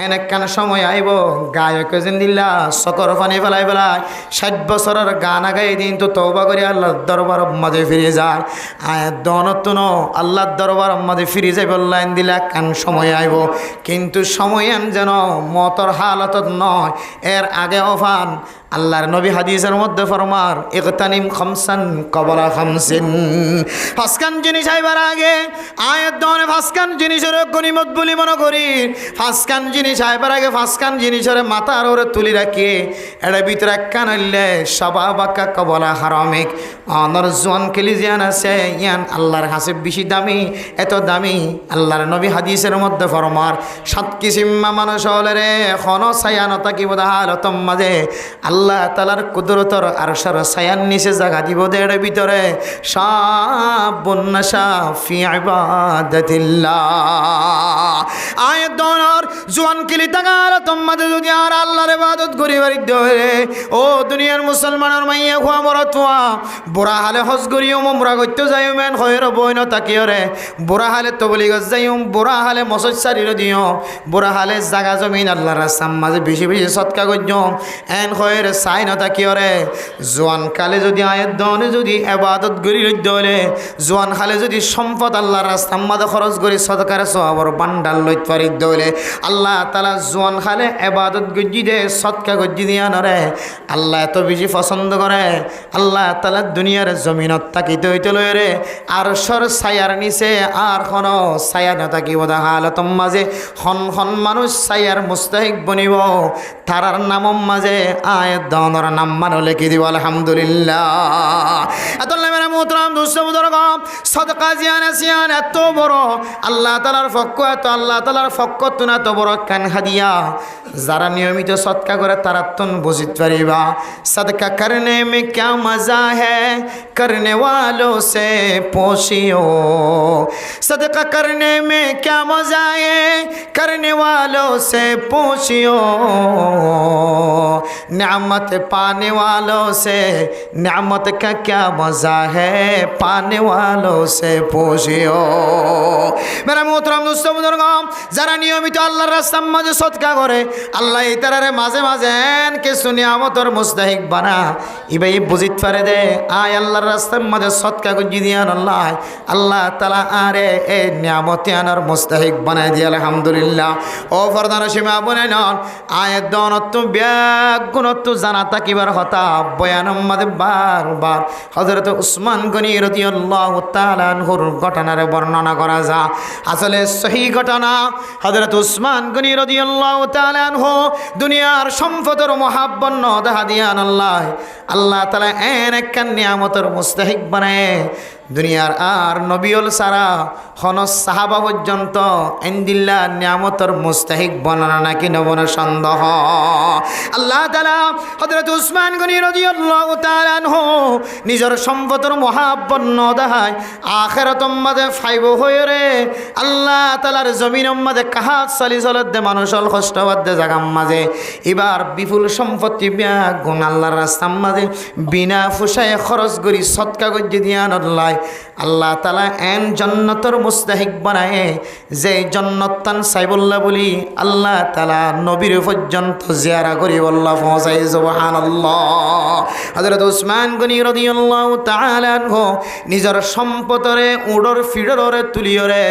একখান সময় আইব গায়ক জিন্দিল্লা সকর ফানি ফেলাই 60 বছরের গান গাই দিন তো তওবা করে আল্লাহর দরবার মাঝে ফিরে যায় আয়াত দনতুন আল্লাহর দরবার মাঝে ফিরে যাই বললেন দিলা কান সময় আইব কিন্তু সময় যেন মতর হালতত নয় এর আগে অফান আল্লাহর নবী হাদিসের মধ্যে ফরমার ইগতানিম খামসান কবলা খামসিন ফাসকান জিনিস আইবার আগে আয়াত দনে ফাসকান জিনিসের গনিমত বলি মনে করি ফাসকান জিনিস আইবার আগে ফাসকান জিনিসের মাথার ওরে তুলি রাখি এর ভিতরে একখান হইলে সবাবাকা কবলা হারামিক অনর জোয়ান কেলি জিয়ান আছে ইয়ান আল্লাহর কাছে বেশি দামি এত দামি আল্লাহর নবী হাদিসের মধ্যে ফরমার 7 কিসিমা মানুষ হলে রে এখনো ছায়ানতা কি বোধ হালতম মাঝে আল্লাহ তালার কুদরতর আরশার ছায়ার নিচে জায়গা দিব এর ভিতরে শাবুন নাশা ফি ইবাদাতিল্লাহ আয়াত দনার জোয়ান কিলি তাগার তোমাদের যদি আর আল্লাহর ইবাদত করি বাড়িতে হয়ে ও দুনিয়ার মুসলমানের মাইয়া খোয়া মরতুয়া বুড়া হালে হজ করিও মোমরা করতে যাইও মেন হয়ের বইন তাকিও রে বুড়া হালে তবলি গছ যাইও বুড়া হালে মসজিদ সারির দিও বুড়া হালে জাগা জমিন আল্লাহর রাস্তার মাঝে বেশি বেশি সৎকা করছো এন হয়ের চাই না তাকিও রে জোয়ান কালে যদি আয়াত দনে যদি ইবাদত করি রইতে হলে জোয়ান খালে যদি সম্পদ আল্লাহর রাস্তার মাঝে খরচ করি সদকার সওয়াবর বান্ডাল লইতে পারি দলে আল্লাহ তাআলা জোয়ান খালে ইবাদত গজ্জি দে সৎকা গজ্জি দিয়া নরে আল্লাহ এত বেশি পছন্দ করে আল্লাহ তাআলা দুনিয়ার জমিনত তাকিতে হইতে লয় রে আরশর ছায়ার নিচে আর কোনো ছায়া না থাকিব দা হালতম মাঝে খন মানুষ ছায়ার মুস্তাহিক বনিব তারার নামম মাঝে আয়াত দনর নাম মান লিখি দিব আলহামদুলিল্লাহ এত মেরা মোহতরম দোস্ত বুজুর্গ সদকা জিয়ান এত বড় আল্লাহ তাআলার পক্ষ এত আল্লাহ তাআলার পক্ষ তুনা এত বড় কান হাদিয়া যারা নিয়মিত সদকা করে তারা তুন বুঝিতে পারিবা সদকা করনে মে क्या मजा है करने वालों से पूछियो सदका करने में क्या मजा है करने वालों से पूछियो नेमत पाने वालों से नेमत का क्या मजा है पाने वालों से पूछियो मेरा मोहतरम दोस्तों बुजुर्ग যারা নিয়মিত আল্লাহর রাস্তার মাঝে সদকা করে আল্লাহ এই তারারে মাঝে মাঝে কিছু নিয়ামতের মুস্তাহিক বানা ইবাই বুঝিত পারে দে আয় আল্লাহর রাস্তার মাঝে সদকা গজি দিয়ান আল্লাহ তাআলা আরে এই নিয়ামতে আনার মুস্তাহিক বানায় দিয়ে আলহামদুলিল্লাহ ও ফরদান সীমা বনে নন আয়াত দনত ব্যাগুণত জানা তাকিবার কথা বয়ানম মাঝে বারবার হযরত উসমান গনি রাদিয়াল্লাহু তাআলা আনহুর ঘটনার বর্ণনা করা যা আসলে সহি ঘটনা হযরত উসমান গনি রাদিয়াল্লাহু তাআলা আনহু দুনিয়ার সম্পদের মহাব্বত দেখা দিয়ান আল্লাহ তাআলা এক নিয়ামতের মুস্তাহিক বানায় দুনিয়ার আর নবিয়ল সারা হন সাহাবা পর্যন্ত ইনদিল্লা নিয়ামতের মুস্তাহিক বনানা নাকি নবন সন্দেহ আল্লাহ তাআলা হযরত উসমান গনি রাদিয়াল্লাহু তাআলা আনহু নিজের সম্পদের মহাব্বত নদায় আখিরাতের মাঝে ফাইব হয়ে রে আল্লাহ তাআলার জমিনের মাঝে কাহাত চালি চলত দে মানুষল কষ্টবাদ দে জাগাম মাঝে এবার বিপুল সম্পত্তি গুণ আল্লাহর রাস্তার মাঝে বিনা ফুসায় খরচ করি সদকা গজ্জি দিয়ান আল্লাহ তাআলা এন জান্নাতের মুস্তাহিক বানায় যে জান্নাতান সাইবুল্লাহ বলি আল্লাহ তাআলা নবীর পর্যন্ত জিয়ারা করি আল্লাহ পৌঁছাই সুবহানাল্লাহ হযরত উসমান গনি রাদিয়াল্লাহু তাআলা আনহু নিজের সম্পদরে উড়র ফিড়রে তুলিয়রে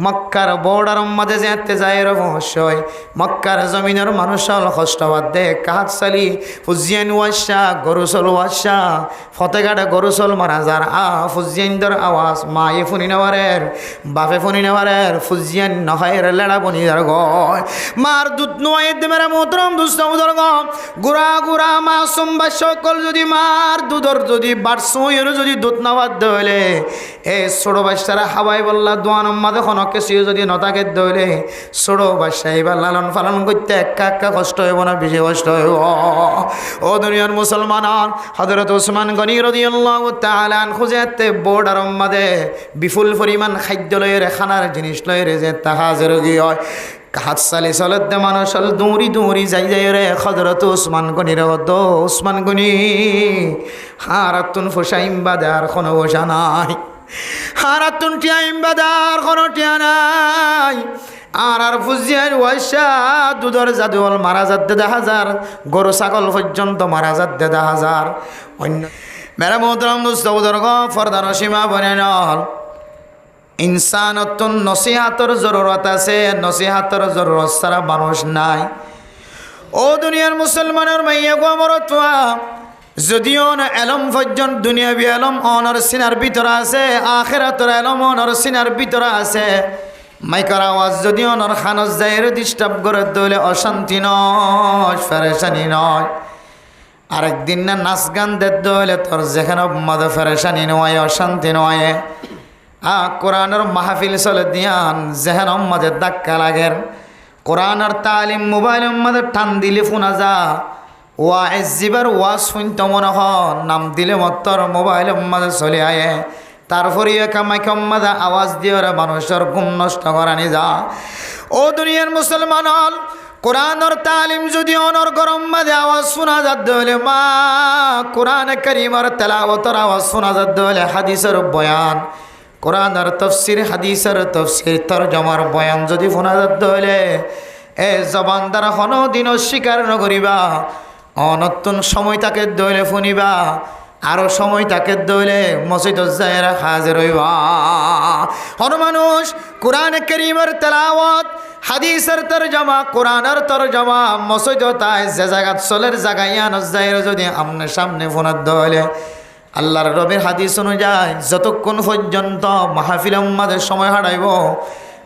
মক্কার বর্ডার মধ্যে যেতে যায় রে অবশ্যই মক্কার জমিনের মানুষল কষ্টবাদ দে কাহাত সালি ফুজিয়ান ওয়াশা গরুসল ওয়াশা ফতেগাড়া গরুসল মারাজার ফুজিয়ানদের আওয়াজ মায়ে ফুনি নেওয়ারের বাপে ফুনি নেওয়ারের ফুজিয়ান নহায়ের লেড়া বনি যার গয় মার দুধ নয় মেরা মোহতরম দুস্থ বুজুর্গ গুড়া গুড়া মাসুম বা সকল যদি মার দুধর যদি বাড়সুয়ের যদি দুধ নাবাদ দইলে এ ছোট বাচ্চারা হাওয়াই বললা দোয়ান মাঝে খনকে সিও যদি নতাকে দইলে ছোট বাচ্চা এবার লালন পালন করতে একা কষ্ট হইব না বেশি কষ্ট হইব ও দুনিয়ার মুসলমান হযরত উসমান গনি রাদিয়াল্লাহু তাআলা আনহু যেতে বর্ডার মাঝে বিপুল পরিমাণ খাদ্য লয়ের খানার জিনিস লয়ের যে তাহাজের গিয়ে হয় হাত সালে চলত দে মানুষ দৌড়ি যাই রে হযরত উসমান গনি রে উসমান গনি হারাতুন ফুসাইম বাদার কোনো বসা নাই হারাতুন টিয়াইম বাদার কোনো টিয়া নাই আর ফুজিয়ার ওয়াইসা দুধর জাদুল মারা যাচ্ছে 10,000 গরু ছাগল পর্যন্ত মারা যাচ্ছে 10,000 অন্য মেরা মোহতরম দোস্ত বুজুর্গ ফরদার সীমা বনে নল ইনসানতন নসিহাতর জরুরত আছে নসিহাতর জরুরত ছাড়া মানুষ নাই ও দুনিয়ার মুসলমানের মাইয়া গো মরতওয়া যদিও না এলম পর্যন্ত দুনিয়াবি এলম অনর সিনার ভিতরে আছে আখিরাতের এলম অনর সিনার ভিতরে আছে মাইকার আওয়াজ যদিও অনর খানস যাইরে ডিস্টার্ব করে দলে অশান্তি নয় ফেরেশানি নয় আরেকদিন না নাচ গান দেদ দলে তোর যেখানে মদ ফেরেশানি নয় অশান্তি নয় কোরআনের মাহফিল চলে দিয়ান যেহেন মধ্যে ধাক্কা লাগের কোরআনের তালিম মোবাইলের মধ্যে টান দিলে ফোনা যা ওয়াজ জিবার ওয়াজ শুনতে মনে হন নাম দিলে মত্তর মোবাইলের মধ্যে চলে আয়ে তারপরে কামাইকাম মাঝে আওয়াজ দিয়ে ওরা মানুষের ঘুম নষ্ট করানি যা ও দুনিয়ার মুসলমান হল কোরআনের তালিম যদি অনর গরম মাঝে আওয়াজ শোনা যাত হলে মা কোরআন কারীমের তেলাওয়াতের আওয়াজ শোনা যাত হলে হাদিসের বয়ান কোরআনের তফসির হাদিসের তফসির তরজমার বয়ান যদি শোনা যাত হলে এ জবান দ্বারা কোনো দিনও স্বীকার নকরিবা অনতুন সময় তাকে দইলে শুনিবা আরো সময় তাকে দইলে মসজিদ যায়রা হাজির হইবা হর মানুষ কোরআন কারীমের তেলাওয়াত হাদিসের তরজমা কোরআনের তরজমা মসজিদ তাই যে জায়গা চলের জায়গায় নজাইর যদি আমনে সামনে ফোনার দইলে আল্লাহর রবের হাদিস অনুযায়ী যতক্ষণ পর্যন্ত মাহফিল উম্মাদের সময় হারাইব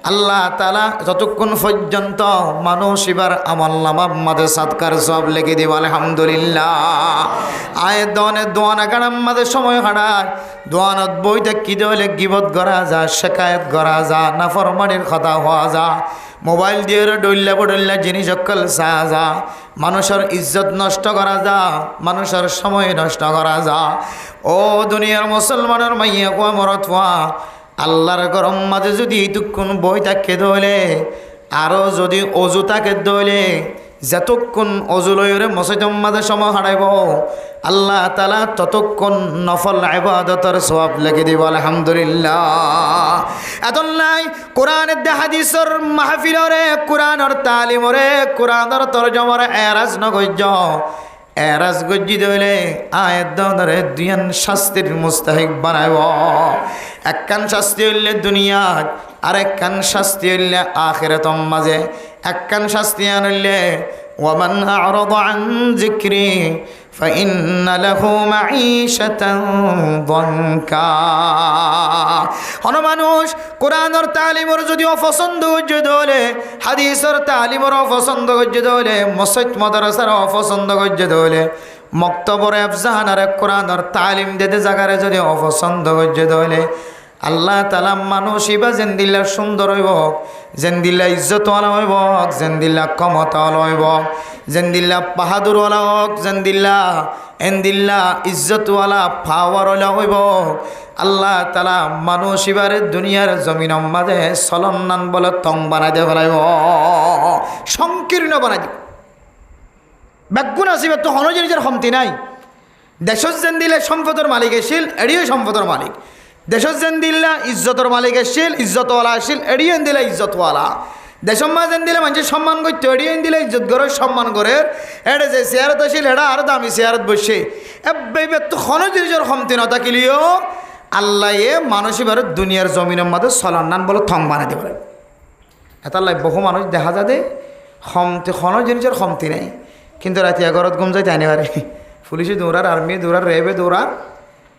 আল্লাহ তাআলা যতক্ষণ পর্যন্ত মানুষ এবার আমল নামা মাদের সাদকার সব লিখে দিব আলহামদুলিল্লাহ আয় দনে দোয়ানা কারাম মাদের সময় হারায় দোয়ানত বইতে কি দলে গিবত করা যা শিকায়ত করা যা নাফরমানির কথা হওয়া যা মোবাইল দিয়ে ডইল্লা বডল্লা জিনিস অকল চা যা মানুষের ইজ্জত নষ্ট করা যা মানুষের সময় নষ্ট করা যা ও দুনিয়ার মুসলমানের মাইয়া কোয়া মরত হওয়া আল্লাহর গরম মাঝে যদি এইটুকুন বই তাকে দইলে আরও যদি অজু তাকে দইলে যতক্ষণ অজু লইরে মসজিদের মাঝে সময় হারাইব আল্লাহ তাআলা ততক্ষণ নফল ইবাদতের সওয়াব লিখে দিব আলহামদুলিল্লাহ এতলাই কোরআনের হাদিসের মাহফিলরে কোরআনের তালিমরে কোরআনের তরজমারে এরাজ নগজ্য এরাজ গজ্জি দইলে আয়াত দরে দুয়ান শাস্তির মুস্তাহিক বানাইব একখান শাস্তি হইলে দুনিয়াত আর একখান শাস্তি হইলে আখিরাতম মাঝে একখান শাস্তি আনলে ওয়ামান আ'রাদা আন যিকরি ফাইন্না লাহু মাঈশাতান দানকা হন মানুষ কোরআনের তালিমর যদি অপছন্দ করছে দলে হাদিসের তালিমর অপছন্দ করছে দলে মসজিদ মাদ্রাসার অপছন্দ করছে দলে মক্তবর আফজাহানার কোরআনের তালিম দিতে জায়গারে যদি অপছন্দ করছে দলে আল্লাহ তাআলা মানুষ ইবা জেন্দিল্লা সুন্দর হইব জেন্দিল্লা ইজ্জতওয়ালা হইব জেন্দিল্লা ক্ষমতাওয়ালা হইব জেন্দিল্লা বাহাদুরওয়ালা হোক জেন্দিল্লা এন্দিল্লা ইজ্জতওয়ালা পাওয়ারওয়ালা হইব আল্লাহ তাআলা মানুষ ইবারে দুনিয়ার জমিনের মাঝে সলন্নান বলে তং বানাই দিয়ে ফেলাইব সংকীর্ণ বানাই দিব ব্যাগুণ আসিবে তো হন জিনিসের ক্ষমতি নাই দেশত জেন্দিল্লা সম্পদের মালিক এসিল এড়িয়ে সম্পদের মালিক দেশত যেন দিল্লা ইজ্জতর মালিক আসছিল ইজ্জতওয়ালা আসছিল এড়িয়ে দিলে ইজ্জতওয়ালা দেশম মা যেন দিলে মানুষের সম্মান করতে এড়িয়ে দিলে ইজ্জত করে সম্মান করে এটা যে চেয়ারত আসছিল এটা আরো দামি চেয়ারত বসে এবার তো কোনো জিনিসের ক্ষমতি না থাকিলেও আল্লাহ মানুষ এবার দুনিয়ার জমিনের মধ্যে সলান্নান বলে থং বানাতে পারে এটা বহু মানুষ দেখা যায় ক্ষমতি কোনো জিনিসের ক্ষমতি নেই কিন্তু রাতে 11 ঘুম যাইতে আনি পারে পুলিশে দৌড়ার আর্মি দৌড়ার রেবে দৌড়ার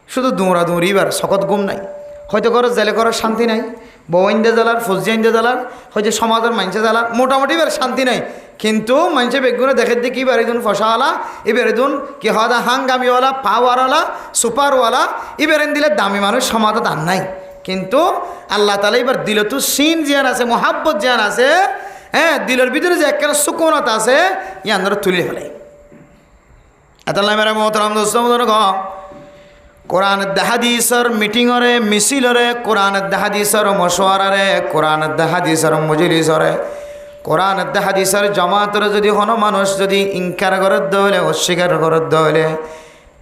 শুধু দৌড়া দৌড়িবার শকত ঘুম নাই হয়তো ঘরের জেলে করার শান্তি নাই বউ আইন্দে জ্বালার ফৌজি আইন্দে জ্বালার হয়তো সমাজের মানুষে জ্বালার মোটামুটি এবার শান্তি নাই কিন্তু মানুষে বেগুনে দেখে দিয়ে কি বেড়েদুন ফসাওয়ালা ই বেড়েদুন কি হওয়া হাঙ্গামিওয়ালা পাওয়ারওয়ালা সুপারওয়ালা ই বেড়েন দিলে দামি মানুষ সমাজে দান নাই কিন্তু আল্লাহ তাআলা এবার দিল তো সিন জিয়ান আছে মোহাব্বত জিয়ান আছে হ্যাঁ দিলের ভিতরে যে একটা সুকুনত আছে ইয়ান তুলে ফেলে এত মেরা মোহতারাম দোস্ত কোরআন হাদিসের মিটিংরে মিছিলরে কোরআন হাদিসের মশওয়ারারে কোরআন হাদিসের মজলিসরে কোরআন হাদিসের জামাতরে যদি কোনো মানুষ যদি ইনকার করে দলে অস্বীকার করে দলে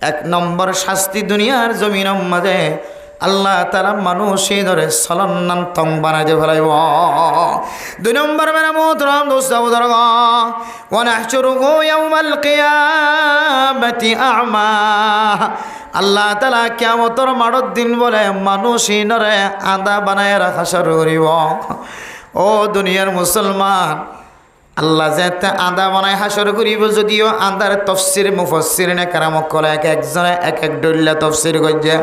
1 নম্বর শাস্তি দুনিয়ার জমিনের মাঝে আল্লাহ তাআলা মানুষই ধরে সলন্নান্তং বানাই দিয়ে ফেলাইব। 2 নম্বর মেরা মোহতরম দোস্ত বুজুর্গ, ওয়া নাহশুরুহু ইয়াউমাল কিয়ামাতি আ'মা। আল্লাহ তাআলা কিয়ামতের মাঠৰ দিন বলে মানুষই ধরে আধা বানাই রাখা শুরু করিব। ও দুনিয়ার মুসলমান, আল্লাহ যেতে আদা বানায় হাসর করিব, যদিও আদার তফসির মুফাসসির নে কারামক কলে এক একজনে এক এক ডল্লা তফসির করছে।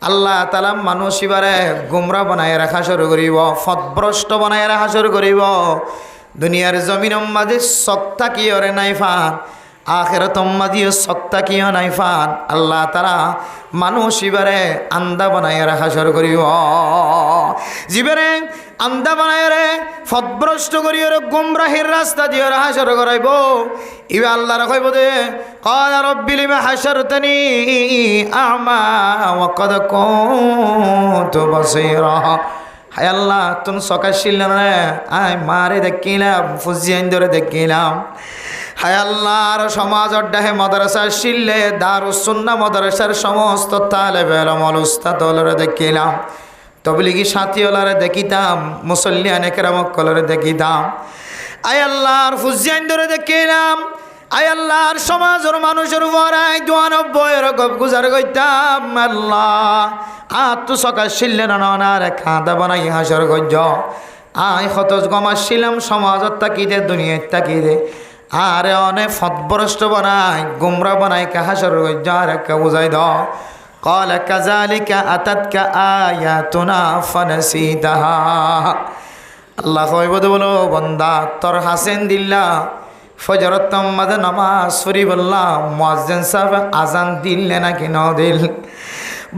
আল্লাহ তাআলা মানুষ এবারে গুমরা বানায় রাখা শুরু করিব, ফতভ্রষ্ট বানায় রাখা শুরু করিব। দুনিয়ার জমিনের মাঝে সত্তা কি ওরে নাই ফান, আখিরাতের মাঝেও সত্তা কিও নাই ফান। আল্লাহ তাআলা মানুষ এবারে আন্দা বানায় রাখা শুরু করিব। জীবনে আন্দা বানায় রে ফতভ্রষ্ট করিও রে গুমরাহির রাস্তা দিয়ে রাখা শুরু করাইব। ইবে আল্লাহ রাখইব দে, ক্বালা রাব্বি লিমা হাশারতানি আ'মা ওয়া ক্বাদ কুনতু বাসীরা। হায় আল্লাহ, তুমি সকাশিল রে আয় মারে দেখিলাম, ফুজিয়ান ধরে দেখিলাম। হায় আল্লাহর সমাজর ডাহে মাদ্রাসার শিল্লে দারুস সুন্নাহ মাদ্রাসার সমস্ত তালেবে ইলম উস্তাদরে দেখিলাম, তবলিগি সাথীওয়ালারে দেখিতাম, মুসল্লিয়ানে কেরামক কলরে দেখিতাম। আয় আল্লাহর ফুজিয়ান ধরে দেখিলাম। আয় আল্লাহর সমাজের মানুষের উপর আয় 92 গপ গুজার কইতাম। আল্লাহ আত সকাল শিল্লে নানার খাদা বানাই হাসর গজ্জ। আয় কত গমাছিলাম সমাজত তাকিদে দুনিয়ার তাকিদে, আরে অনেক ফতভ্রষ্ট বানাই গুমরা বানাই হাসর গজ্জ আর একটা বুঝাই দাও। قال كذلك أتتك آياتنا فنسيتها। আল্লাহ কইব বলো বান্দা, তোর হাসেন দিল্লা ফজরত মাঝে নামাজ পড়ি বললাম, মুয়াজ্জিন সাহেব আজান দিলে নাকি ন দিল।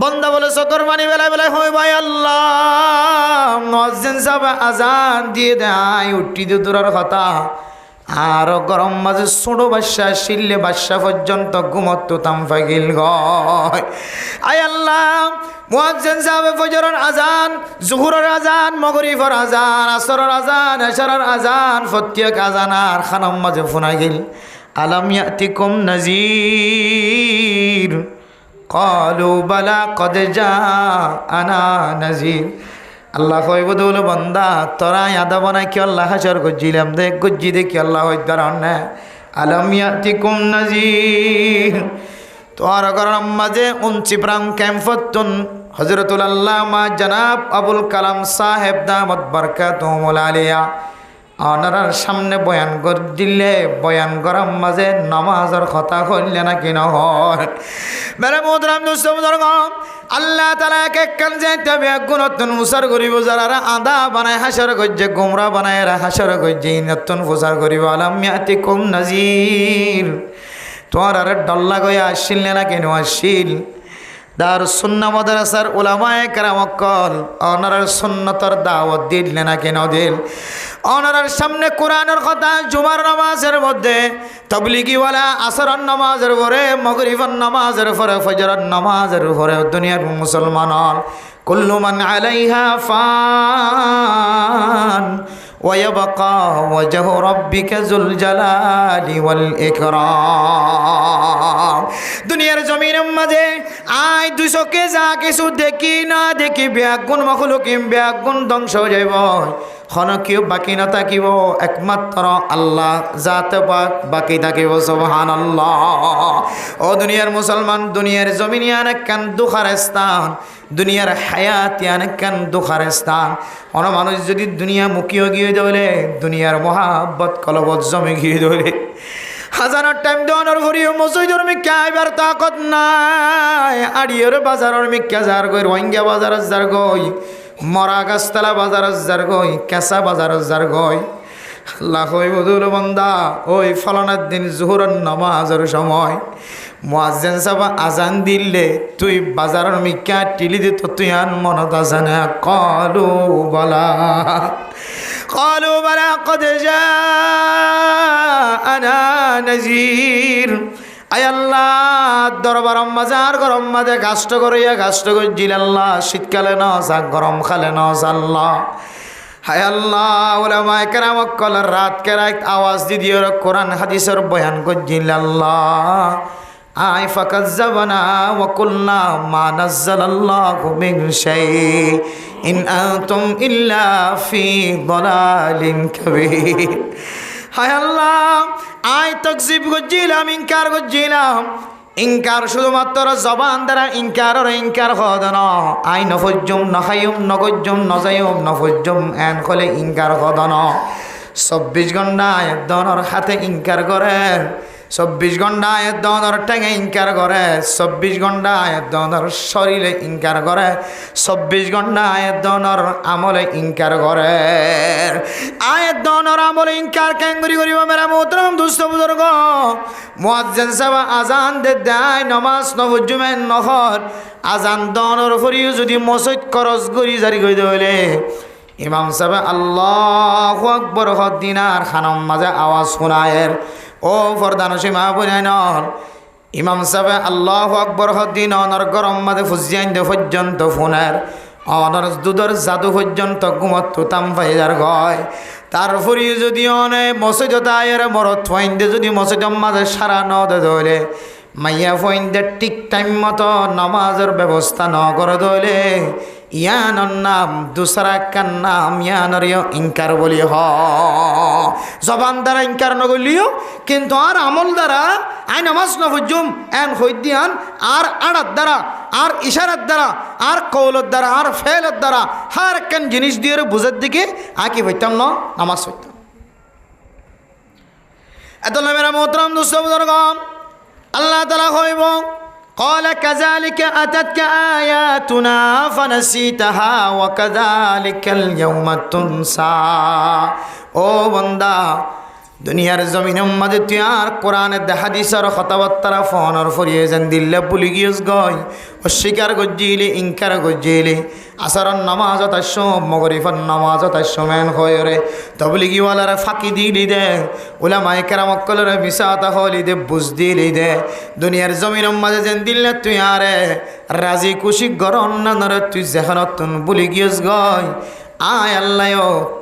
বন্দা বলে চকর মানি বেলায় বেলায় হই ভাই আল্লাহ, মুয়াজ্জিন সাহেব আজান দিয়ে দেয় উঠি দিয়ে দূরের কথা, আর গরম মাঝে ছোট বাচ্চা শিললে বাচ্চা পর্যন্ত ঘুমত তাম ফাগিল গয়। আয় আল্লাহ, মুয়াজ্জিন সাহেব ফজরের আজান, জোহরের আজান, মাগরিবের আজান, আসরের আজান, এশারের আজান, প্রত্যেক আজান আর খানাম মাঝে ফোনা গেল, আলাম ইয়াতিকুম নাযীর। ক্বালু বালা কদ জাআনা নাযীর। আল্লাহ কইব দৌল বান্দা, তোরা আদা বানাই কি আল্লাহ হাসর গজ্জিলাম দেখ গজ্জি দেখি আল্লাহ হইতারান না। আলাম ইয়াতিকুম নাযীর। তোর গরম মাঝে 29 প্রাং ক্যাম্পতুন হযরতুল আল্লামা জনাব আবুল কালাম সাহেব দামত বরকাতুহুল আলিয়া ওনার সামনে বয়ান কর দিলে, বয়ান গরম মাঝে নামাজের কথা কইলে নাকি নহয়। মেরে মোহতরম দোস্ত বুজুর্গ, আল্লাহ তাআলা এক এক কান যাইতে বেগুনতন উসার করিব, যারা আদা বানায় হাসর গজ্জে গুমরা বানায় হাসর গজ্জে নতুন প্রচার করিব। আলাম ইয়াতিকুম নাযীর। তোমার আর ডল্লা গয়া আসিল না কেন আসিল? দারুস সুন্নাহ মাদ্রাসার উলামায়ে কেরাম কল ওনার সুন্নতর দাওয়াত দিল না কেন দিল? ওনার সামনে কোরআনের কথা জুমার নামাজের মধ্যে, তাবলিগিওয়ালা আসরের নামাজের পরে, মাগরিবের নামাজের পরে, ফজরের নামাজের পরে দুনিয়ার মুসলমান কুল্লু মান আলাইহা ফান ওয়ায়াবকা ওয়াজহু রাব্বিকা যুল জালালি ওয়াল ইকরাম। দুনিয়ার জমিনের মাঝে আয় 200 যা কিছু দেখি না দেখি ব্যাগুণ মখলুকিম ব্যাগুণ ধ্বংস হয়ে যাইব, খন কেউ বাকি না থাকিব, একমাত্র আল্লাহ জাতে পাক বাকি থাকিব। সুবহানাল্লাহ। ও দুনিয়ার মুসলমান, দুনিয়ার জমিনে অনেক কান দুঃখের স্থান, দুনিয়ার হায়াত অনেক কান দুঃখের স্থান। অন মানুষ যদি দুনিয়া মুখিও গিয়ে ধরে, দুনিয়ার মহাব্বত কলবত জমে গিয়ে ধরে, হাজার টাইম দেওয়ানোর ঘুরিও মসজিদের মিক্কা আইবার তাকত নাই, আড়িয়র বাজারের মিক্কা যার গই, রোহিঙ্গা বাজারের যার গই, মরা গাছতলা বাজারের যার গই, কেঁচা বাজারের যার গই। আল্লাহ কই বদুল বান্দা, ওই ফলনের দিন জোহরের নামাজের সময় মুয়াজ্জিন সাহেব আজান দিলে তুই বাজারের মিক্কা টিলি দিত, তুই আন মনত আছে না? ক্বালু বালা قالوا بلى قد جاءنا نذير। আয় আল্লাহ, দরবার মাজার গরম মাঝে গাছটা করিয়া গাছটা গজ্জিল আল্লাহ, শীতকালে ন যা গরম খালে ন আল্লাহ। হায় আল্লাহ, উলামায়ে কেরাম কল রাত কে রাত আওয়াজ দি দিয়ে কোরআন হাদিসের বয়ান গজ্জিল আল্লাহ। আয় ফাকাজ্জাবানা ওয়া কুলনা মা নাযালাল্লাহু মিন শাই ইন আনতুম ইল্লা ফি দালালিন কাবীর। হায় আল্লাহ, আয় তাকযিব করছিলাম, ইনকার করছিলাম। ইনকার শুধুমাত্র জবান দ্বারা ইনকার হদন আই নফজ্জুম নখাইম নগজ্জুম নজাইম নফজ্জুম এন খলে ইনকার হদন 24 ঘন্টা একদনের হাতে ইনকার করে, 24 ঘন্টা একদনের ঠেঙে ইনকার করে, 24 ঘন্টা একদনের শরীরে ইনকার করে, 24 ঘন্টা একদনের আমলে ইনকার করে। আয়ের দনের আমলে ইনকার কেন করিব মেরা মোহতরম দুস্থ বুজুর্গ। মুয়াজ্জিন সাহেব আজান দেয় নমাজ নবজুমেন নহর আজান দনের ফরিও যদি মসজিদ খরচ করি জারি করে হইলে ইমাম সাহেব আল্লাহু আকবার হদিনার খানম মাঝে আওয়াজ শোনায়ের। ও ফরদানসী মা বুঝাইনর ইমাম সাহেব আল্লাহু আকবার হদিন অনর গরম মাঝে ফুজিয়াইন দে পর্যন্ত ফোনের অনর দুধর জাদু পর্যন্ত ঘুমত তুতাম ফাইজার গয়। তারপরে যদি অনেক মসজিদ আয়ের মরত ফাইন্দে যদি মসজিদের মাঝে সারা ন ধরে মাইয়া ফাইন্দে ঠিক টাইম মতো নামাজের ব্যবস্থা ন করে ধরে ইয়ানর নাম দুসরা কান নাম ইয়ানর ইনকার বলি হ। জবান দ্বারা ইনকার নগলিও কিন্তু আর আমল দ্বারা আই নামাজ নফজুম এন হইদিয়ান আর আড়ার দ্বারা আর ইশারার দ্বারা আর কৌলত দ্বারা আর ফেলের দ্বারা হার একখান জিনিস দিয়ে বুঝার দিকে আঁকি হইতাম না নামাজ হইতাম। এত মেরা মোহতরম দুস্থ বুজুর্গ আল্লাহ তাআলা হইব قال كذلك أتتك آياتنا فنسيتها وكذلك اليوم تنسى। ও বান্দা, দুনিয়ার জমিনের মাঝে তুই আর কোরআনের হাদিসের কথাবার্তা ফোনের ফরিয়ে যেন দিল্লে ভুলি গিয়েছ গয় অস্বীকার গজ্জিলে ইনকার গজ্জিলে আসরের নামাজত আসো মগরিফের নামাজত আসো মেন হয় রে তবলিগিওয়ালারা ফাঁকি দিলি দে উলামায়ে কেরামকলরে মিসাতা হলি দে বুঝ দিলি দে দুনিয়ার জমিনের মাঝে যেন দিল্লে তুই আরে রাজি খুশি গরম না নরে তুই যেখানতুন ভুলি গিয়েছ গয় আয় আল্লাহ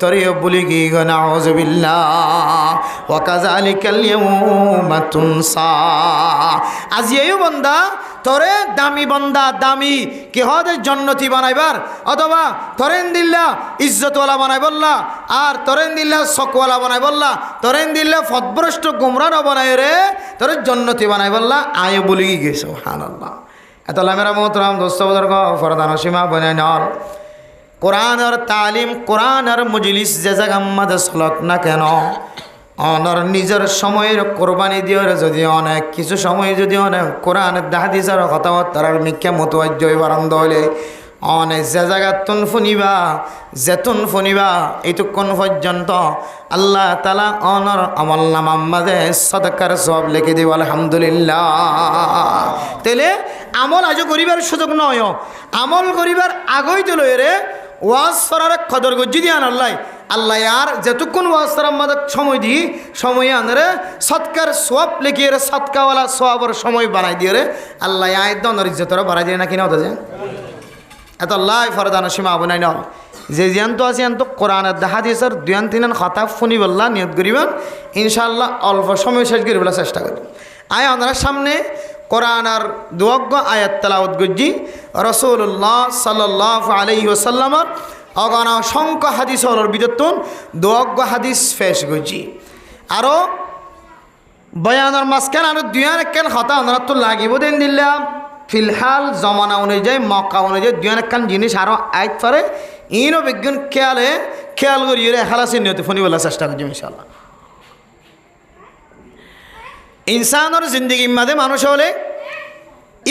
তরিও বলি গি নাউযুবিল্লাহ ওয়া কাযালিকাল ইয়াউমা তুনসা। আজি এই বান্দা তোরে দামি বান্দা দামি কি হদে জন্নতি বানাইবার অথবা তরেন দিল্লা ইজ্জতওয়ালা বানাই বললা আর তরেন দিল্লা সকওয়ালা বানাই বললা তরেন দিল্লা ফদভ্রষ্ট গুমরা না বানাই রে তোরে জন্নতি বানাই বললা আয় বলি গি সুবহানাল্লাহ। এত লামেরা মোহতরম দোস্ত বুজুর্গ ফরদানসী মা বোনেন কোরআনের তালিম কোরআনের মজলিস যে জায়গা মাঝে চলক না কেন অনর নিজের সময়ের কোরবানি দিয়ে যদি অনেক কিছু সময় যদি অনেক কোরআনের হাদিসের কথাবার্তার মিথ্যা মতোয়াজ্য বারান্দ হইলে অনেক যে জায়গা তুন ফুনিবা যেতুন ফুনিবা এইটুকুন পর্যন্ত আল্লাহ তাআলা অনর আমল নামার মাঝে সদকার সব লিখে দিব আলহামদুলিল্লাহ। তাহলে আমল আজও করিবার সুযোগ নয়, আমল করিবার আগেই তো লই রে ওয়াজ করার কদর গজ্জি দিয়ে আল্লাহ আল্লাহ আর যেটুকুন ওয়াজ করার মাঝে সময় দিই সময় আনরে সৎকার সব লিখিয়ে রে সৎকাওয়ালা সবর সময় বানাই দিয়ে রে আল্লাহ আয় দনের ইজ্জতরা বাড়াই দিয়ে না কিনা হতে যায় এত আল্লাহ ফরদান সীমা আবনাই ন যে জিয়ান তো আছে তো কোরআনের হাদিসের দুয়ান তিনান কথা শুনি বললা নিয়ত করিবেন ইনশাআল্লাহ অল্প সময় শেষ করি বলা চেষ্টা করি। আয় আপনার সামনে কোরআন আর দুয়াগ্য আয়াত তেলাওয়াত গজ্জি রাসূলুল্লাহ সাল্লাল্লাহু আলাইহি ওয়াসাল্লামের অগণ অসংখ্য হাদিস হলোর বিদত্তন দুয়াগ্য হাদিস পেশ গজ্জি আরও বয়ানের মাঝখান আর দুয়ান একখান কথা আমরা তো লাগিব দেন দিলাম ফিলহাল জমানা অনুযায়ী মক্কা অনুযায়ী দুয়ান একখান জিনিস আরও আইত পারে ইনও বিজ্ঞান খেয়াল করিয়ে খালাসি নিয়তে ফোনি বলার চেষ্টা করছি ইনশাআল্লাহ। ইনসানোর জিন্দগির মাঝে মানুষ হলে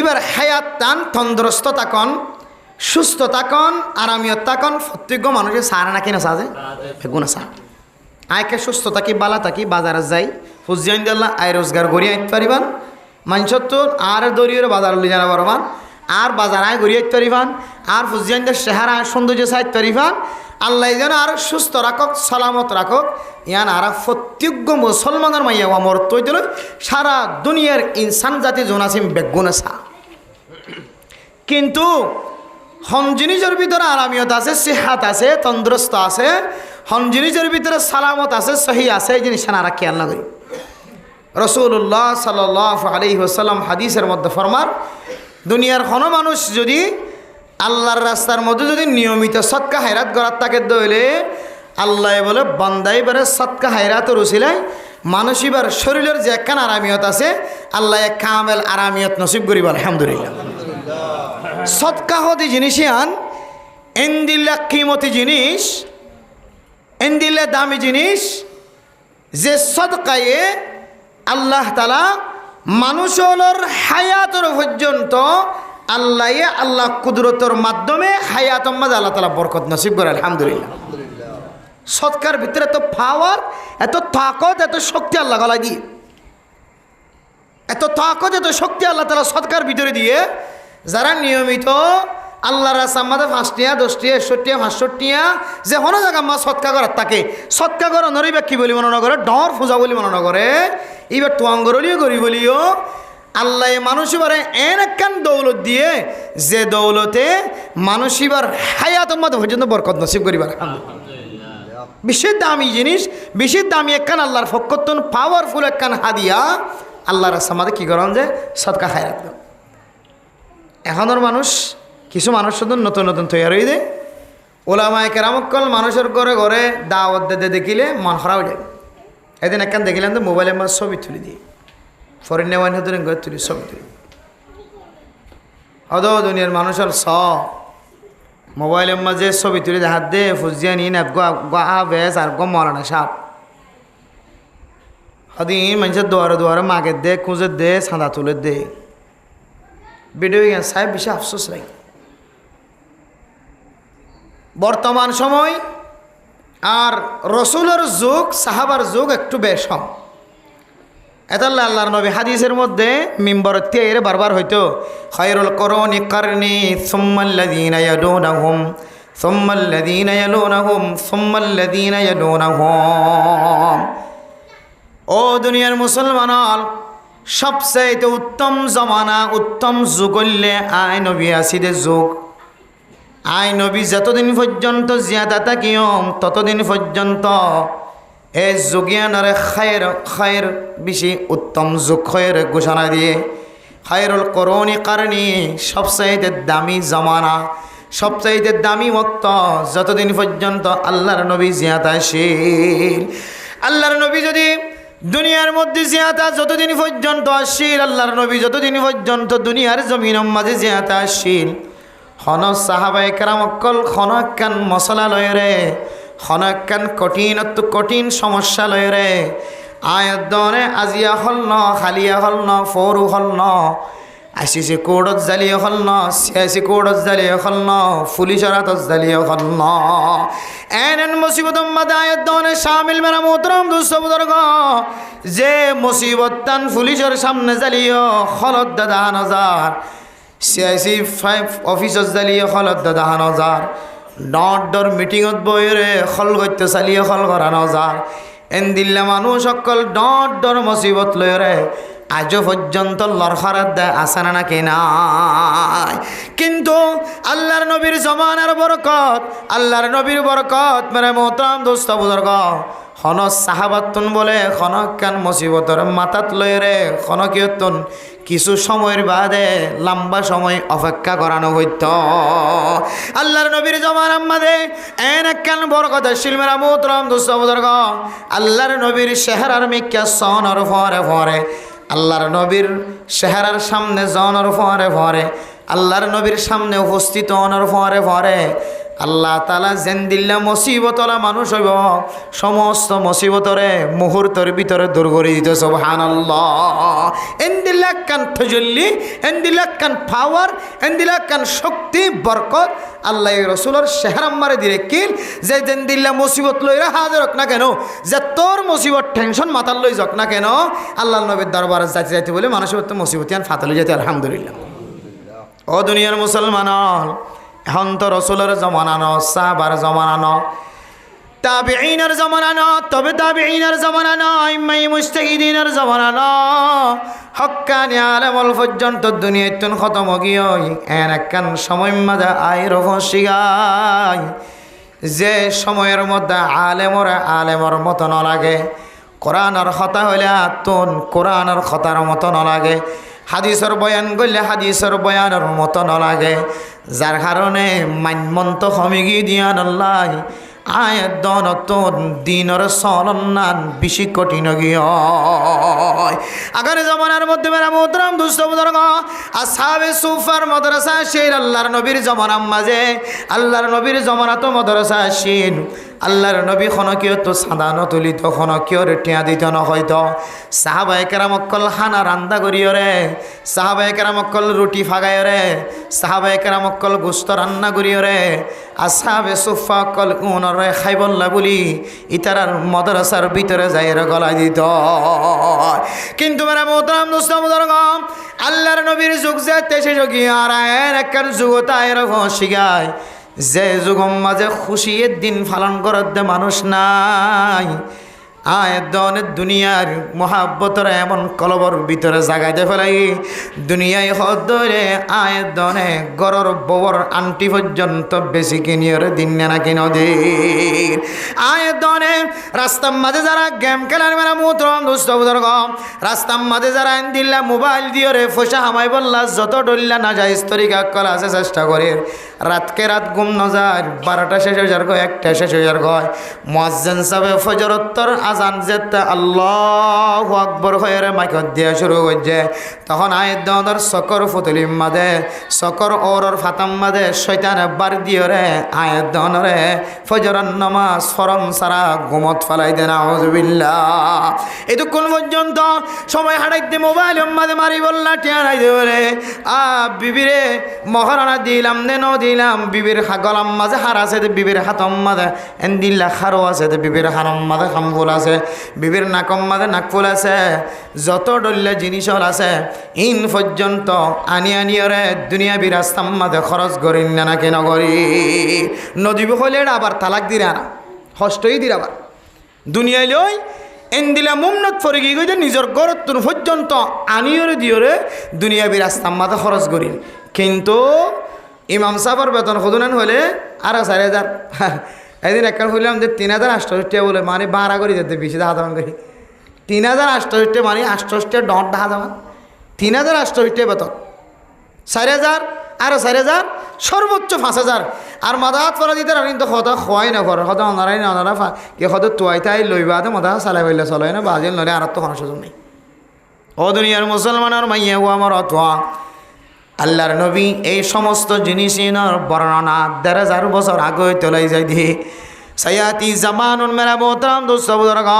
এবার হায়াত টান তন্দুরস্ত তাকন সুস্থ তাকন আরামিয়ত তাকন প্রত্যেক মানুষের সার নাকি না সাজে বেগুনা সার আয়কে সুস্থ থাকি বালা থাকি বাজারে যাই ফুজিয়ান দিল্লা আয় রোজগার গড়িয়ে আনতে পারিবান মানুষের তো আর দরিয়ে বাজার লি জানা পারবান আর বাজার আয় গড়িয়ে আনতে পারিবান আর ফুজিয়ানদের চেহারা সৌন্দর্য সাইতে পারিবান আল্লাহ যেন আর সুস্থ রাখক সালামত রাখক ইয়ান আর প্রত্যেক মুসলমানের মাইয়া আমার তৈল সারা দুনিয়ার ইনসান জাতি জোনাসিম বেগুন সা কিন্তু হন জিনিসের ভিতরে আরামিয়ত আছে সেহাত আছে তন্দুরস্ত আছে হন জিনিসের ভিতরে সালামত আছে সহি আছে এই জিনিস আর খেয়াল না করি রাসূলুল্লাহ সাল্লাল্লাহু আলাইহি ওয়াসাল্লাম হাদিসের মধ্যে ফরমান, দুনিয়ার কোনো মানুষ যদি আল্লাহর রাস্তার মধ্যে যদি নিয়মিত সদকা হায়রাত করার তাকে দইলে আল্লাহ বলে বান্দাই বারে সদকা হায়রাতের উসিলায় মানুষিবার শরীরের যে একখান আরামিয়ত আছে আল্লাহ এক কামেল আরামিয়ত নসিব করিব। আলহামদুলিল্লাহ। সদকা হতে জিনিসই আন এন্দিল্লা কিমতি জিনিস, এন্দিল্লা দামি জিনিস, যে সদকায়ে আল্লাহ তাআলা মানুষের হায়াতের পর্যন্ত আল্লাহ কুদরতের মাধ্যমে হায়াতের মাঝে আল্লাহ তাআলা বরকত নসিব করে। আলহামদুলিল্লাহ। সদকার ভিতরে এত পাওয়ার, এত তাকত, এত শক্তি আল্লাহ গলায় দিয়ে, এত তাকত, এত শক্তি আল্লাহ তাআলা সদকার ভিতরে দিয়ে যারা নিয়মিত আল্লাহর রাস্তার মাঝে 5 টিয়া 10 টিয়া 61 টিয়া 65 টিয়া যে কোনো জায়গা মা সদকা করার তাকে সদকা করা নরিবা কি বলি মনে নগরে, ডর পূজা বলি মনে নগরে, এবার তোয়াঙ্গরলিও করি বলিও আল্লাহ মানুষ এবারে এন একখান দৌলত দিয়ে যে দৌলতে মানুষ এবার হায়াতের মধ্যে পর্যন্ত বরকত নসিব করিবার। বিশেষ দামি জিনিস, বিশেষ দামি একখান আল্লাহর ফকতন পাওয়ারফুল একখান হাদিয়া আল্লাহর রাস্তার মাঝে কী করেন যে সদকা হায়রাত। এখনের মানুষ কিছু মানুষ শুধু নতুন নতুন তৈরি হয়ে দেয়, ওলামায়ে কেরামকল মানুষের ঘরে ঘরে দাওয়াত দিতে দেখিলে মন খারাপ হয়ে যায়। এদিন একখান দেখিলাম তো মোবাইলের মাঝে ছবি তুলি দিই, ফরেন নেওয়ান হতে ঘরে তুলি ছবি তুলি হদ দুনিয়ার মানুষের মোবাইলের মাঝে ছবি তুলি হাত দে ফুজিয়া নিন বেশ আর গো মরানা সাপ হদিন মানুষের দুয়ারে দুয়ারে মাগের দে খুঁজের দে সাঁদা তুলের দে ভিডিও গেম সাহেব বেশি আফসোস লাগে। বর্তমান সময় আর রসুলের যুগ সাহাবার যুগ একটু বেশ কম। এতাল্লা আল্লাহর নবী হাদিসের মধ্যে মিম্বরত এর বারবার হইতো খায়রুল কুরুনি কারনি সুম্মাল্লাযীনা ইয়ালুনাহুম সুম্মাল্লাযীনা ইয়ালুনাহুম সুম্মাল্লাযীনা ইয়ালুনাহুম। ও দুনিয়ার মুসলমান, সবচেয়ে উত্তম জমানা উত্তম যুগ হইলে আয় নবী আসিদের যুগ। আয় নবী যতদিন পর্যন্ত জিয়াদা থাকিম ততদিন পর্যন্ত এই যুগিয়ানারে খায়ের বেশি উত্তম যুগ খায়ের ঘোষণা দিয়ে খায়রুল কুরুনি কারনি সবচাইতে দামি জমানা, সবচাইতে দামি ওয়াক্ত যতদিন পর্যন্ত আল্লাহর নবী জিয়াদা আসিল। আল্লাহর নবী যদি দুনিয়ার মধ্যে জিয়াদা যতদিন পর্যন্ত আসিল, আল্লাহর নবী যতদিন পর্যন্ত দুনিয়ার জমিনের মাঝে জিয়াদা আসিল, হন সাহাবায়ে কেরামকল হন একখান মশলা লয় রে, হন একখান কঠিন সমস্যা লয় রে। আয়াত দরে আজিয়া হল ন, খালিয়া হল ন, ফরু হল ন, আসিছে কোর্টত জালিয়ে হল ন, সিয়াসি কোর্টত জালিয়ে হল ন, পুলিশের হাতত জালিয়ে হল ন। এন মুসিবত মাদে আয়াত দরে শামিল মেরা মোহতরম দোস্ত বুজুর্গ, যে মুসিবত তান পুলিশের সামনে জালিয়ে হলত দাদা নজার, সিআইসি 5 অফিসত জালিয়ে হলত দাদা নজার, ডর মিটিংত বইরে হল করতে চালিয়ে হল করা নজার। এন দিল্লা মানুষ সকল ডর মুসিবত লয় রে আজও পর্যন্ত লড়খারাত দেয় আসে না কি নাই। কিন্তু আল্লাহর নবীর জমানার বরকত, আল্লাহর নবীর বরকত মেরে মোহতারাম দোস্ত বুজুর্গ, হন সাহাবাতুন বলে খনকান মুসিবতর মাথাত লয় রে খনকিয়তুন কিছু সময়ের বাদে লম্বা সময় অপেক্ষা করানো হইত। আল্লাহর নবীর জমানার মাঝে এন একখান বরকত আসিল মেরা মোহতারাম দোস্ত বুজুর্গ। আল্লাহর নবীর চেহারার মিক্কা সনর ফরে ফরে, আল্লাহর নবীর চেহারার সামনে জনর ফরে ফরে, আল্লাহর নবীর সামনে উপস্থিত অনর ফরে ফরে আল্লাহ তাআলা যেন দিল্লা মুসিবতলা মানুষ হইব সমস্ত মুসিবতরে মুহূর্তের ভিতরে দূর করে দিত। সুবহানাল্লাহ। এন্দিল্লা কান ফজল্লি, এন্দিল্লা কান পাওয়ার, এন্দিল্লা কান শক্তি বরকত আল্লাহ রসুলের চেহারাম্মারে দিলে কিল যে যেন দিল্লা মুসিবত লইরা হাজার হোক না কেন, যে তোর মুসিবত টেনশন মাথার লই যাক না কেন, আল্লাহ নবীর দরবারে যাইতে যাইতে বলে মানুষের তো মুসিবত ফাতা লই যেতে। আলহামদুলিল্লাহ। ও দুনিয়ার মুসলমান, এখন তো রসুলের জমানা ন, সাহাবার জমানা ন, তাবিঈনের জমানা ন, তবে তাবিঈনের জমানা ন, ইমাম মুজতাহিদিনের জমানা ন, হক্কানি আলেমল পর্যন্ত দুনিয়াতুন খতম গিয়ে এন একখান সময় মাঝে আয় রহস্যাই যে সময়ের মধ্যে আলেমর মতো ন লাগে, কোরআনের কথা হইলে আত্মন কোরআনের কথার মতো নলাগে, হাদিসের বয়ান করলে হাদিসের বয়ানের মতো নলাগে, যার কারণে মানমন্ত হমিগি দিয়ান আল্লাহ আয়াত দনতন দিনের চলনান বেশি কঠিন গিয়। আগামী জমানার মধ্যে মেরা মোহতরম দুস্থ বুজুর্গ আসহাবে সুফার মাদ্রাসা সেই আল্লাহর নবীর জমানার মাঝে, আল্লাহর নবীর জমানা তো মাদ্রাসা আসেন, আল্লাহর নবী খনকিও তো সাদানো তুলিত খনকিও রেটিয়া দিত ন হয়তো সাহাবায়ে কেরামকল খানা রান্দা করিয়রে, সাহাবায়ে কেরামকল রুটি ফাগায়রে, সাহাবায়ে কেরামকল গোস্ত রান্না করিয়রে, আসহাবে সুফা কল উনরে খাইবল্লা বলি ইতারার মাদ্রাসার ভিতরে যাইয়ের গলায় দিত। কিন্তু মেরা মোহতারাম দোস্ত বুজুর্গ আল্লাহর নবীর যুগ যেতে শেষ গিয়ে আর একখান যুগতা এরকম শিখায় যে যুগম মাঝে খুশির দিন পালন করার দে মানুষ নাই। আয়দনের দুনিয়ার মহাব্বতরা এমন কলবর ভিতরে জাগাইতে ফেলাই দুনিয়ায় হদরে আয়দনে গরর ববর আন্টি পর্যন্ত বেশি কিনিয়র দিন না কিন দিন। আয়দনে রাস্তার মাঝে যারা গেম খেলার মেলা মুতরম দুষ্ট বুজুর্গ রাস্তার মাঝে যারা দিল্লা মোবাইল দিয়ে রে ফসা হামাই বললা যত ডল্লা না যায় তরিকা কলা আছে চেষ্টা করে রাতকে রাত ঘুম ন যায়, 12টা শেষ হয়ে যার গয় 1টা শেষ হয়ে যার গয় মুয়াজ্জিন সাহেব ফজরত্তর আজান যেতে আল্লাহু আকবার হয়ে মাইকত দিয়া শুরু করছে, তখন আয়দনের সকর ফুতুলিম মাদে সকর ওরর ফাতাম মাদে শয়তান বার দিয়ে রে আয়দনরে ফজরের নামাজ ফরম সারা ঘুমত ফালাই দেন। আউযুবিল্লাহ। এতক্ষণ পর্যন্ত সময় হারাইতে মোবাইল মাদে মারি বললা টিয়া নাই দেরে বিবিরে মহারানা দিলাম নেন দিলাম বিবির গলাম মাঝে হার আছে, বিবির হাতম মাঝে এন্দিল্লা খারো আছে, বিবির হারম মাঝে খামফুল আছে, বিবির নাকম মাঝে নাকফুল আছে, যত ডল্লে জিনিস আছে ইন পর্যন্ত আনি আনিয়রে দুনিয়া বিরাস্তাম মাঝে খরচ করিন না কেন করি নদী হলে আবার তালাক দিরা না হষ্টই দিরা আবার দুনিয়ায় লই এন্দিলা মুমনত ফরে গিয়ে গই নিজের গরত পর্যন্ত আনিয়রে দিয়রে দুনিয়া বিরাস্তাম মাঝে খরচ করিন। কিন্তু ইমাম সাহেবের বেতন খুদুনেন হলে আর 4,000 এদিন একটা হইলাম যে 3,800 বলে মানে 12 করে যেতে বেশি দেখা যাবেন করি 3,800 মানে 800 ডট দেখা যাবেন 3,800 বেতন 4,000 আর 4,000 সর্বোচ্চ 5,000 আর মাদাত পরা দিতে কিন্তু কথা খোয়াই না ঘর কথা অনারাই না অনারা কি হয়তো তোয়াইতাই লইবা তো মাদা চালাই বললে চলাই না বাজিল নলে আর তো কোনো সুযোগ নেই। ও দুনিয়ার মুসলমানের মাইয়া ও আমার অথবা আল্লাহর নবী এই সমস্ত জিনিসের বর্ণনা 1,500 বছর আগে তোলাই যাই দিয়ে সায়াতি জামানুন মেরা মোহতারাম দোস্ত বুজুর্গ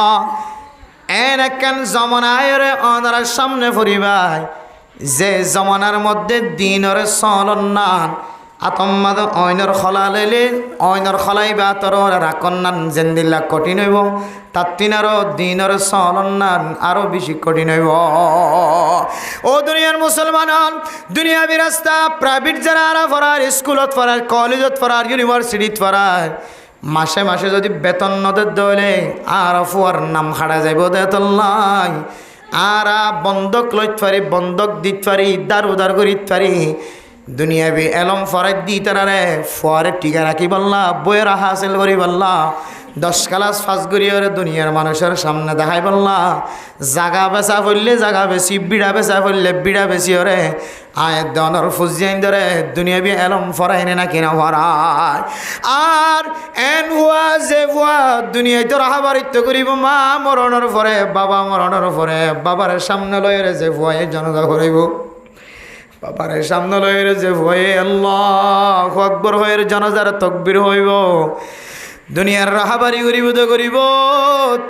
এন একখান জমানায় অনার সামনে পরিবার যে জমানার মধ্যে দিনের চলন নান আতম্মাদ অইনর খলা লেলে অইনর খলাই বা তোর রাকন্নান জেন্দিল্লা কঠিন হইব তার তিনারও দিনের চলন নান আরও বেশি কঠিন হইব। ও দুনিয়ার মুসলমান দুনিয়া বিরাস্তা প্রাইভেট যারা আরা পড়ার স্কুলত পড়ার কলেজত পড়ার ইউনিভার্সিটিত পড়ার মাসে মাসে যদি বেতন নদের দলে আর ফুয়ার নাম খাড়া যাইব দেতল্লাই আর বন্ধক লইত পারি বন্ধক দিত পারি দার উদার করিত পারি দুনিয়াবি এলম ফরাই দি তারা ফুয়ারে টিকা রাখি বললা বইয়ের হাসিল করি বললা 10 ক্লাস পাস করিয়ে দুনিয়ার মানুষের সামনে দেখাই বললা জাগা বেচা ফেললে জাগা বেশি বিড়া বেচা ফেললে বিড়া বেশি ওরে আয়ের দনের ফুজিয়াইন ধরে দুনিয়াবি এলম ফরাইনে না কিনা ফরাই আর এন হুয়া যে হুয়া দুনিয়ায় তো রাহাবারিত্য করিব মা মরণের পরে বাবা মরণের পরে বাবার সামনে লয়ের যে ভয়ে জনতা করিব বাবার সামনে লয়ের যে ভয়ে আল্লাহু আকবার হয়ে জনজার তকবীর হইব দুনিয়ার রাহাবারি করিব তো করিব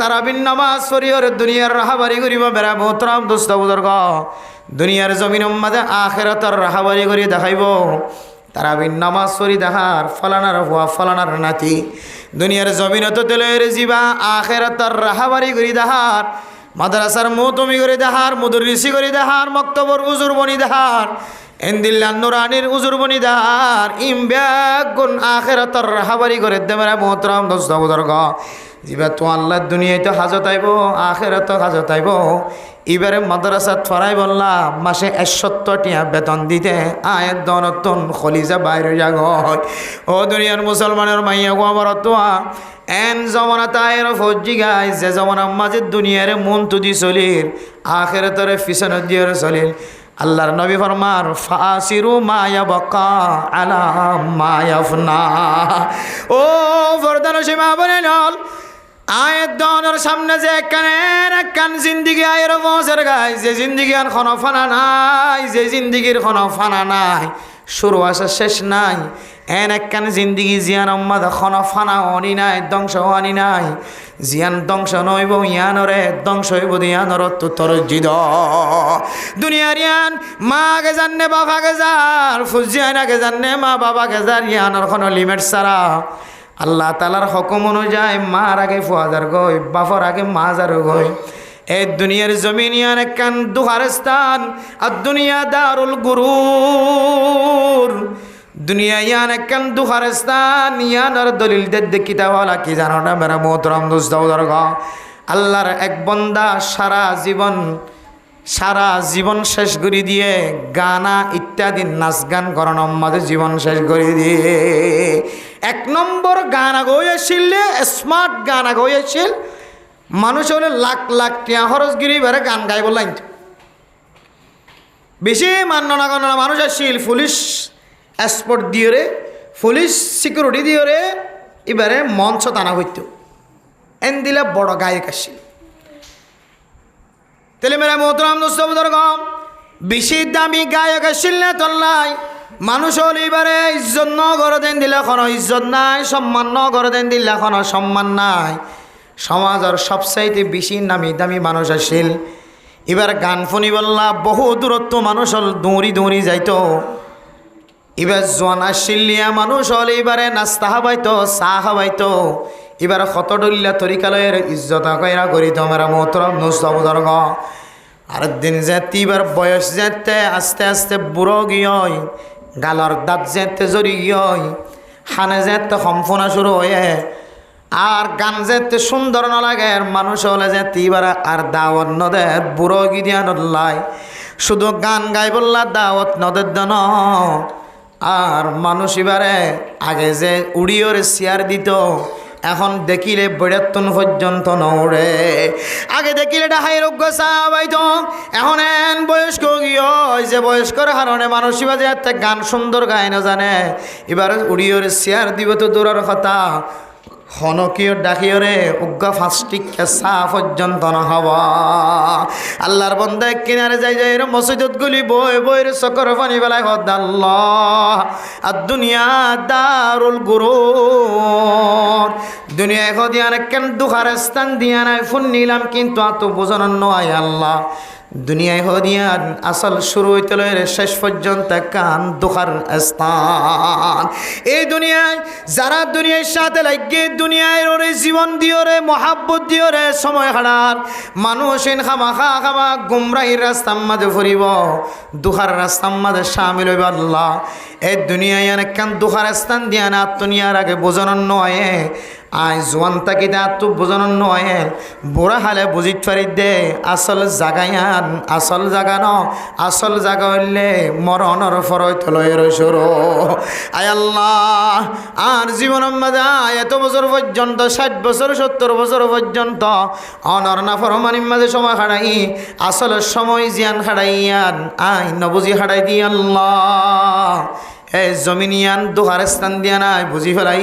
তারাবিন নামাজ পড়িওর দুনিয়ার রাহাবারি করিব মেরা মোহতারাম দোস্ত বুজুর্গ দুনিয়ার জমিন মাঝে আখিরাতের রাহাবারি করি দেখাইব তারাবিন নামাজ পড়ি দেখার ফলানার হুয়া ফলানার নাতি দুনিয়ার জমিন তো তেলের জীবা আখিরাতের রাহাবারি করি দেখার মাদ্রাসার মৌতমি করে দেখার মুদরিসি করে দেখার মক্তবর উজুর বনি দেখার এন্দিল্লা নুরানির উজুর বনি দেখার ইম ব্যাগুন আখিরাতের রাহাবারি করে দে মেরা মোহতারাম দোস্ত বুজুর্গ এবার তো আল্লাহ দুনিয়ায় তো হাজত আইব, আখেরাত হাজত আইব। এবারে মাদ্রাসাত ফরাই বললা মাসে 71 টিয়া বেতন দিতে আয়ের দনতন খলিজা বাইরে যাগ। ও দুনিয়ার মুসলমানের মাইয়া গো আমার তোয়া এন জমানা তায়ের ফৌজি গাই যে জমানার মাঝে দুনিয়ার মন তুদি চলির আখেরাতরে ফিসনত দিয়ে চলিল। আল্লাহর নবী ফরমার ফাসিরু মায়া বকা আলা মায়াফনা। ও ফরদানো সীমা বলে নল আয়ের দনের সামনে যে একখান জিন্দিগি আয়ের বছর গাই, যে জিন্দিগি আর কোনো ফানা নাই, যে জিন্দিগির কোনো ফানা নাই, শুরু আসা শেষ নাই। এন একখান জিন্দিগি জিয়ান আম্মাদ কোনো ফানা অনি নাই, ধ্বংস অনি নাই। জিয়ান ধ্বংস নইব ইয়ানরে ধ্বংস হইব ইয়ানর তোর জিদ। দুনিয়ার ইয়ান মা আগে জাননে বাবাকে যার, ফুজিয়ান আগে জাননে মা বাবাকে যার, ইয়ানর কোনো লিমিট ছাড়া। আল্লাহ তালার হুকুম অনুযায়ী মার আগে ফুয়াজার গই, বাপর আগে মাজার গই। এই দুনিয়ার জমিন ইয়ান একখান দুহার স্থান, আর দুনিয়া দারুল গুরুর। দুনিয়া ইয়ান একখান দুহার স্থান, ইয়ানার দলিল দে কিতাবওয়ালা কি জানো না মেরা মোহতরম দোস্ত বুজুর্গ। আল্লাহর এক বান্দা সারা জীবন শেষ করে দিয়ে গানা ইত্যাদি নাচ গান করানো আমাদের জীবন শেষ করে দিয়ে 1 নম্বর গান গইয়েছিল, স্মার্ট গান গইয়েছিল। মানুষ হলে লাখ লাখ টিয়া খরচগিরি বেড়ে গান গাইব লাইন বেশি মান্যনা গণনা মানুষ আসছিল। পুলিশ এসপোর্ট দিয়ে রে, পুলিশ সিকিউরিটি দিয়ে রে এবারে মঞ্চ টানা হইত। এন দিলে বড় গায়ক আসছিল। তাহলে মেরা মোহতরম দোস্ত বুজুর্গ বেশি দামি গায়ক আসছিল না তল্লাই। মানুষ হল এবারে ইজ্জত ন করে দেন দিলে কোনো ইজ্জত নাই, সম্মান ন করে দেন দিলে কোনো সম্মান নাই। সমাজের সবচাইতে বেশি নামি দামি মানুষ আসছিল। এবার গান শুনি বললা বহু দূরত্ব মানুষ হল দৌড়ি যাইতো। এবার জোয়ান আসিলিয়া মানুষ হল এবারে নাস্তা খাবাইতো, চাহ খাবাইতো। এবার কত ডলিয়া তরিকালয়ের ইজ্জত কইরা করিত মেরা মোহতরম দোস্ত বুজুর্গ। আর দিন যেতে এবার বয়স যেতে আস্তে আস্তে বুড়ো গিয়ে, গালর দাঁত যেতে জড়ি গিয়ে, হানে যেতে সম্পূর্ণ শুরু হয়ে, আর গান যেতে সুন্দর না লাগে মানুষ হলে যেতে এবার আর দাওয়াত নদে বুড়ো গিয়া নদলাই। শুধু গান গাই বললা দাওয়াত নদের দন। আর মানুষ এবারে আগে যে উড়িওর শেয়ার দিত, এখন দেখিলে বেড়াতন পর্যন্ত নড়ে। আগে দেখিলে ডাহাই রোগ্য চাবাইত, এখন এন বয়স্ক গিয়ে যে বয়স্কর হারণে মানুষ বাজে একটা গান সুন্দর গায় না জানে। এবার উড়িওর শেয়ার দিব তো দূরের কথা, হনকীয় ডাকিওরে উগ্গা ফাস্টিক চা পর্যন্ত না হওয়া। আল্লাহর বন্দা কিনারে যাই যাই মসজিদত গুলি বই বইয়ের চকর পানি বেলায় হদ আল্লাহ আর দুনিয়া দারুল গুরুর। দুনিয়া এখন দিয়ান কেন দুখার স্থান দিয়া নাই ফোন নিলাম কিন্তু এত বোঝানোর নয় আল্লাহ। দুনিয়ায় হদিয়ান আসল শুরু হইতে শেষ পর্যন্ত কান দুখার স্থান। এই দুনিয়ায় যারা দুনিয়ার সাথে লাগে দুনিয়ায় ওরে জীবন দিও রে, মহাব্বত দিও রে, সময় হারার মানুষ খামা গুমরাহির রাস্তার মাঝে ফুরিব, দুখার রাস্তার মাঝে সামিল হইব আল্লাহ। এই দুনিয়ায় কান দুখার স্থান দিয়া না দুনিয়ার আগে বোঝানোর নয়। আই জোয়ান তাকিতে তো বোঝানোর নয়, বুড়া হালে বুঝিত পারি দে আসল জাগায়ান আসল জাগা ন, আসল জাগা হইলে মরণর ফরই তলয়ের সরো। আয় আল্লাহ আর জীবনের মাঝে এত বছর পর্যন্ত 60 বছর 70 বছর পর্যন্ত অনর না ফরমানির মাঝে সময় হারাই, আসল সময় জিয়ান হারাইয়ান আই নবুঝি হারাই দি আল্লাহ। এই জমিনিয়ান দুহার স্থান দিয়া নাই বুঝি ফেলাই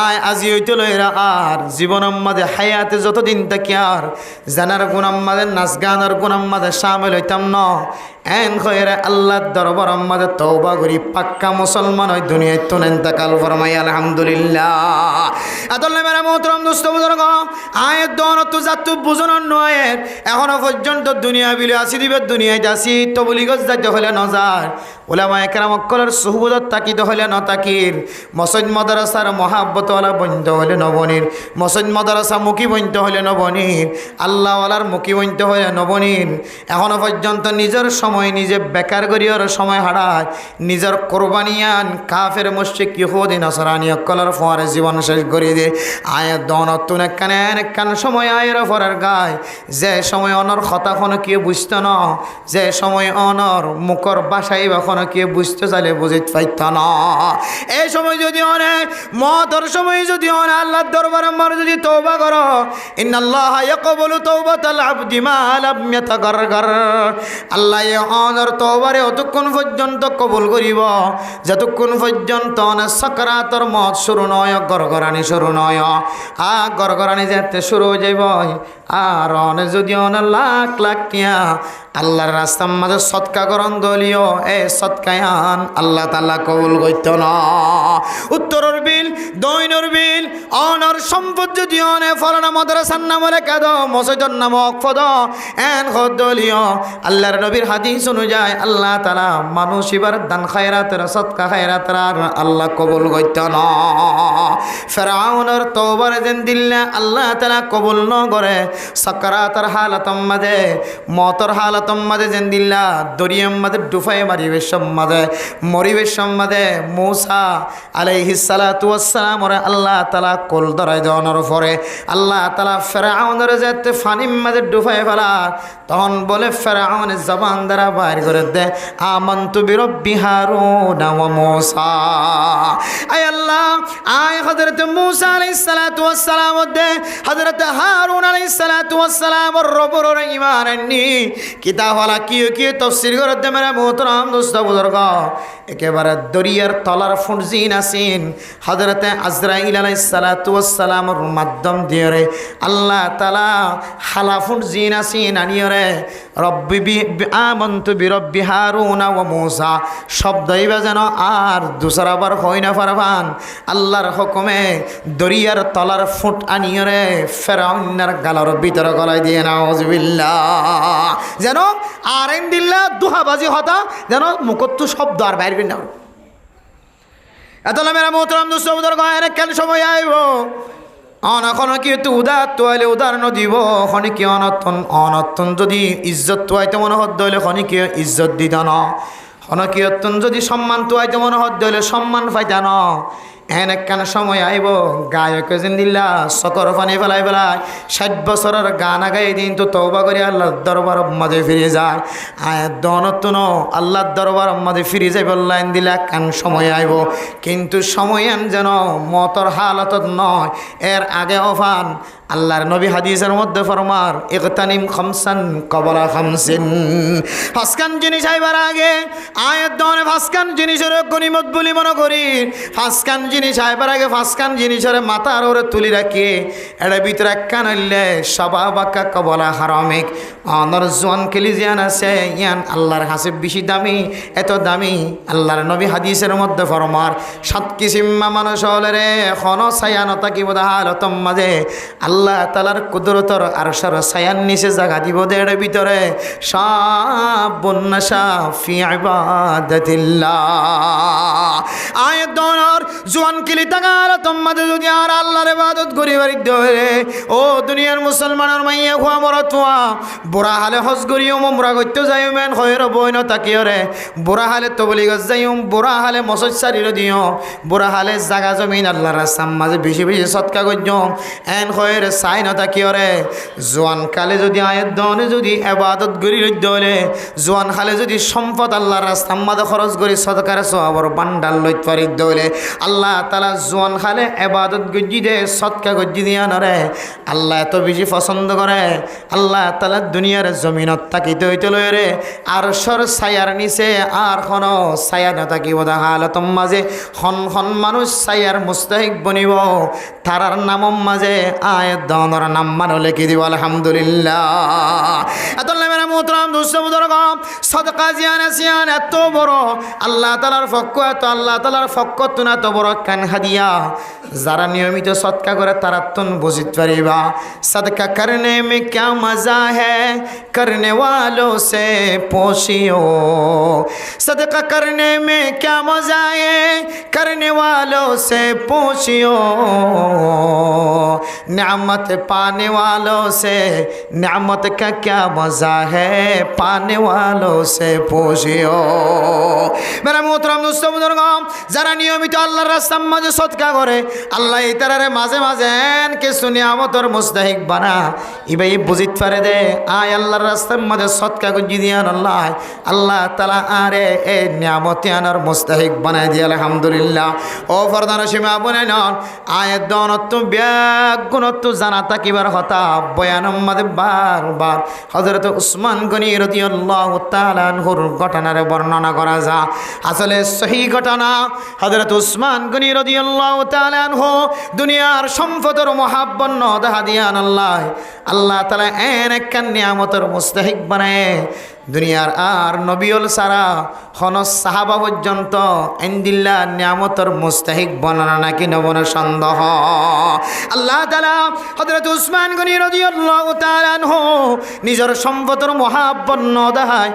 আয় আজি হইতে লইরা আর জীবনের মাঝে হায়াতে যতদিন থাকি আর জানার গুণার মাঝে নাচ গানের গুণার মাঝে সামিল হইতাম ন। এন খয়ের আল্লাহর দরবার মাঝে তওবা করি পাক্কা মুসলমান ওই দুনিয়ায় তো নেন্তাকাল ফরমাই আলহামদুলিল্লাহ। আদল্লে মেরা মোহতরম দোস্ত বুজুর্গ আয়ের দন তো যাতু বুঝানোর নয়। এখনো পর্যন্ত দুনিয়া বিলে আসি দিবে দুনিয়ায় আসি তো বলি গজ যাইতে হলে নজার ওলামা একরাম অক্কলের সুহবত দূরত তাকিতে হলে নতাকির মসজিদ মাদ্রাসার মহাব্বতওয়ালা বন্ধ হলে নবনীর মসজিদ মাদ্রাসা মুখী বন্ধ হলে নবনীর আল্লাহওয়ালার মুখী বন্ধ হলে নবনীর এখনো পর্যন্ত নিজের সময় নিজে বেকার করিয়ার সময় হারায় নিজের কোরবানিয়ান কাফের মুশরিক ইহুদি নাসরানি অকলের ফোয়ারে জীবন শেষ করে দিয়ে আয়ের দনতুন একখান সময় আয়ের ফরের গায় যে সময় অনর কথা কোনো কেউ বুঝত না যে সময় অনর মুখর বাসায় বা কোনো কেউ বুঝতে চাইলে বুঝিতে পাইত না এই সময় যদি অনেক মতর সময় যদি অনেক আল্লাহর দরবারে আমার যদি তওবা করো ইন্নাল্লাহ ইয়াকবালু তাওবাতাল আবদি মা লাম ইয়াতাগারগার আল্লাহ অনর তওবারে অতক্ষণ পর্যন্ত কবুল করিব যতক্ষণ পর্যন্ত অনেক সাকরাতর মত শুরু নয় গরগরানি শুরু নয় গরগরানি যেতে শুরু হয়ে যাইব আর অনেক যদি অনেক লাখ লাখ টিয়া আল্লাহর রাস্তার মাঝে সৎকা করন দলীয় এ সৎকায়ান আল্লাহ তাআলা কবুল করত না উত্তরের বিল দৈনর বিল অনর সম্পদ যদি অনে ফলানা মাদ্রাসার নামে লেখা দাও মসজিদের নামক পদ এন দলীয় আল্লাহর নবীর হাদিস অনুযায়ী আল্লাহ তাআলা মানুষ এবার দান খায়রাতের সৎকা খায়রাতের আল্লাহ কবুল করত না ফেরাউনের তওবার যেন দিল্লা আল্লাহ তাআলা কবুল ন করে সাকরাতের হালাতম মাঝে মতর হালাতম মাঝে যেন দিল্লা দরিয়াম মাঝে ডুফাই মারিবে সম্মাদে মরিবের সম্মাদে মূসা আলাইহিস সালাতু ওয়াস সালাম ওরে আল্লাহ তাআলা কোল ধরাই দেওয়ার পরে আল্লাহ তাআলা ফেরাউনের যেতে ফানির মাঝে ডুফাই ফেলা তখন বলে ফেরাউনের জবান দ্বারা বাইর করে দে আমানতু বিরব্বি হারুন ওয়া মূসা আয় আল্লাহ আয় হযরত মূসা আলাইহিস সালাতু ওয়াস সালাম দে হযরত হারুন আলাইহিস সালাতু ওয়াস সালাম রব্বুর ঈমান আননি কিতাবওয়ালা কি তাফসীর করতে মেরে মোহতরম দোস্ত বুজুর্গ একেবারে দরিয়ার তলার ফুনজিন আসিন হযরত আজরাইল আলাইহিস সালাতু ওয়াস সালামের মাধ্যম দিয়ে রে আল্লাহ তাআলা হালা ফুনজিন আসিন আনিয়ে রে রব্বি আমানতু বিরব্বি হারুন ওয়া মূসা শব্দই বাজানো আর দুসরাবার হয় না পারবান আল্লাহর হুকুমে দরিয়ার তলার ফুট আনিয়ে রে ফেরাউনের গালার ভিতরে গলায় দিয়ে নাউজুবিল্লাহ যেন আরেন দিল্লা দুহাবাজি হতা যেন মুখত্তু শব্দ আর বাইর করে নাও এত মেরা মোহতরম দোস্ত বুজুর্গ কেন সময় আইব অনখন কি একটু উদার তোয়াইলে উদাহরণ দিব খনি কি অনতন যদি ইজ্জত তোয়াইতে মনে হদ্দ হইলে খনি কি ইজ্জত দিত না খনি অত্যন যদি সম্মান তোয়াইতে মনে হদ্দ হইলে সম্মান পাইতা না এন একখান সময় আইব গায়ক দিল্লা সকর পানি ফেলাই 60 বছরের গানা গাই দিন তো তওবা করে আল্লাহর দরবার মাঝে ফিরে যায় আয়াত দনতন আল্লাহর দরবার মাঝে ফিরে যাই বললেন দিলা কান সময় আইব কিন্তু সময় আন যেন মতর হালত নয় এর আগে অফান আল্লাহর নবী হাদিসের মধ্যে ফরমার ইগতানিম খামসান কবলা খামসিন ফাসকান জিনিস আইবার আগে আয়াত দনে ফাসকান জিনিসের গনিমত বলি মনে করি ফাসকান জিনিস আইবার আগে ফাসকান জিনিসের মাথার ওরে তুলি রাখি এটা ভিতরে একখান হইলে সবাবাক্কা কবলা হারামিক অনর জোয়ান কেলি জিয়ান আছে ইয়ান আল্লাহর কাছে বেশি দামি এত দামি আল্লাহর নবী হাদিসের মধ্যে ফরমার 7 কিসিমা মানুষ হলে রে এখনো ছায়ানতা কি বোধ হালতম মাঝে আল্লাহ তাআলার কুদরতর আরশের ছায়ার নিচে জায়গা দিব দেড় ভিতরে শাবুন্নাশা ফি ইবাদাতিল্লাহ আয়াত দনার জোয়ান কিলি তাগার তোমাদের যদি আর আল্লাহর ইবাদত করি বাড়ি ধরে ও দুনিয়ার মুসলমানের মাইয়া খোয়া মরতুয়া বুড়া হালে হজ করিও মুমরা করতে যাইও মেন খয়ের বইন তাকিয়রে বুড়া হালে তবলি গজ যাইও বুড়া হালে মসজিদ সারির দিও বুড়া হালে জায়গা জমিন আল্লাহর রাস্তার মাঝে বেশি বেশি সৎকা করছো এন খয়ের চাই না তাকিয়রে জোয়ান কালে যদি আয়াত দনে যদি ইবাদত করি লইলে জোয়ান খালে যদি সম্পদ আল্লাহর রাস্তার মাঝে খরচ করি সদকার সওয়াবর বান্ডাল লইত পারি দলে আল্লাহ তাআলা জোয়ান খালে ইবাদত গজ্জি দে সৎকা গজ্জি দিয়া নরে আল্লাহ এত বেশি পছন্দ করে আল্লাহ তাআলা দুনিয়ার জমিনত তাকিতে হইতে লয় রে আরশের ছায়ার নিচে আর কোনো ছায়া না থাকিব দা হালতম মাঝে খন মানুষ ছায়ার মুস্তাহিক বনিব তারার নামম মাঝে আয়াত দনর নাম মান লিখি দিব আলহামদুলিল্লাহ এত মেরা মোহতরম দোস্ত বুজুর্গ সদকা জিয়ান আসিয়ান এত বড় আল্লাহ তাআলার পক্ষ এত আল্লাহ তাআলার পক্ষ তুনা এত বড় কান হাদিয়া যারা নিয়মিত সদকা করে তারা তুন বুঝিতে পারিবা সদকা করনে মে ক্যা মজা হ্যায় करने वालों से पूछियो सदका करने में क्या मजा है करने वालों से पूछियो नेमत पाने वालों से नेमत का क्या मजा है पाने वालों से पूछियो मेरा मोहतरम दोस्तों बुजुर्गों যারা নিয়মিত আল্লাহর রাস্তার মাঝে সদকা করে আল্লাহ এই তারারে মাঝে মাঝে কিছু নিয়ামতের মুস্তাহিক বানা ইবাই বুঝিত পারে দে আয় আল্লাহর রাস্তার মাঝে সদকা করে দিয়ান আল্লাহ আল্লাহ তাআলা আরে এই নিয়ামতে আনার মুস্তাহিক বানায় দিয়ে আলহামদুলিল্লাহ ও ফরদান সীমা বনে নন আয়াত দনত ব্যাগুণত জানা তাকিবার কথা বয়ানের মাঝে বারবার হযরত উসমান গনি রাদিয়াল্লাহু তাআলা আনহুর ঘটনার বর্ণনা করা যা আসলে সহি ঘটনা হযরত উসমান গনি রাদিয়াল্লাহু তাআলা আনহু দুনিয়ার সম্পদের মহাব্বত ন দেখা দিয়ান আল্লাহ তাআলা এক নিয়ামতের মুস্তাহিক বানায় দুনিয়ার আর নবীল সারা হন সাহাবা পর্যন্ত ইনদিল্লাহ নিয়ামতের মুস্তাহিক বনানা নাকি নবন সন্দেহ আল্লাহ তাআলা হযরত উসমান গনি রাদিয়াল্লাহু তাআলা আনহু নিজের সম্পদের মহাব্বত ন দেখায়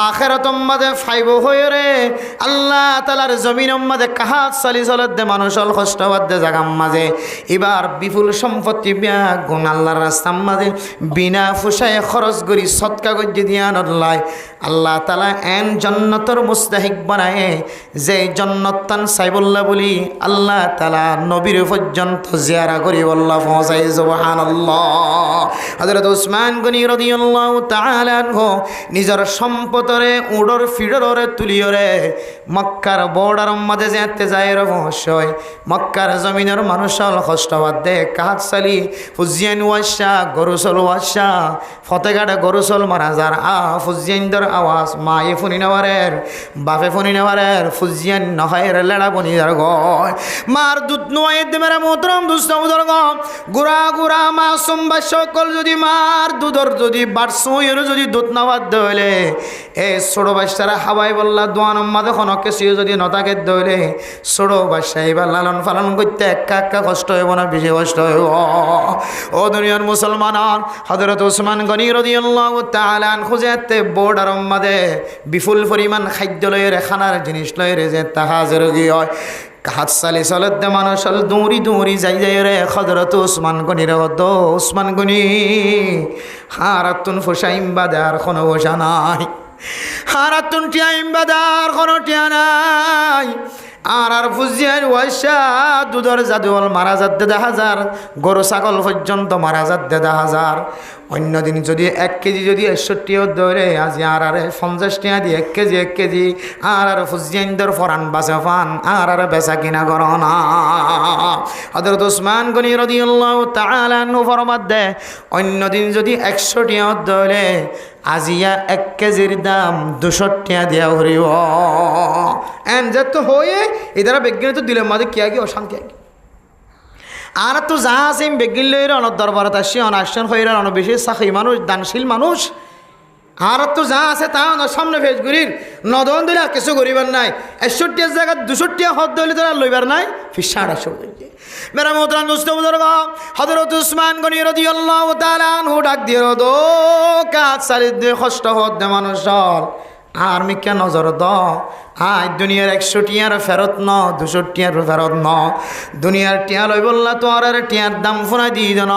আখিরাতের মাঝে ফাইব হয়ে রে আল্লাহ তাআলার জমিনের মাঝে কাহাত চালি চলত দে মানুষল কষ্টবাদ দে জাগাম মাঝে এবার বিপুল সম্পত্তি গুণ আল্লাহর রাস্তার মাঝে বিনা ফুসায় খরচ করি সদকা করে দিয়ান আল্লাহ তাআলা এন জান্নাতের মুস্তাহিক বানায় যে জান্নাতান সাইবুল্লাহ বলি আল্লাহ তাআলা নবীর পর্যন্ত জিয়ারা করি আল্লাহ পৌঁছাই সুবহানাল্লাহ হযরত উসমান গনি রাদিয়াল্লাহু তাআলা আনহু নিজের সম্পদরে উডর ফিডরে তুলিয়রে মক্কার বর্ডার মধ্যে যেতে যায় রে অবশ্যই মক্কার জমিনের মানুষল কষ্টবাদ দে কাহাত সালি ফুজিয়ান ওয়াশা গরুসল ওয়াশা ফতেগাড়ে গরুসল মারাজার ফুজিয়ানদের আওয়াজ মায়ে ফুনি নেওয়ারের বাপে ফুনি নেওয়ারের ফুজিয়ান নহের লেড়া বনি যার গয় মার দুধ নয় মেরা মোহতরম দুস্থ বুজুর্গ গুড়া গুড়া মাসুম বা সকল যদি মার দুধর যদি বাড়সুয়ের যদি দুধ নাবাদ দইলে এ ছোট বাচ্চারা হাবাই বললা দোয়ান মাঝে খনকে সিও যদি নতাকে দইলে ছোট বাচ্চা এবার লালন পালন করতে একা একা কষ্ট হইব না বেশি কষ্ট হইব ও দুনিয়ার মুসলমান হযরত উসমান গনি রাদিয়াল্লাহু তাআলা আনহু যেতে বর্ডার মাঝে বিপুল পরিমাণ খাদ্য লয়ের খানার জিনিস লয়ের যে তাহাজের গিয়ে হয় কাহাত সালে চলত দে মানুষল দৌড়ি দৌড়ি যাই যাই রে হযরত উসমান গনি রে উসমান গনি হারাতুন ফুসাইম বাদার কোনো বসা নাই হারাতুন টিয়াইম বাদার কোনো টিয়া নাই আর ফুজিয়ার ওয়াশা দুধর জাদুল মারা যাচ্ছে 10,000 গরু ছাগল পর্যন্ত মারা যাচ্ছে 10,000 অন্যদিন যদি 1 কেজি যদি 61 ধরে আজ আর 50 টাকা দিয়ে 1 কেজি আর ফুজিয়ানদের ফরান বাসে ফান আর বেচা কিনা করো না হযরত উসমান গনি রাদিয়াল্লাহু তাআলা আনহু ফরমাত দে অন্যদিন যদি 100 টাকা ধরে আজিয়া 1 কেজির দাম 200 টাকা দেওয়া হরিব এন যত হয়ে এদারা বিজ্ঞানী তো দিলের মাঝে কি আগে অশান্তি আগে আর তো যা আছে বেগিন লইর অনেক দরবারত আসি অনাকশন হইর অনেক বেশি সাক্ষী মানুষ দানশীল মানুষ আর তো যা আছে তা সামনে ফেস করির নদন দিলে কিছু করিবার নাই 61 জায়গা 200 হদ দিলে তারা লইবার নাই ফির 850 মেরা মোহতরম দোস্ত বুজুর্গ হযরত উসমান গনি রাদিয়াল্লাহু তাআলা আনহু ডাক দিয়ে দো কাজ সারিদ দিয়ে কষ্ট হদ দে মানুষর আর মিকে নজর দ আজ দুনিয়ার 100 টিয়ার ফেরত ন 200 টিয়ার ফেরত ন দুনিয়ার টিয়া লই বললা তোর আর টিয়ার দাম ফুনা দিয়ে দেন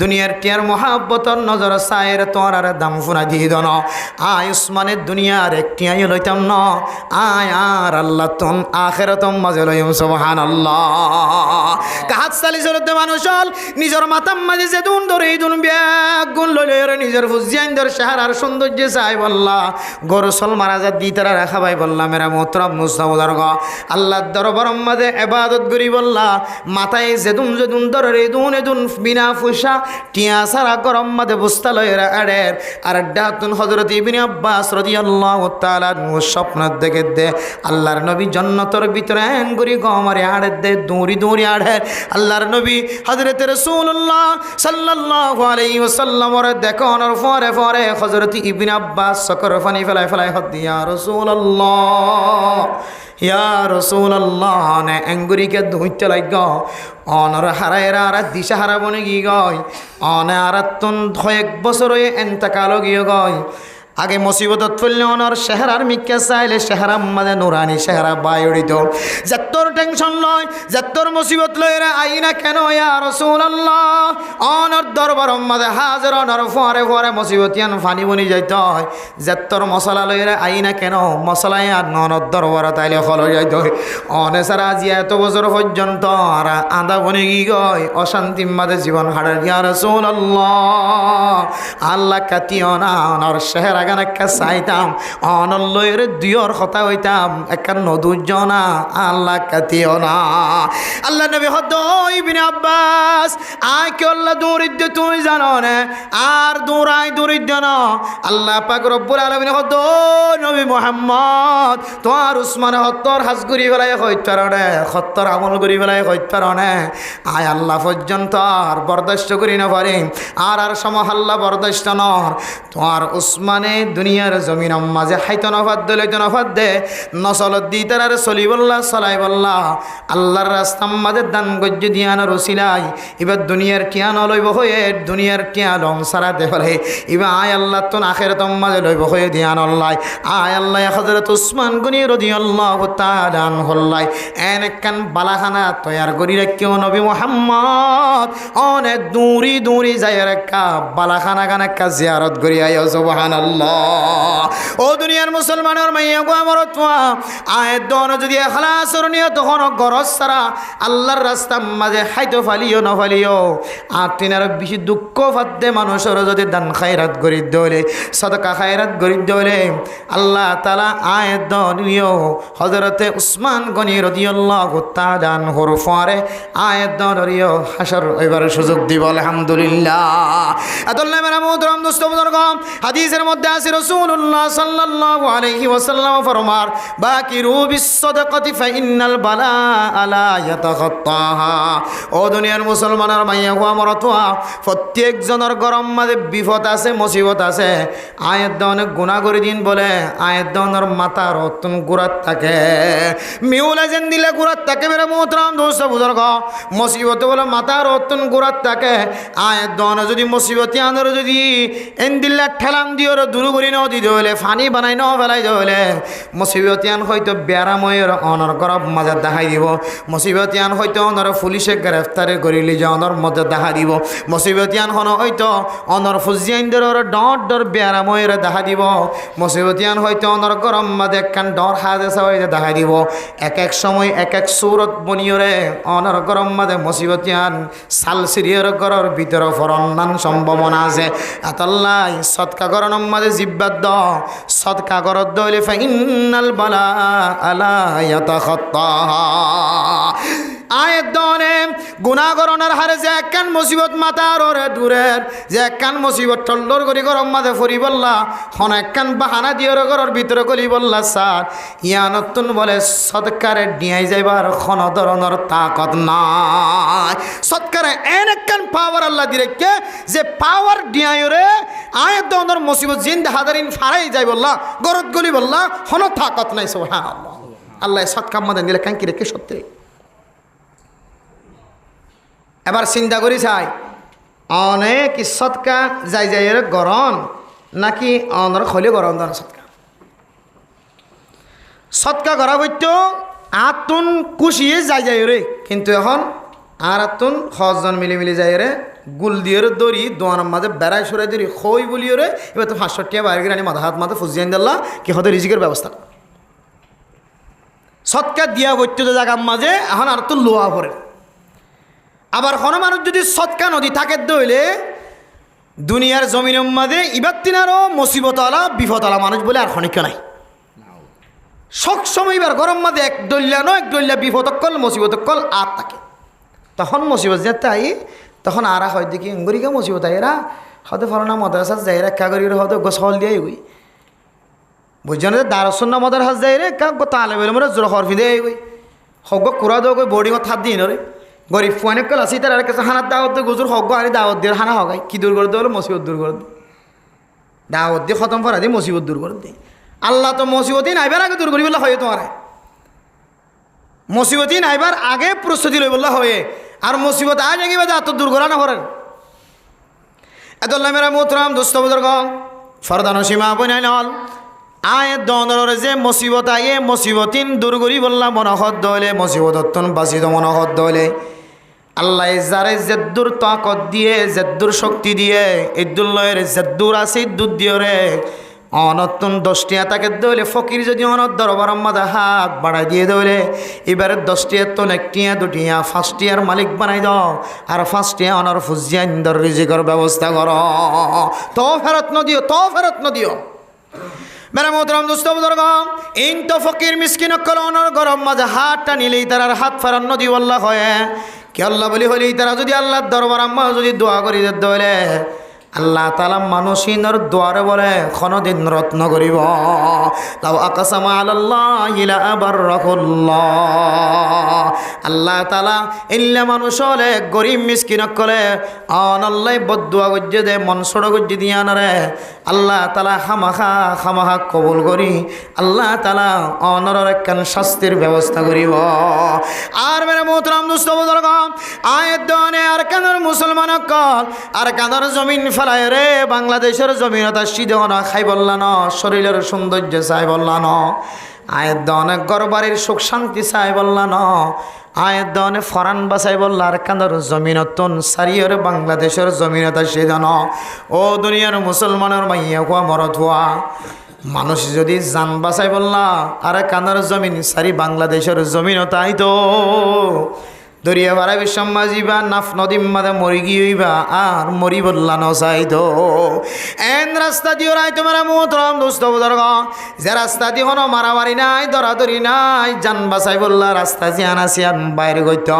দুনিয়ার টিয়ার মহাব্বতর নজর সায়ের তোর আর দাম ফুনা দিয়ে দেন আয় উসমানের দুনিয়ার এক টিয়াই লইতাম ন আয় আর আল্লাহ তোন আখিরাতম মাঝে লইম সুবহানাল্লাহ কাহাত সালি চলতে মানুষল নিজের মাতাম মাঝে যে দুন ধরে এই দুন ব্যাগ গুণ লইলে নিজের ফুজিয়ানদের শহর সৌন্দর্য চাই বললা গরু সল মারা যা দি তারা রাখা ভাই বললাম মোহতরম মুস্তাবুদারগ আল্লাহর দরবার মাঝে ইবাদত করি বললা মাথায় যেদুন যেদুন ধরে এদুন বিনা ফুসা টিয়া সারা গরম মাঝে বুস্তা লয়েরা আড়ের আর ডাতুন হযরত ইবনে আব্বাস রাদিয়াল্লাহু তাআলা স্বপ্ন দেখে দে আল্লাহর নবী জান্নাতের ভিতরে এন করি গমারে আড়ে দে দৌড়ি দৌড়ি আড়ে আল্লাহর নবী হযরত রাসূলুল্লাহ সাল্লাল্লাহু আলাইহি ওয়াসাল্লাম ওর দেখোর পরে পরে হযরত ইবনে আব্বাস সকর ফানি ফেলায় ইয়া রাসূলুল্লাহ ইয়া রাসূলুল্লাহ নে এঙ্গুরিকে দুইতে লাগ অনর হারায়রা আর দিশা হারাবনে গি গয় অনে আর তুন 1 বছর হয়ে এন্তকাল গিয়ে গয় আগে মুসিবতত ফেললে অনর শেহরার মিক্কা চাইলে শেহরা মাঝে নুরানি শেহরা বায়ুড়িত যত্তর টেনশন লয় যত্তর মুসিবত লয় রে আইনা কেন ইয়া রাসূলুল্লাহ অনর দরবার মাঝে হাজির অনর ফরে ফরে মুসিবতিয়ান ফানি বনি যাইত হয় যত্তর মশলা লয় রে আইনা কেন মশলাই আর ননর দরবার তাইলে হলো যাইত হয় অনে সারা আজি এত বছর পর্যন্ত আর আদা বনি গি গয় অশান্তি মাঝে জীবন হারার ইয়া রাসূলুল্লাহ আল্লাহ কাতিও না অনর শেহরা গানাক্কা চাইতাম অনল্লয়ের দুয়র কথা হইতাম একার নদুজনা আল্লাহ কাতিও না আল্লাহ নবী হদ ইবনে আব্বাস আয় কে আল্লাহ দৌরিদ্য তুই জানো না আর দৌড়াই দৌরিদ্য না আল্লাহ পাক রব্বুল আলামিন হদ নবী মুহাম্মদ তোর উসমান হত্তর হাজ করি বেলায় হইত পারে হত্তর আমল করি বেলায় হইত পারে আয় আল্লাহ পর্যন্ত আর বরদাস্ত করি না পারে আর সময় আল্লাহ বরদাস্ত নর তোর উসমানে দুনিয়ার জমিন মাঝে হাইতো নফাদ লইতো নফাদ দে নসলত দি তার চলি বললা চলাই বললা আল্লাহর রাস্তার মাঝে দান গজ্য দিয়ান রসিলাই এবার দুনিয়ার টিয়ান লইব হয়ে দুনিয়ার টিয়া লং সারাতে ফেলে এবার আয় আল্লাহ তো আখের তোম মাঝে লইব হয়ে দিয়ান আল্লাহ আয় আল্লাহ হযরত উসমান গনি রাদিয়াল্লাহু তাআলা আনহুল্লাহ এন একখান বালাখানা তৈয়ার করি রাখিও নবী মুহাম্মদ অনেক দূরি দূরি যায় রেখা বালাখানা গান একটা জিয়ারত করি আয় সুবহানাল্লাহ ও দুনিয়ার মুসলমানের মাইয়া গো আমার তোয়া আয় দন যদি খালাসর নিয়ে তখন গরজ সারা আল্লাহর রাস্তা মাঝে হাইতো ফালিও না ফালিও আর তিনার বেশি দুঃখ ফাদ্দে মানুষের যদি দান খায়রাত করি দলে সদকা খায়রাত করি দলে আল্লাহ তাআলা আয় দনিও হযরতে উসমান গনি রাদিয়াল্লাহু তাআলা আনহুর পরে আয় দনিও হাসর এবার সুযোগ দিব আলহামদুলিল্লাহ আদাল্লাহ মেরা মুহতারাম দোস্ত বুজুর্গ হাদিসের মধ্যে আছে রাসূলুল্লাহ সাল্লাল্লাহু আলাইহি ওয়াসাল্লাম ফরমার বাকিরু বিসসাদাকাতি ফাইন্নাল বালাআ লা ইয়াতাখাত্তাহা ও দুনিয়ার মুসলমানের মাইয়া হওয়া মরতোয়া প্রত্যেক জনের গরম মাঝে বিপদ আছে মুসিবত আছে আয়াত অনেক গুনাহ করে দিন বলে আয়াত দনের মাথার রতন গুরাত থাকে মিউলা যেন দিলে গুরাত থাকে মেরে মুহতারাম দোস্ত বুজুর্গ মুসিবত বলে মাথার রতন গুরাত থাকে আয়াত দন যদি মুসিবতি আনর যদি এন্দিল্লা ঠেলাম দিওর দূর করি ন দিতে হলে ফানি বানাই ন ফেলাই হলে মুসিবতিয়ান হয়তো ব্যারাময়ের অনর গরব মাঝে দেখাই দিব মুসিবতিয়ান হয়তো অনর পুলিশে গ্রেফতারে করিলি যে অনর মধ্যে দেখা দিব মুসিবতিয়ান হন হয়তো অনর ফুজিয়াইন্দর ডর ডর ব্যারাময়ের দেখা দিব মুসিবতিয়ান হয়তো অনর গরম মাঝে একখান ডর হাজে সবাই দেখা দিব এক এক সময় এক এক সুরত বনিয়রে অনর গরম মাঝে মুসিবতিয়ান সাল সিরিয়র গরর ভিতরে ফরন্নান সম্ভাবনা আছে আতাল্লাই সৎকা গরণম মাঝে জিব্বাদ দ সৎকা গরদ দইলে ফাইন্নাল বালা আলা ইয়াতাখাত্তাহা আয়াত দনে গুনাহ করণের হারে যে একখান মুসিবত মাথার ওরে দূরের যে একখান মুসিবত টল্লর করি গরম মাঝে ফরি বললা হন একখান বাহানা দিয়ে ঘরের ভিতরে করি বললা স্যার ইয়ানতুন বলে সৎকারে ডিয়াই যাইবার কোন ধরনের তাকত নাই সৎকারে এন একখান পাওয়ার আল্লাহ দিরেকে যে পাওয়ার ডিয়াইরে আয়াত দনের মুসিবত জিন্দা হাজারিন ফারাই যাই বললা গরত গলি বললা হন তাকত নাই সুবহানাল্লাহ আল্লাহ সৎকার মধ্যে দিলে কান কি রেখে সত্যি এবার চিন্তা করি চাই অনেক সৎকা যাই যাই গরম নাকি অনর খলে গরম ধর সৎকা সৎকা করা বইতো আতুন কুশিয়ে যাই যাই রে কিন্তু এখন আর আতুন সজন মিলি মিলি যাই রে গুল দিয়ে দড়ি দোয়ানোর মাঝে বেড়াই সরাই দড়ি খই বলিও রে এবার তো 500 টাকা বাইরে আনি মাথা হাত মাথা ফুজিয়ে দিল্লা কি হতে রিজিকের ব্যবস্থা সৎকা দিয়া বইতো জায়গার মাঝে এখন আর তো লোয়া পড়ে আবার কোনো মানুষ যদি সৎকা নদী থাকে দইলে দুনিয়ার জমিনের মাঝে ইবার তিনারও মুসিবত আলা বিপদ আলা মানুষ বলে আর খনিক নাই সব সময় এবার গরম মাঝে এক দলিয়া নয় এক দলিয়া বিপদ কল মুসিবত কল আর থাকে তখন মুসিবত যে তাই তখন আর হয় দেখি গরিকা মুসিবত এরা হয়তো ফলনা মদারাসাত যাই রে কা করি হয়তো গোসল দিয়ে গই বুঝছেন যে দারসন না মদারাসাত যাই রে কা তালে বেলে মরে জোর হরফি দিয়ে গই হগ কুড়া দো গই বোর্ডিং থাত দিন রে গরিব ফুয়ানে কল আসি তার কাছে হানার দাওয়াত গুজুর হগ আরে দাওয়াত দিয়ে হানা হগাই কি দূর করে দেবো মুসিবত দূর করে দে দাওয়াত দিয়ে খতম করা দিয়ে মুসিবত দূর করে দে আল্লাহ তো মুসিবতই নাইবার আগে দূর করি বললা হয়ে তোমার মুসিবতই নাইবার আগে প্রস্তুতি লই বললা হয়ে আর মুসিবত আজ এগিয়ে যা তো দূর করা না করেন এত মেরা মোহতরাম দোস্ত বুজুর্গ ফরদানো সীমা বনাই নল আয় দনর যে মুসিবত আয়ে মুসিবতিন দূর করি বললা মনহদ দলে মুসিবতন বাঁচিত মনহদ দলে আল্লাহ যারে জেদ্দুর তাকত দিয়ে জেদ্দুর শক্তি দিয়ে ইদ্দুল্লয়ের জেদ্দুর আছে ইদ্দুর দিয়ে রে অনতন 10টিয়া তাকে দলে ফকির যদি অনত দরবার মাদা হাত বাড়াই দিয়ে দলে এবারে 10টিয়া তো 1টিয়া 2টিয়া 5টিয়ার মালিক বানাই দাও আর 5টিয়া অনর ফুজিয়া ইন্দর রিজিকর ব্যবস্থা কর তো ফেরত নদিও মেরা মোহতরম দোস্ত বুজুর্গ ইন তো ফকির মিসকিন কল অনর গরম মাঝে হাতটা নিলেই তার হাত ফেরান নদী আল্লাহ হয় কি আল্লাহ বলি হলি তারা যদি আল্লাহর দরবার আম্মা যদি দোয়া করি দলে আল্লাহ তাআলা মানুষিনর দুয়ারে বলে কোনদিন রত্ন করিব লাউ আকাসামা আলাল্লাহি লা আবাররাকুল্লাহ আল্লাহ তাআলা ইল্লা মানুষ হলে গরিব মিসকিন কলে আনাল্লাহ বদদুয়া গজ্জে দে মন ছড় গজ্জে দিয়া না আল্লাহ তাআলা খামাখা কবুল করি আল্লাহ তাআলা অনরের একখান শাস্তির ব্যবস্থা করিব আর মেরে মোহতরম দোস্ত বুজুর্গ আয়াত দনে আর কানের মুসলমান কল আর কানের জমিন ফেলায় রে বাংলাদেশের জমিনতা সিধে না খাই বললা ন শরীরের সৌন্দর্য চাই বললা ন আয়াত দনে গরবাড়ির সুখ শান্তি চাই বললা ন আয়াত দনে ফরান বাসাই বললা আর কানের জমিনতন সারিয়র বাংলাদেশের জমিনতা সিধে ন ও দুনিয়ার মুসলমানের মাইয়া হুয়া মরত হুয়া মানুষ যদি জান বাসাই বললা আর কানের জমিন সারি বাংলাদেশের জমিনতাই তো দরিয়া বাড়া বিশ্বম্মা যাইবা নাফ নদীর মাঝে মরি গিয়েবা আর মরি বললা নসাই তো এন রাস্তা দিও রাই তোমার মোহতরম দোস্ত বুজুর্গ যে রাস্তা দিয়ে কোনো মারামারি নাই দরাদরি নাই জান বাসাই বললা রাস্তা জিয়ান আসিয়ান বাইরে গইত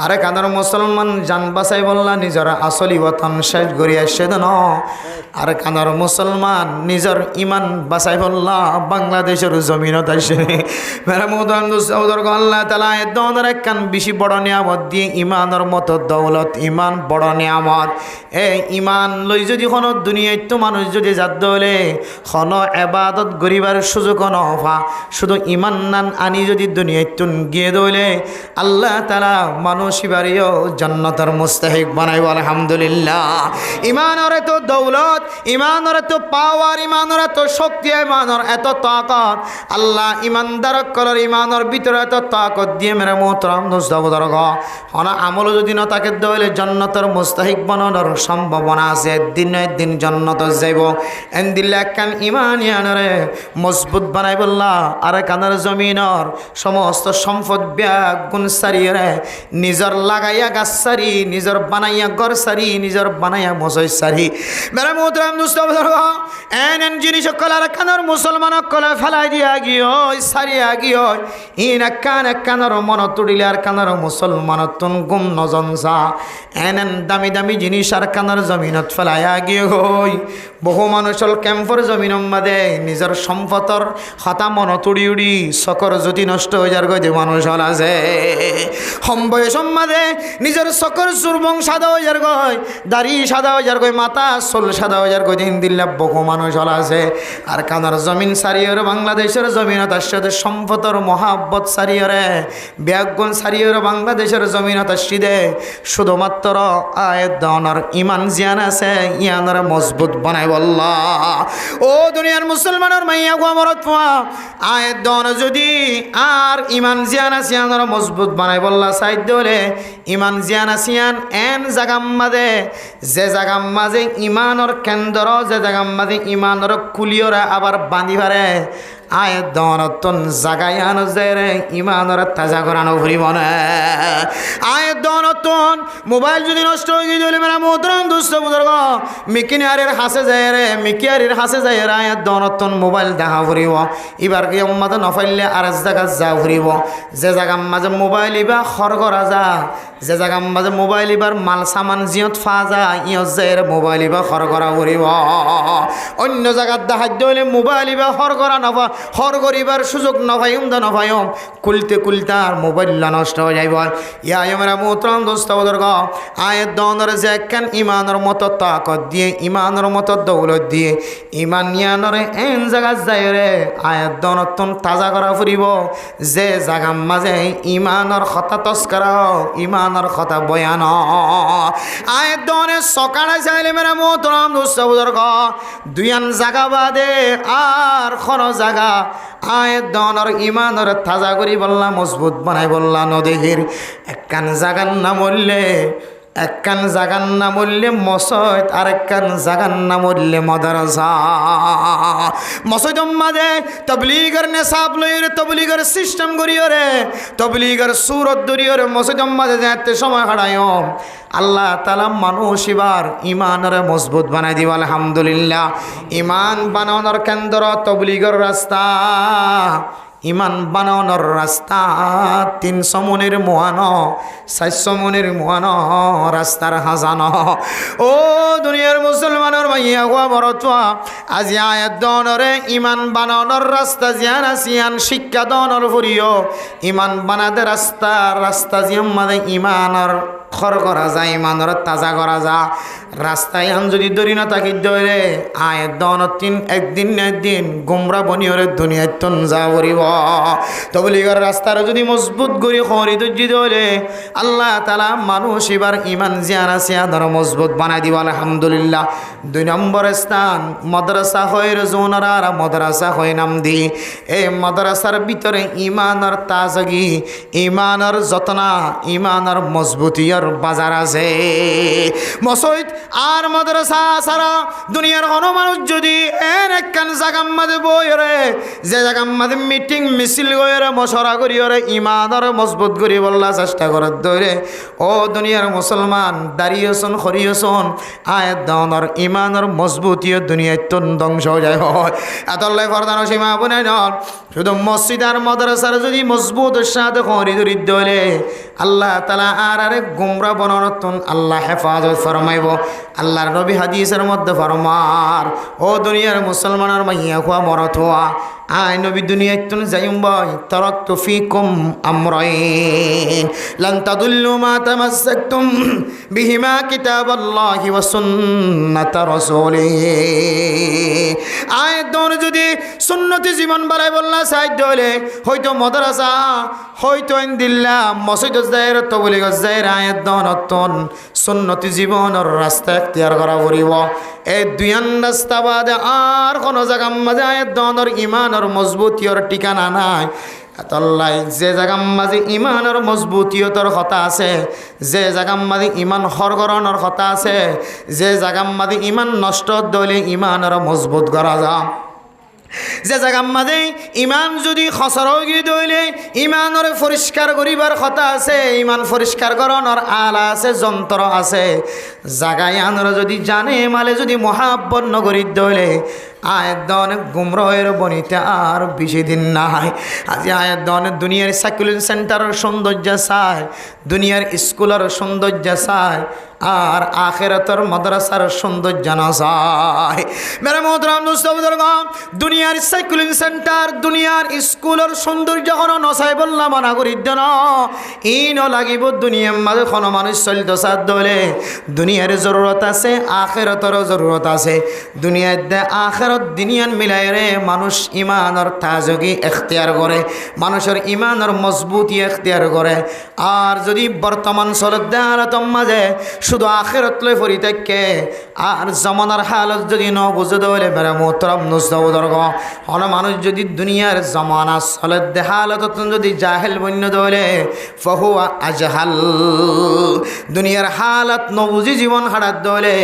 আরে কানের মুসলমান জান বাসাই বললা নিজের আসলি বতন শেষ করি আসছে ন আর কানের মুসলমান নিজের ইমান বাসাই বললা বাংলাদেশের জমিনত আসে মেরা মোহতরম দোস্ত বুজুর্গ আল্লাহ তাআলা এ দনের একখান বেশি বড় নিয়ামত দিয়ে ইমানের মতো দৌলত ইমান বড় নিয়ামত এই ইমান লই যদি কোনো দুনিয়ায় তো মানুষ যদি যাত দলে কোনো এবাদত গরিবার সুযোগ নভা শুধু ইমান নান আনি যদি দুনিয়ায় তুন গিয়ে দলে আল্লাহ তাআলা মানুষ বাড়িও জান্নাতের মুস্তাহিক বানাইব আলহামদুলিল্লাহ ইমানের এত দৌলত ইমানের এত পাওয়ার ইমানের এত শক্তি ইমানের এত তাকত আল্লাহ ইমানদার করার ইমানের ভিতরে এত তাকত দিয়ে মেরে মোহতরম দোস্ত বুজুর্গ অনা আমল যদি না তাকে দইলে জান্নাতের মুস্তাহিক বানানোর সম্ভাবনা আছে দিন জান্নাত যাইব এন দিলে একখান ইমান ইয়ানরে মজবুত বানাই বললা আর কানের জমিনর সমস্ত সম্পদ ব্যাগ গুণ সারিয়ে নিজর লাগাইয়া গাছ সারি নিজর বানাইয়া গড় সারি নিজর বানাইয়া মজই সারি মেরা মোহতরম দোস্ত বুজুর্গ এন জিনিস কলার কানের মুসলমান কলা ফেলাই দিয়া গিয়ে সারিয়া গিয়ে ইন একখানের মন তুড়িলে আর কানের মুসলমানতন গুম নজনসা এনেন দামি দামি জিনিস আর কানার জমিনত ফেলাইয়া গিয়ে হই বহু মানুষল ক্যাম্পর জমিনম মাদে নিজের সম্পদর হতা মন তুড়ি উড়ি চকর জ্যোতি নষ্ট হয়ে যার গই মানুষ হল আছে হম বয়সম মাদে নিজের চকর চুরবং সাদা হয়ে যার গই দাড়ি সাদা হয়ে যার গই মাথা চুল সাদা হয়ে যার গই দিন দিল্লা বহু মানুষ হল আছে আর কানার জমিন সারিয়র বাংলাদেশের জমিনত আসছে সম্পদর মহাব্বত সারিয়রে ব্যাগুন সারিয়র বাংলাদেশের জমিনত আসছে শুধুমাত্র আয়াত দনর ইমান জিয়ান আছে ইয়ানর মজবুত বানাই বললা ও দুনিয়ার মুসলমানের মাইয়া গো মরত পোয়া আয়াত দন যদি আর ইমান জিয়ান আছে ইয়ানর মজবুত বানাই বললা সাইদ দলে ইমান জিয়ান আসিয়ান এন জাগাম মাঝে যে জাগাম মাঝে ইমানর কেন্দ্র যে জাগাম মাঝে ইমানর কুলিয়রা আবার বাঁধি পারে আয়াত দনতন জাগায়ানো যায় ইমানর তাজা করানো ভরিব না আয়াত দনতন মোবাইল যদি নষ্ট হয়ে গিয়ে মেরা মোহতরম দোস্ত বুজুর্গ মিকিনারের হাসে যায় রে মিকিয়ারের হাসে যায় রে আয়াত দনতন মোবাইল দেখা ভরিব এবার কি উম্মাদ নফাইলে আর জায়গা যা ভরিব যে জায়গার মাঝে মোবাইল ইবা খর করা যা যে জায়গা মাঝে মোবাইল এবার মাল সামান জিয়ত ফা যায় ইয়ত যায় মোবাইল এবার খর করা করিব অন্য জায়গার দাহাদ্য হইলে মোবাইল এবার খর করা নভা খর করিবার সুযোগ নভাইম দা নভাইম কুলতে কুলতে আর মোবাইল নষ্ট হয়ে যাইব ইয়া আমরা মোহতরম দোস্ত বুজুর্গ আয়াত দনের যে একখান ইমানের মতো তাকত দিয়ে ইমানের মতো দৌলত দিয়ে ইমান নিয়ানরে এন জায়গা যায় রে আয়াত দনতন তাজা করা ফুরিব যে জায়গার মাঝে ইমানের কথা তস্করা ইমানের কথা বয়ান আয়াত দনে সকালে চাইলে মেরা মোহতরম দোস্ত বুজুর্গ দুইয়ান জায়গা বাদে আর কোন জায়গা আয়াত দনের ইমানের তাজা করি বললা মজবুত বানাই বললা নদীর একখান জায়গার নাম বললে একখান জাগান নাম বললে মসজিদ আর একখান জাগান নাম বললে মাদ্রাসা মসজিদের মাঝে তবলিগের নেশাব লইরে তবলিগের সিস্টেম করিও রে তবলিগের সুরত দরিও রে মসজিদের মাঝে যেতে সময় হারায় আল্লাহ তাআলা মানুষ এবার ইমানের মজবুত বানাই দিব আলহামদুলিল্লাহ ইমান বানানোর কেন্দ্র তবলিগের রাস্তা ইমান বানানোর রাস্তা 300 মনের মোহানো 400 মনের মোহানো রাস্তার হাজানো ও দুনিয়ার মুসলমানের মাইয়া হওয়া বড়টোয়া আজি আয়াত দনরে ইমান বানানোর রাস্তা জিয়ান আসিয়ান শিক্ষা দনর ফুরিও ইমান বানাতে রাস্তা রাস্তা জিয়াম মানে ইমানের খর করা যায় ইমানের তাজা করা যা রাস্তায় আন যদি দরি না থাকি দরে আয়াত দনত একদিন না একদিন গুমরা বনিয়রে দুনিয়ায় তন যা করিব তবলিগের রাস্তার যদি মজবুত করি খরি ধৈর্য ধরে আল্লাহ তাআলা মানুষ এবার ইমান জিয়ান আছে আদর মজবুত বানাই দিব আলহামদুলিল্লাহ 2 নম্বর স্থান মাদ্রাসা হয় জোনার মাদ্রাসা হয় নাম দি এই মাদ্রাসার ভিতরে ইমানের তাজগি ইমানের যতনা ইমানের মজবুতিয়ার বাজার আছে মসজিদ আর মাদ্রাসা সারা দুনিয়ার কোন মানুষ যদি এর একখান জায়গার মাঝে বইরে যে জায়গার মাঝে মিটিং মিছিল করে মশরা করিরে ইমানের মজবুত করি বললা চেষ্টা করার দরে ও দুনিয়ার মুসলমান দাঁড়িয়েছন খরিয়েছন আয়াত দনের ইমানের মজবুতিও দুনিয়ায় তন ধ্বংস হয়ে যায় হয় এতলাই ফরদানো সীমা বনাই নন শুধু মসজিদ আর মাদ্রাসার যদি মজবুত সাথে খরি ধরি দলে আল্লাহ তাআলা আর গুমরা বনরতন আল্লাহ হেফাজত ফরমাইব আল্লাহর নবী হাদিসের মধ্যে ফরমার ও দুনিয়ার মুসলমানের মাইয়া খোয়া মরত হওয়া আয় নবী দুনিয়ায় তুন যাইম ভাই তারাকতু ফিকুম আমরাইন লান তাদুল্লু মা তামাসসাকতুম বিহিমা কিতাবাল্লাহি ওয়া সুন্নাত রাসূলিহি আয় দন যদি সুন্নতি জীবন বাড়াই বললা সাইদ হলে হয়তো মাদ্রাসা হয়তো ইনদিল্লা মসজিদ জায়ের তবলিগ জায়ের আয়াত দনতন সুন্নতি জীবনের রাস্তা ইখতিয়ার করা পড়িব এই দুইয়ান রাস্তা বাদে আর কোন জায়গার মাঝে আয়াত দনের ইমানের মজবুতিয়র ঠিকানা নাই আল্লাহ যে জায়গার মাঝে ইমানের মজবুতিয়তর কথা আছে যে জায়গার মাঝে ইমান হরগরণের কথা আছে যে জায়গার মাঝে ইমান নষ্ট দলে ইমানের মজবুত করা যায় যে জায়গার মাঝে ইমান যদি খসরগি দইলে ইমানের পরিষ্কার করিবার কথা আছে ইমান পরিষ্কার করানোর আলা আছে যন্ত্র আছে জায়গায় আনর যদি জানে মালে যদি মহাব্বত নগরী দইলে আয়াত দন গুমরাহের বনিতে আর বেশি দিন নাই আজি আয়াত দন দুনিয়ার সাইকুলিং সেন্টারের সৌন্দর্য চায় দুনিয়ার স্কুলের সৌন্দর্য চায় আর আখিরাতের মাদ্রাসার সৌন্দর্য না চায় মেরে মোহতরম দোস্ত বুজুর্গ দুনিয়ার সাইকুলিং সেন্টার দুনিয়ার স্কুলের সৌন্দর্য কোনো নচাই বললাম মানা করি দেন ইনো লাগিব দুনিয়ার মাঝে কোনো মানুষ চলিত সাথ দলে দুনিয়ার জরুরত আছে আখিরাতেরও জরুরত আছে দুনিয়ার দে আখিরাত দুনিয়ান মিলাই রে মানুষ ইমানের তাজগি এখতিয়ার করে মানুষের ইমানের মজবুতি এখতিয়ার করে আর যদি বর্তমান চলত দে হালতর মাঝে শুধু আখিরাত লই পড়ি থাকে আর জমানার হালত যদি ন বুঝে দলে বেড়ে মোহতরম নুসদর্গ হন মানুষ যদি দুনিয়ার জমানা চলত দে হালত যদি জাহেল বন্য দলে ফহুয়া আজহাল দুনিয়ার হালত নবুঝি জীবন হারাত দলে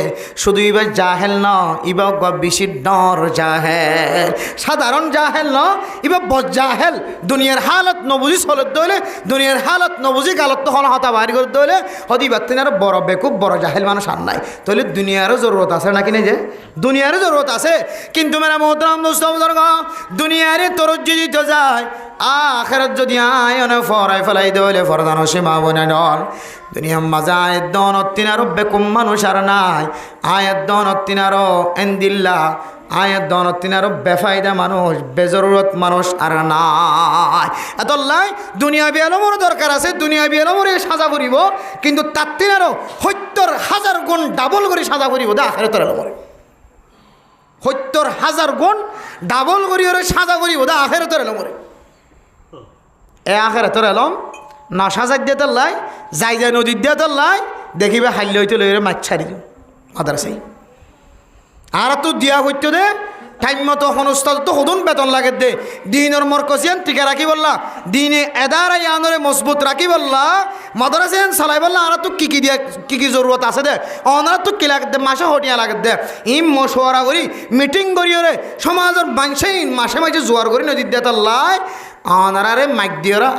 শুধু ইবার জাহেল ন ইবা বেশি ডর জাহেল সাধারণ জাহেল ন ইবা বজ্জাহেল দুনিয়ার হালত নবুঝি চলত দলে দুনিয়ার হালত নবুঝি গালত তো হল হতা বাড়ি করে দলে হদি ব্যক্তিনার বড় বেকুব বড় জাহেল মানুষ আর নাই। তাহলে দুনিয়ারও জরুরত আছে নাকি না? যে দুনিয়ারও জরুরত আছে, কিন্তু মেরা মোহতারাম দোস্ত বুজুর্গ, দুনিয়ারে তরজ্জি দিতে যায়, আখিরাত যদি আয়নে ফরাই ফেলাই দেলে ফরদানো সীমা বনে ডল। দুনিয়ার মাঝে আয়ের দন অত্তিনারও বেকুম মানুষ আর নাই, আয়ের দন অত্তিনারও এন্দিল্লা, আয়ের দন অত্তিনারও বেফায়দা মানুষ, বেজরুরত মানুষ আর নাই। এতলাই দুনিয়া বিয়ালমর দরকার আছে, দুনিয়া বিয়ালমরে সাজা করিব, কিন্তু তার তিনারও ৭০,০০০ গুণ ডাবল করে সাজা করিব দা আখিরাতের আলমরে। ৭০,০০০ গুণ ডাবল করি ওরে সাজা করিব দা আখিরাতের আলমরে। এ আখিরাতের আলম না সাজাক দিয়ে তাল্লাই, যাই যাই নদীর দিয়ে তাল্লাই, দেখিবে হাইলে হইতে লইরে মাছ ছাড়ি মাদ্রাসায়। আর তো দিয়া হইতে দে টাইম মতো হনস্তাদ তো হদুন বেতন লাগে দে, দিনের মরকজিয়ান টিকা রাখি বললা, দিনে এদারাই আনরে মজবুত রাখি বললা, মাদ্রাসায়ান সালাই বললা। আর তো কি দিয়া কি জরুরত আছে দে, অনার তো কি লাগে দে, মাসে হটিয়া লাগে দে, ইম মশওয়ারা করি মিটিং করি ওরে সমাজের মানুষই মাসে মাসে জোয়ার করি নদীর দিয়ে তাল্লাই, অনারে মাইক দিয়ে ওরা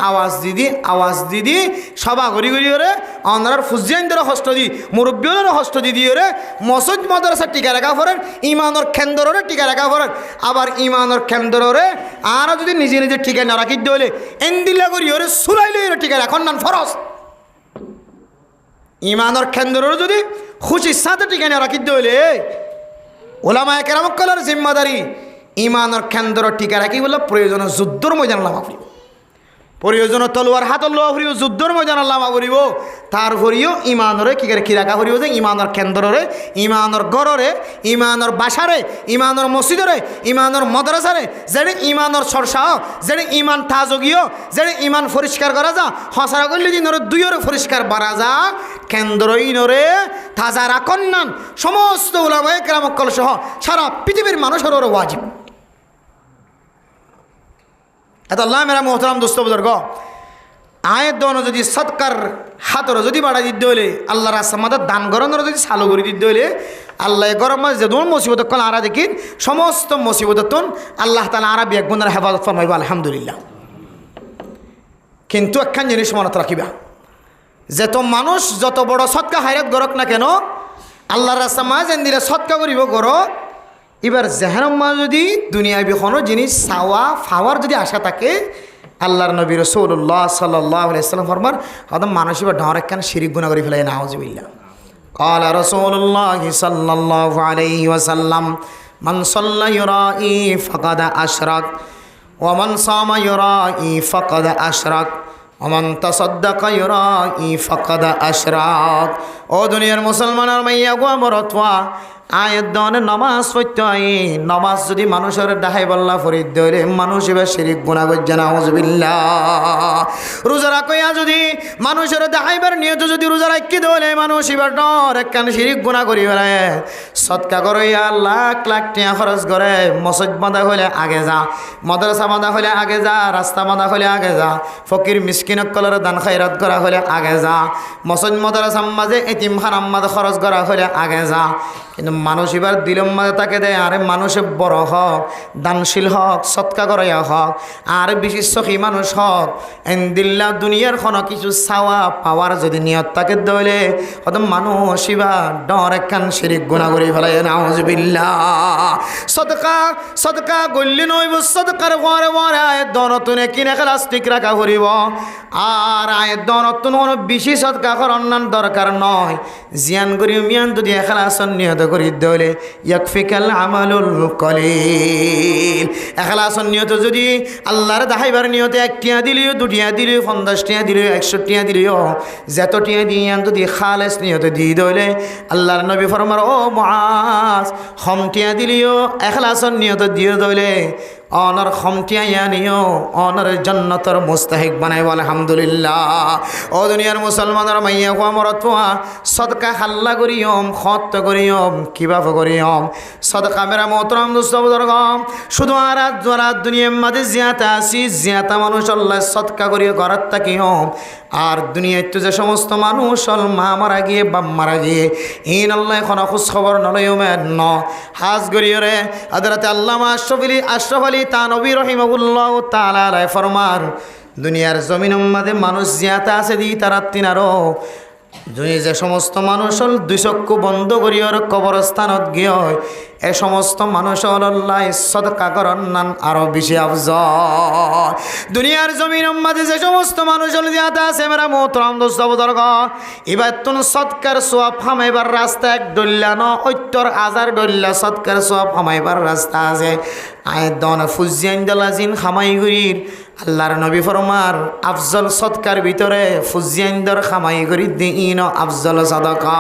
আওয়াজ দিদি সভা করি করি ওরে অনার ফুজিয়ানদের হস্ত দি, মুরব্বীদের হস্ত দি ওরে মসজিদ মাদ্রাসা টিকা রাখা ফরেন, ইমানের কেন্দ্রে টিকা রাখা ফরেন। আবার ইমানের কেন্দ্রে আর যদি নিজে নিজে টিকা না রাখি দিলে এন্দিল্লা করি ওরে সুরাইলে ওরে টিকা রাখন নান ফরজ। ইমানের কেন্দ্রে যদি খুশির সাথে টিকা না রাখি দিলে ওলামায়ে কেরামকলের জিম্মাদারি ইমানের কেন্দ্র টিকা রাখি বলে প্রয়োজন যুদ্ধর ময়দান লামা ফুরিব, প্রয়োজন তলোয়ার হাত লোয়া ফুরিব, যুদ্ধর ময়দান লামা ফুরিব। তারপরেও ইমানরে কি করে কি রাখা ফুরিব যে ইমানের কেন্দ্রে, ইমানের গড়রে, ইমানের বাসারে, ইমানের মসজিদরে, ইমানের মাদ্রাসারে, যেটা ইমানের চর্চা, যেটা ইমান তাজগীয়, যেটা ইমান পরিষ্কার করা যা হসারা করলে দিনরে দুইরে পরিষ্কার বাড়া যা, কেন্দ্র ইনরে তাজা রাখন নান সমস্ত উলামায়ে কেরামকল সহ সারা পৃথিবীর মানুষের ওর ওয়াজিব। এত আল্লাহ মেরা মোহতারাম দোস্ত বুজুর্গ, আয়ের দন যদি সৎকার হাতর যদি বাড়াই দিতে হলে, আল্লাহ রাস্তা মাথার দান গরমের যদি চালু করে দিতে হলে, আল্লাহ গরম মাঝে যে দোন মুসিবত কল আরা দেখি সমস্ত মুসিবত তুন আল্লাহ তালা আরা বিয়াক বন্ধার হেফাজত ফরমাইব আলহামদুলিল্লাহ। কিন্তু একখান জিনিস মনত রাখিবা, যত মানুষ যত বড় সৎকা হাইরাত গরক না কেন, আল্লাহর রাস্তা মাঝ দিলে সৎকা করিব গরক। এবার জেহানম্মা যদি দুনিয়াবি কোনো জিনিস চাওয়া ফাওয়ার যদি আশা থাকে, আল্লাহর নবী রাসূলুল্লাহ সাল্লাল্লাহু আলাইহি ওয়াসাল্লাম ফরমান হয়তো মানুষ এবার ঢর একখান শিরিক গুনাহ করে ফেলে, নাউযুবিল্লাহ। ক্বালা রাসূলুল্লাহ সাল্লাল্লাহু আলাইহি ওয়াসাল্লাম মান সাল্লা ইউরাই ফাকাদ আশরাক ওয়া মান সামা ইউরাই ফাকাদ আশরাক ওয়া মান তাসাদ্দাকা ইউরাই ফাকাদ আশরাক। ও দুনিয়ার মুসলমানের মাইয়া গো মরতওয়া, আয়ের দনে নমাজ পড়তে হয়, নমাজ যদি মানুষের ডাহাই বল্লা ফরিদ ধরে মানুষ এবার শিরিক গুনাহ করছে, নাউযুবিল্লাহ। রোজা রাখইয়া যদি মানুষের ডাহাইবার নিয়ত যদি রোজা রাখি ধরে মানুষ এবার ডর একখান শিরিক গুনাহ করি বেড়ায়। সৎকা করাইয়া লাখ লাখ টিয়া খরচ করে, মসজিদ বাঁধা হলে আগে যা, মাদ্রাসা বাঁধা হলে আগে যা, রাস্তা বাঁধা হলে আগে যা, ফকির মিসকিনক কলর দান খায়রাত করা হলে আগে যা, মসজিদ মাদ্রাসার মাঝে এতিমখানার মাঝে খরচ করা হলে আগে যা। কিন্তু মানুষ এবার দিলম মাঝে তাকে দেয়, আরে মানুষে বড় হক, দানশীল হক, সৎকা করাইয়া হক, আর বেশি সখী মানুষ হক, এন্দিল্লা দুনিয়ার কোনো কিছু চাওয়া পাওয়ার যদি নিয়ত তাকে দইলে হয়তো মানুষ এবার ডর একখান শিরিক গুনাহ করে ফেলে, নাউযুবিল্লাহ। সদকা গল্লি নইব, সদকার ঘরে ঘরে আয়ের দনতুনে কিনে প্লাস্টিক রাখা করিব, আর আয়ের দনতুন কোনো বেশি সদকা করার দরকার নয়। জিয়ান করি মিয়ান যদি এখলাসন নিয়ত করি দলে ইয়াকফিকাল আমালুল কলিল। এখলাসন নিয়ত যদি আল্লাহর দাহাইবার নিয়তে 1 টিয়া দিলিও, 2 টিয়া দিলিও, 50 টিয়া দিলিও, 100 টিয়া দিলিও, যত টিয়া দিয়ে যদি খালেস নিয়তে দিয়ে দলে আল্লাহর নবী ফরমার ও মুআজ হম টিয়া দিলিও এখলাসন নিয়ত দিয়ে দলে অনর খমটিয়া নিও, অনর জান্নাতের মুস্তাহিক বানাইব আলহামদুলিল্লাহ। ও দুনিয়ার মুসলমানের মাইয়া কোয়া মরতোয়া, সদকা হাল্লা করিয়ম, খত করিয়ম, কিভাবে করিয়ম সদকা মেরা মোহতরম দোস্ত বুজুর্গ। শুধু আর দুনিয়ার মাঝে জিয়াতা আসি, জিয়াতা মানুষ আল্লাহ সদকা করিও করার তাকিয়ম। আর দুনিয়ায় তো যে সমস্ত মানুষ মা মারা গিয়ে বাপ মারা গিয়ে ইন আল্লাহ এখন খোঁজ খবর নলয় ন হাজ গরিও রে আদরাতে আল্লামা আশরাফ আলী তানভী রহিমাহুল্লাহ তাআলা আলাইহি ফরমান দুনিয়ার জমিনের মধ্যে মানুষ জিয়াতা আছে দি তারা তিনারও যে সমস্ত মানুষ হল দুই চক্ষু বন্ধ করি ওর কবরস্থানত গিয়ে এ সমস্ত মানুষ আল্লাহ সদকা করার নান আরো বেশি আফজল। দুনিয়ার জমিন মাঝে যে সমস্ত মানুষ হল জিয়াতে আছে মেরা মোহতরম দোস্ত বুজুর্গ, এবার তুন সৎকার সোয়াব হামাইবার রাস্তা এক ডল্লা ন ৭০,০০০ ডল্লা সৎকার সোয়াব হামাইবার রাস্তা আছে। আয় দন ফুজিয়ান দলাজিন খামাইগুড়ির আল্লাহর নবী ফরমার আফজল সৎকার ভিতরে ফুজিয়ানদর খামাইগুড়ি দিন আফজল সদকা,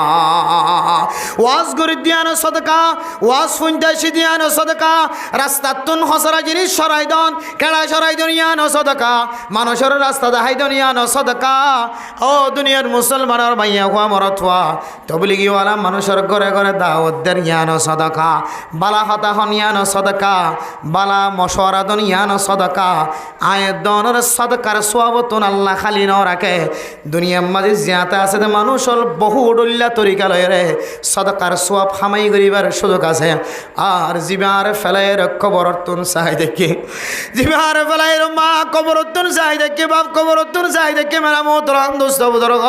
ওয়াজ গরি দিয়ানো সদকা, ওয়াজ ফুনতাশি দিয়ানো সদকা, রাস্তাতুন হসরা জিনিস সরাই দন কেড়া সরাই দুনিয়ানো সদকা, মানুষের রাস্তা দেখাই দুনিয়ানো সদকা। ও দুনিয়ার মুসলমানের মাইয়া হুয়া মরথুয়া তবলিগিওয়ালা মানুষের ঘরে ঘরে দাওয়াতদের ইয়ানো সদকা, বালা হতা হন ইয়ানো সদকা, বালা মশওয়ারা দন ইয়ানো সদকা। আয় দনের সদকার সোয়াবতুন আল্লাহ খালি ন রাখে। দুনিয়ার মাঝে জিয়াতে আছে মানুষ হল বহু ডল্লা তরিকা লয় রে সদকার সোয়াব হামাই গরিবার সুযোগ আছে। আর জিবার ফেলাইয়ের কবরতুন চাই দেখে, জিবার ফেলাইয়ের মা কবরতুন চাই দেখে, বাপ কবরতুন চাই দেখে মেরা মোহতরম দোস্ত বুজুর্গ,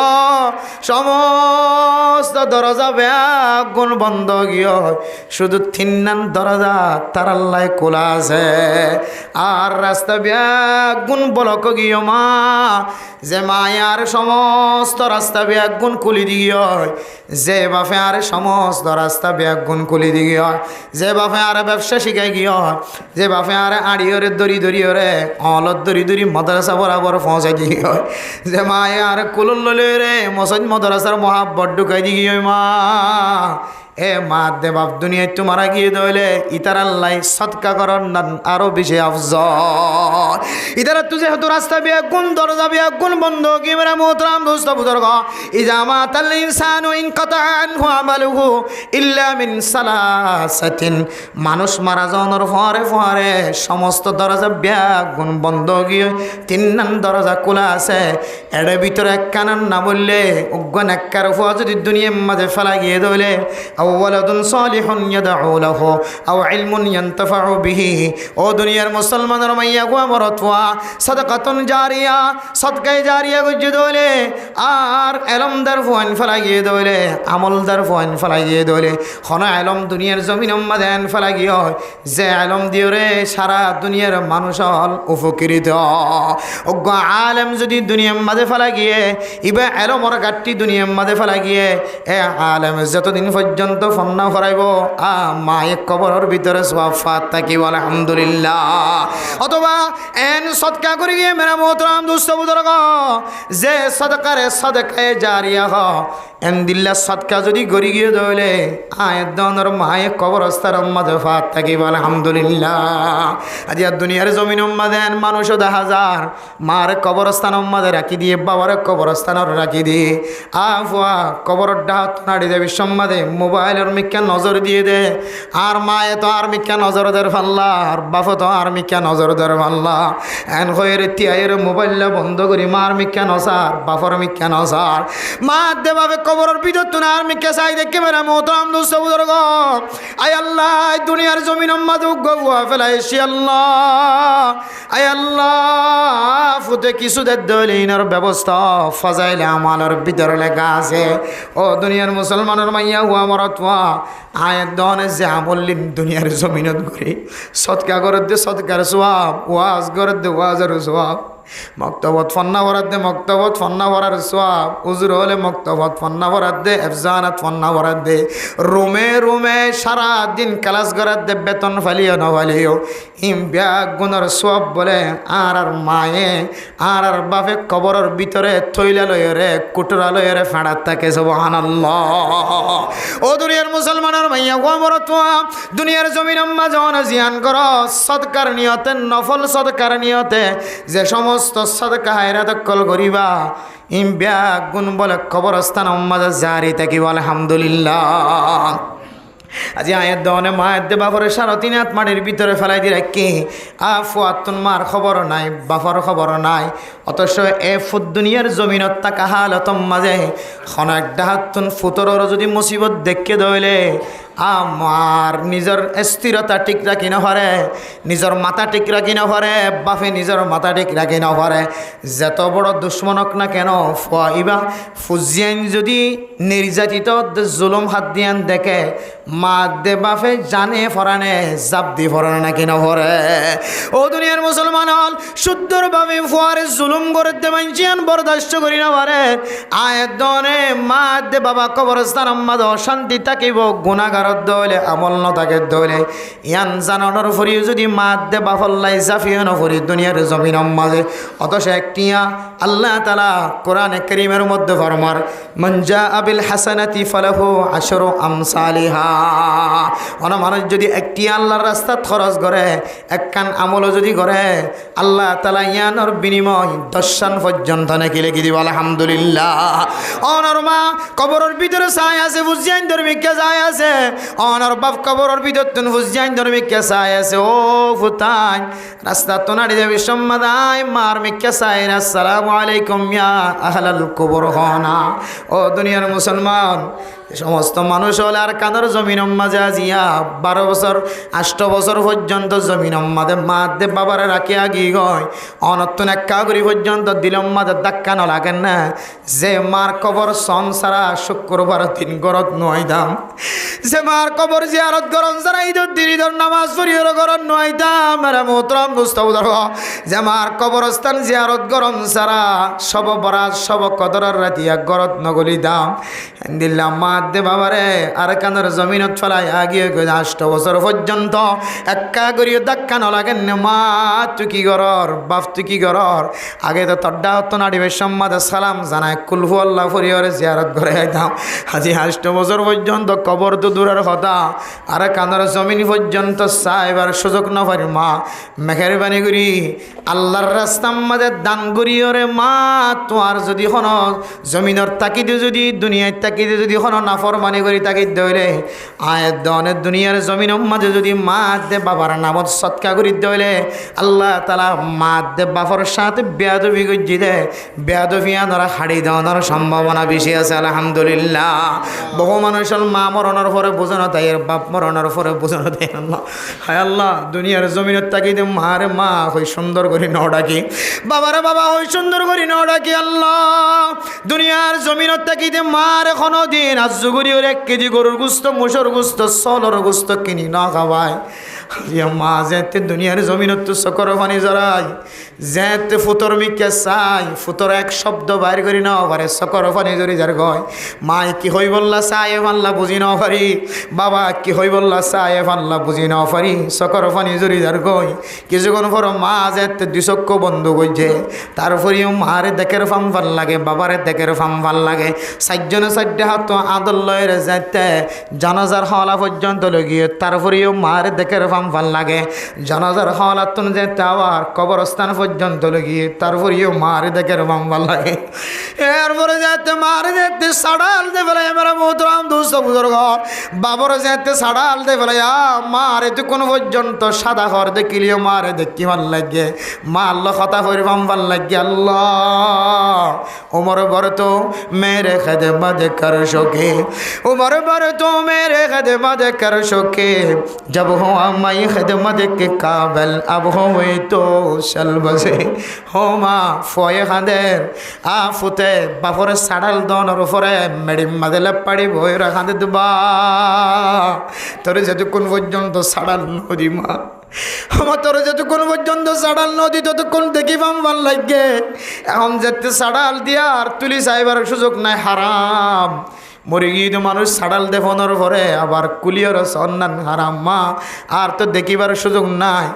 সমস্ত দরজা ব্যাগ গুণ বন্ধ গিয়ে শুধু ৩ নান দরজা তার আল্লাহ খোলা আছে। আর রাস্তা ব্যাগ গুণ বলক গিয়ে মা যে মায়ার সমস্ত রাস্তা ব্যাগ গুণ খুলি দিয়ে, যে বাপে আর সমস্ত রাস্তা ব্যাগ গুণ খুলি দিয়ে, যে বাপে আর ব্যবসা শিখাই গিয়ে, যে বাপে আর আড়িওরে দড়ি দড়িওরে অলত দড়ি দড়ি মাদ্রাসা বরাবর পৌঁছাই দিয়ে, যে মায়ে আর কুলুল ললে রে মসজিদ মাদ্রাসার মহাব্বত ঢুকাই দিয়ে মা এ মা দে বাপ দুনিয়ায় তোমারা গিয়ে দইলে ইতার আল্লাহ সৎকা করার আরো বেশি আফজল। ইতারা তুই যেহেতু রাস্তা বিয়া গুণ দরজা বিয়া গুণ বন্ধ কি মেরা মোহতরম দোস্ত বুজুর্গ, ইজামাত আল ইনসানু ইনকাতা আনহু আমালুহু ইল্লা মিন সালাসাতিন, মানুষ মারা যাওয়ার পরে পরে সমস্ত দরজা বিয়া গুণ বন্ধ গিয়ে ৩ নাম দরজা খোলা আছে। এর ভিতরে এক কানান না বললে অজ্ঞান এককার ফুয়া যদি দুনিয়ার মাঝে ফেলা গিয়ে দইলে ওয়ালাদুন সালিহুন ইয়াদউ লাহু আও ইলমুন ইয়ানতাফাউ বিহি। ও দুনিয়ার মুসলমানের মাইয়া গো মরতওয়া সাদাকাতুন জারিয়া, সদকায়ে জারিয়া গজ্জে দলে আর ইলমদার ফুয়ান ফলাগিয়ে দলে আমলদার ফুয়ান ফলাগিয়ে দলে খন ইলম দুনিয়ার জমিন মাদেন ফলাগিয়ে যে ইলম দিওরে সারা দুনিয়ার মানুষ হল উপকৃত। অজ্ঞ আলেম যদি দুনিয়ার মাঝে ফলাগিয়ে ইবা ইলমর গাট্টি দুনিয়ার মাঝে ফলাগিয়ে এ আলেম যতদিন পর্যন্ত ফন্না করাইব মায়ে কবরের ভিতরে সওয়াব থাকিব আলহামদুলিল্লাহ। অথবা এন সদকা করে গিয়ে মেরা মোহতরম দোস্ত বুজুর্গ, যে সদকারে সদকায়ে জারিয়া হ এন দিল্লা সদকা যদি গড়ি গিয়ে দইলে আয়ের দনের মায়ে কবরস্থার মাঝে ফাত থাকিব আলহামদুলিল্লাহ। আজ আর দুনিয়ার জমিন দেন মানুষ দেখা যার মার কবরস্থান মাঝে রাখি দিয়ে বাবার কবরস্থানের রাখি দিয়ে আফুয়া কবর ডাহাত নাড়ি দেবে সম্মাদে মোবাইলের মিক্কা নজর দিয়ে দে। আর মায়ে তো আর মিক্কা নজর দের ফাল্লা, আর বাপ তো আর মিক্কা নজর দের ফাল্লা। এন হয়ে তিয়াইয়ের মোবাইলটা বন্ধ করি মার মিক্কা নসার বাপর মিক্কা নসার মা দেবাবে কবরের ভিতর তুই আর মিক্কা চাই দেখে মেরা মোহতরম দোস্ত বুজুর্গ, আয় আল্লাহ দুনিয়ার জমিন মাঝে উগ্গুয়া ফেলাইছি আল্লাহ, আয় আল্লাহ ফুতে কিছু দলিনের ব্যবস্থা ফজাইলে আমালের ভিতরে লেখা আছে। ও দুনিয়ার মুসলমানের মাইয়া হুয়া মরতওয়া আয়ের দনে যে আমলিন দুনিয়ার জমিনত ঘুরে সৎকা করে দে সৎকার সোয়াব, ওয়াজ করে দে ওয়াজের সোয়াব, মক্তবত ফন্না ভরাত দে মক্তবত ফন্না ভরার সোয়াব, উজুর হলে মক্তবত ফন্না ভরাত দে, এফজানাত ফন্না ভরাত দে, রুমে রুমে সারা দিন ক্লাস করার দে, বেতন ফালিও না ফালিও ইম ব্যাগ গুণর সোয়াব বলে আর আর মায়ে আর আর বাপে কবরের ভিতরে থইলা লয়রে কুটরা লয়রে ফেড়াত থাকে সুবহানাল্লাহ। ও দুনিয়ার মুসলমানের মাইয়া গোমরতওয়া দুনিয়ার জমিন মাঝন জিয়ান কর সদকার নিয়তে নফল সদকার নিয়তে যে সমস্ত সদকা হায়রাত কল করিবা ইম ব্যাগ গুণ বলে কবরস্থান মাঝে জারি থাকিব আলহামদুলিল্লাহ। আজি আয়ের দনে মায়ের দে বাপরে ৩.৫ হাত মাটির ভিতরে ফেলাই দি রাখি ফুয়াতুন মার খবর নাই বাপর খবর নাই, অথচ এ ফুট দুনিয়ার জমিনত থাকা হালতম মাঝে খন একটা হাতুন ফুতরের যদি মুসিবত দেখে দইলে আমার নিজের স্থিরতা ঠিক রাখি না পারে, নিজের মাথা ঠিক রাখি না পারে, বাপে নিজের মাথা ঠিক রাখি না পারে, যত বড় দুশ্মনক না কেন ফুয়াইবা ফুজিয়ান যদি নির্যাতিত জুলুম হাত দিয়ান দেখে মা দে বাপে জানে ফরানে জাপ দি ফরানে না কেন ফরে। ও দুনিয়ার মুসলমান হল শুদ্ধরভাবে ফুয়ারে জুলুম করে দেবাইন বরদাস্ত করি না পারে। আয়ের দনে মা দে বাবা কবরস্থান আম্মাদ অশান্তি থাকিব, গুণাগারত দলে আমল নতাকে দলে ইয়ান জানানোর ফরি যদি মা দে বাফল্লাই জাফিও নফরি দুনিয়ার জমিন মাঝে। অথচ একটিয়া আল্লাহ তাআলা কোরআনে কারীমের মধ্যে ফরমার মান জাআ বিল হাসানাতি ফালাহু আশরু আমসালিহা। অন মানুষ যদি একটি আল্লাহর রাস্তা খরচ করে, একখান আমল যদি করে, আল্লাহ তাআলা ইয়ানোর বিনিময় 10 পর্যন্ত নাকি লিখে দিব। আলহামদুলিল্লাহ। অনর মা কবরের ভিতরে ছাই আছে, বুঝিয়ান ধর্মিককে ছাই আছে। অনর বাপ কবরের ভিতর তুন বুঝিয়ান ধর্মিককে ছাই আছে। ও ফুতাই রাস্তা তো নাড়ি দেবী সম্মাদায় মার মিক্কে ছাই। আসসালামু আলাইকুম ইয়া আহলাল কবর হনা। ও দুনিয়ার মুসলমান সমস্ত মানুষ হলে আর কাদের জমিন মাঝে আজিয়া 12 বছর 8 বছর পর্যন্ত জমিন মাঝে মা দে বাবারে রাখি আগি গয় অনত্তন একা করি পর্যন্ত দিলম মাঝে ধাক্কা ন লাগেন না। যে মার কবর সন সারা শুক্রবার 3 গরত নয় দাম, যে মার কবর জিয়ারত গরম সারা ঈদুর দিন ঈদর নামাজ পড়িওর গরম নয় দাম। মেরা মোহতরম মুস্তাউদর যে মার কবরস্থান জিয়ারত গরম সারা সব বরাত সব কদরের রাতিয়া গরত নগলি দাম। দিল্লা মা দে বাবারে আর কানের জমিনত ফেলাই আগিয়ে 8 বছর পর্যন্ত একা করিও ধাক্কা ন লাগেন। মা তুই কি গরর, বাপ তুই কি গরর, আগে তো তড্ডা হতো নাড়িবে সম্মাদ সালাম জানায় কুলহু আল্লাহ ফরিয়রে জিয়ারত করে আইতাম। আজি 8 বছর পর্যন্ত কবর তো দূরের কথা আর কানের জমিন পর্যন্ত চাইবার সুযোগ না পারি। মা মেহেরবানি করি আল্লাহর রাস্তার মাঝে দান করিওরে মা তোমার যদি হন জমিনের তাকিদে যদি দুনিয়ার তাকিদে যদি হন নাফরমানি করি তাকিদ দইলে আয়ের দনের দুনিয়ার জমিন মাঝে যদি মা দে বাবার নামত সৎকা করি দইলে আল্লাহ তাআলা মা দে বাবার সাথে বেয়াদবি গজ্জি দে বেয়াদবি আনারা হাড়ি দেওয়ার সম্ভাবনা বেশি আছে। আলহামদুলিল্লাহ। বহু মানুষ মা মরণের পরে বোঝানো তাই বাপ মরণের পরে বোঝানো তাই আল্লাহ হায় আল্লাহ দুনিয়ার জমিনের তাকিদে মারে মা হই সুন্দর করে ন ডাকি, বাবারে বাবা হই সুন্দর করে ন ডাকি। আল্লাহ দুনিয়ার জমিনের তাকিদে মার এখনো দিন আজগুড়ি ওর 1 কেজি গরুর গুস্ত মুসর গুস্ত সলর গুস্ত কিনি না খাওয়ায়। মা যেতে দুনিয়ার জমিনত তো চকর পানি জড়াই যেতে ফুতর মিকে চাই ফুতর এক শব্দ বাইর করি না পারে চকর পানি জড়ি যার গয়। মায় কি হই বললা চাই পাল্লা বুঝি না পারি, বাবা কি হই বললা চাই পাল্লা বুঝি না পারি চকর পানি জড়ি যার গয়। কিছুক্ষণ পর মা যেতে 2 চক্ষু বন্ধ করছে, তারপরেও মারে দেখের ফাম ভাল লাগে, বাবারে দেখের ফাম ভাল লাগে। 4 জনে 4 হাত আদর লয়ের যেতে জানাজার হলা পর্যন্ত লগিয়ে তারপরেও মারে দেখের ফাম ভাল লাগে। জানাজার হলাতুন যেতে আবার কবরস্থান পর্যন্ত লগিয়ে তারপরেও মারে দেখের ফাম ভাল লাগে। এরপরে যেতে মারে যেতে সাড়াল দে ফেলে মেরা মোহতরাম দোস্ত বুজুর্গ বাবর যেতে সাড়াল দে ফেলে মারে তো কোনো পর্যন্ত সাদা ঘর দেখিলিও মারে দেখি ভাল লাগে। মা আল্লাহ কথা করে ফাম ভাল লাগে। আল্লাহ उमर भर तो मेरे खिदमत कर सके, उमर भर तो मेरे खिदमत कर सके, जब हो मैं खिदमत के काबिल अब हो तो चल बसे हो माँ फोए खादेर आ फुते बाफर साड़ाल दोनों फरे मेरी मदले पड़ी बोई रखादे दुबा तोरे যতক্ষণ পর্যন্ত সাড়াল নদী মা আমার তোরা যতক্ষণ পর্যন্ত সাড়াল নদী ততক্ষণ দেখি পাম ভাল লাগে। এখন যেতে সাড়াল দিয়া আর তুলি চাইবার সুযোগ নাই, হারাম। মরে গিয়ে তো মানুষ সাড়াল দেফনের পরে আবার কুলিয়র সন্ধান হারাম মা আর তো দেখিবার সুযোগ নাই।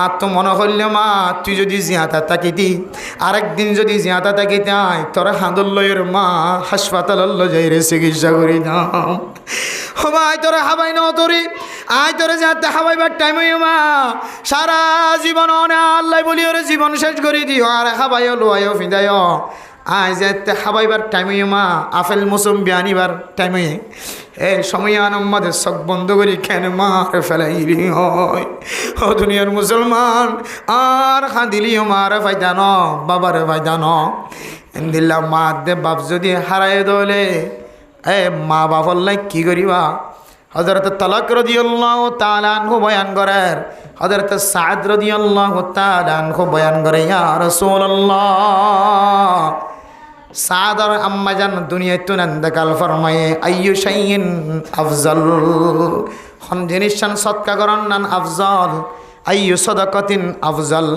আর তো মনে করলে মা তুই যদি জিয়াতা তাকিতি আরেকদিন যদি জিয়াতা তাকিতে আয় তোরা হাঁদর লয়ের মা হাসপাতাল যাই রে চিকিৎসা করি দাম আয় তোরা হাবাই ন তোরি আয় তোরা যাতে হাবাইবার টাইম হইও মা সারা জীবন আল্লাহ বলি ওরে জীবন শেষ করে দিও আর হাবাই লোয়াইও ফিদায় আয় যাতে হাবাইবার টাইম হইও মা আপেল মৌসুম বিয়ানিবার টাইম হয়ে এই সময় আমাদের চোখ বন্ধ করি কেন মার ফেলাইলি হয়। ও দুনিয়ার মুসলমান আর খাদিলিও মারে ফায়দা ন বাবারে ফায়দা ন দিল্লা মা দে বাপ যদি হারাই দলে এ মা বাপর লাই কি করিবা হযরত তালাক রাদিয়াল্লাহু তাআলা আনহু বয়ান করেন, হযরত সাদ রাদিয়াল্লাহু তাআলা আনহু বয়ান করে, ইয়া রাসূলুল্লাহ, সাদ আর আম্মা জান দুনিয়ায় তো নন্দকাল ফরমায়ে আইয়ু শাইইন আফজাল, কোন জিনিসটান সদকা করার নান আফজাল, আইয়ু সাদাকাতিন আফজাল।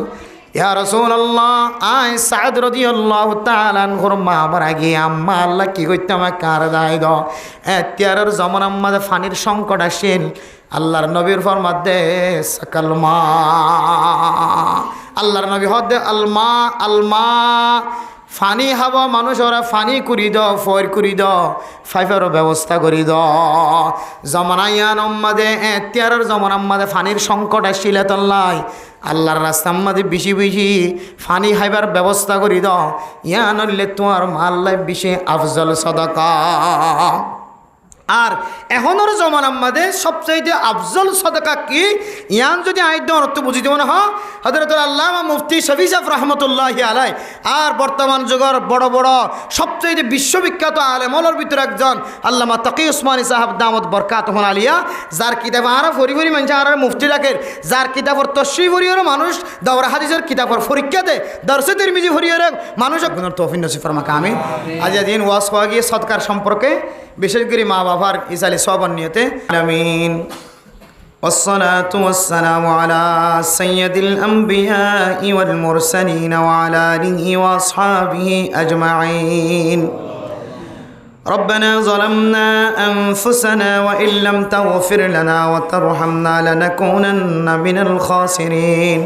ইয়া রাসূলুল্লাহ, আই সাদ রাদিয়াল্লাহু তাআলা আনহুর মা মারা গিয়ে আম্মা আল্লাহ কি কইতে আমাকে কার দায় দ এতিয়ারের জমানার মাঝে পানির সংকট আসেন, আল্লাহর নবীর ফরমাত দে সাকাল মা, আল্লাহর নবী হদে আলমা আলমা, ফানি হাবা মানুষ ওরা ফানি করি দ ফয়ের করি দ ফাইফারও ব্যবস্থা করি দ। জমানাইয়ান আম্মাদে এতিয়ারের জমান আম্মাদে ফানির সংকট আসছিল তল্লাই আল্লাহর রাস্তা আম্মাদে বেশি বেশি ফানি খাইবার ব্যবস্থা করি দ, ইয়া নইলে তোমার আল্লাহ বেশি আফজল সদাকা। আর এখনের জমানার মধ্যে সবচাইতে আফজল সদকা কি, ইয়ান যদি আইদ অর্থ বুঝিতে মনে হয় হযরত আল্লামা মুফতি শফি সাহেব রহমতুল্লাহি আলাই আর বর্তমান যুগের বড় বড় সবচাইতে বিশ্ববিখ্যাত আলেমর ভিতরে একজন আল্লামা তাকি উসমানী সাহেব দামত বরকাতুহু আলিয়া, যার কিতাব আর ফরি ফরি মানুষ আর মুফতি রাখের, যার কিতাবর তশরিহ ফরিয়র মানুষ দাওরা হাদিসের কিতাবর পরীক্ষা দেয়, দরসে তিরমিজি ফরিয়র মানুষ তৌফিক নসিব ফরমাক। আমি আজ দিন ওয়াজ হওয়া গিয়ে সদকার সম্পর্কে বিশেষ করে মা বাবার ইসালে সবার নিয়তে আমিন। والصلاة والسلام على سيد الأنبياء والمرسلين وعلى آله وأصحابه أجمعين. ربنا ظلمنا أنفسنا وإن لم تغفر لنا وترحمنا لنكونن من الخاسرين.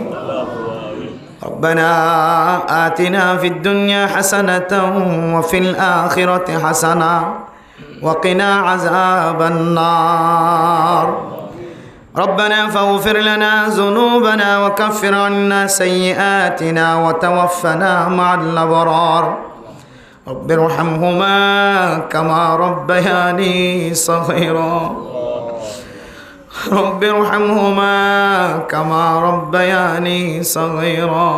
ربنا آتنا في الدنيا حسنة وفي الآخرة حسنة وقنا عذاب النار. ربنا فاغفر لنا ذنوبنا وكفر عنا سيئاتنا وتوفنا مع الأبرار. رب ارحمهما كما ربياني صغيرا. رب ارحمهما كما ربياني صغيرا.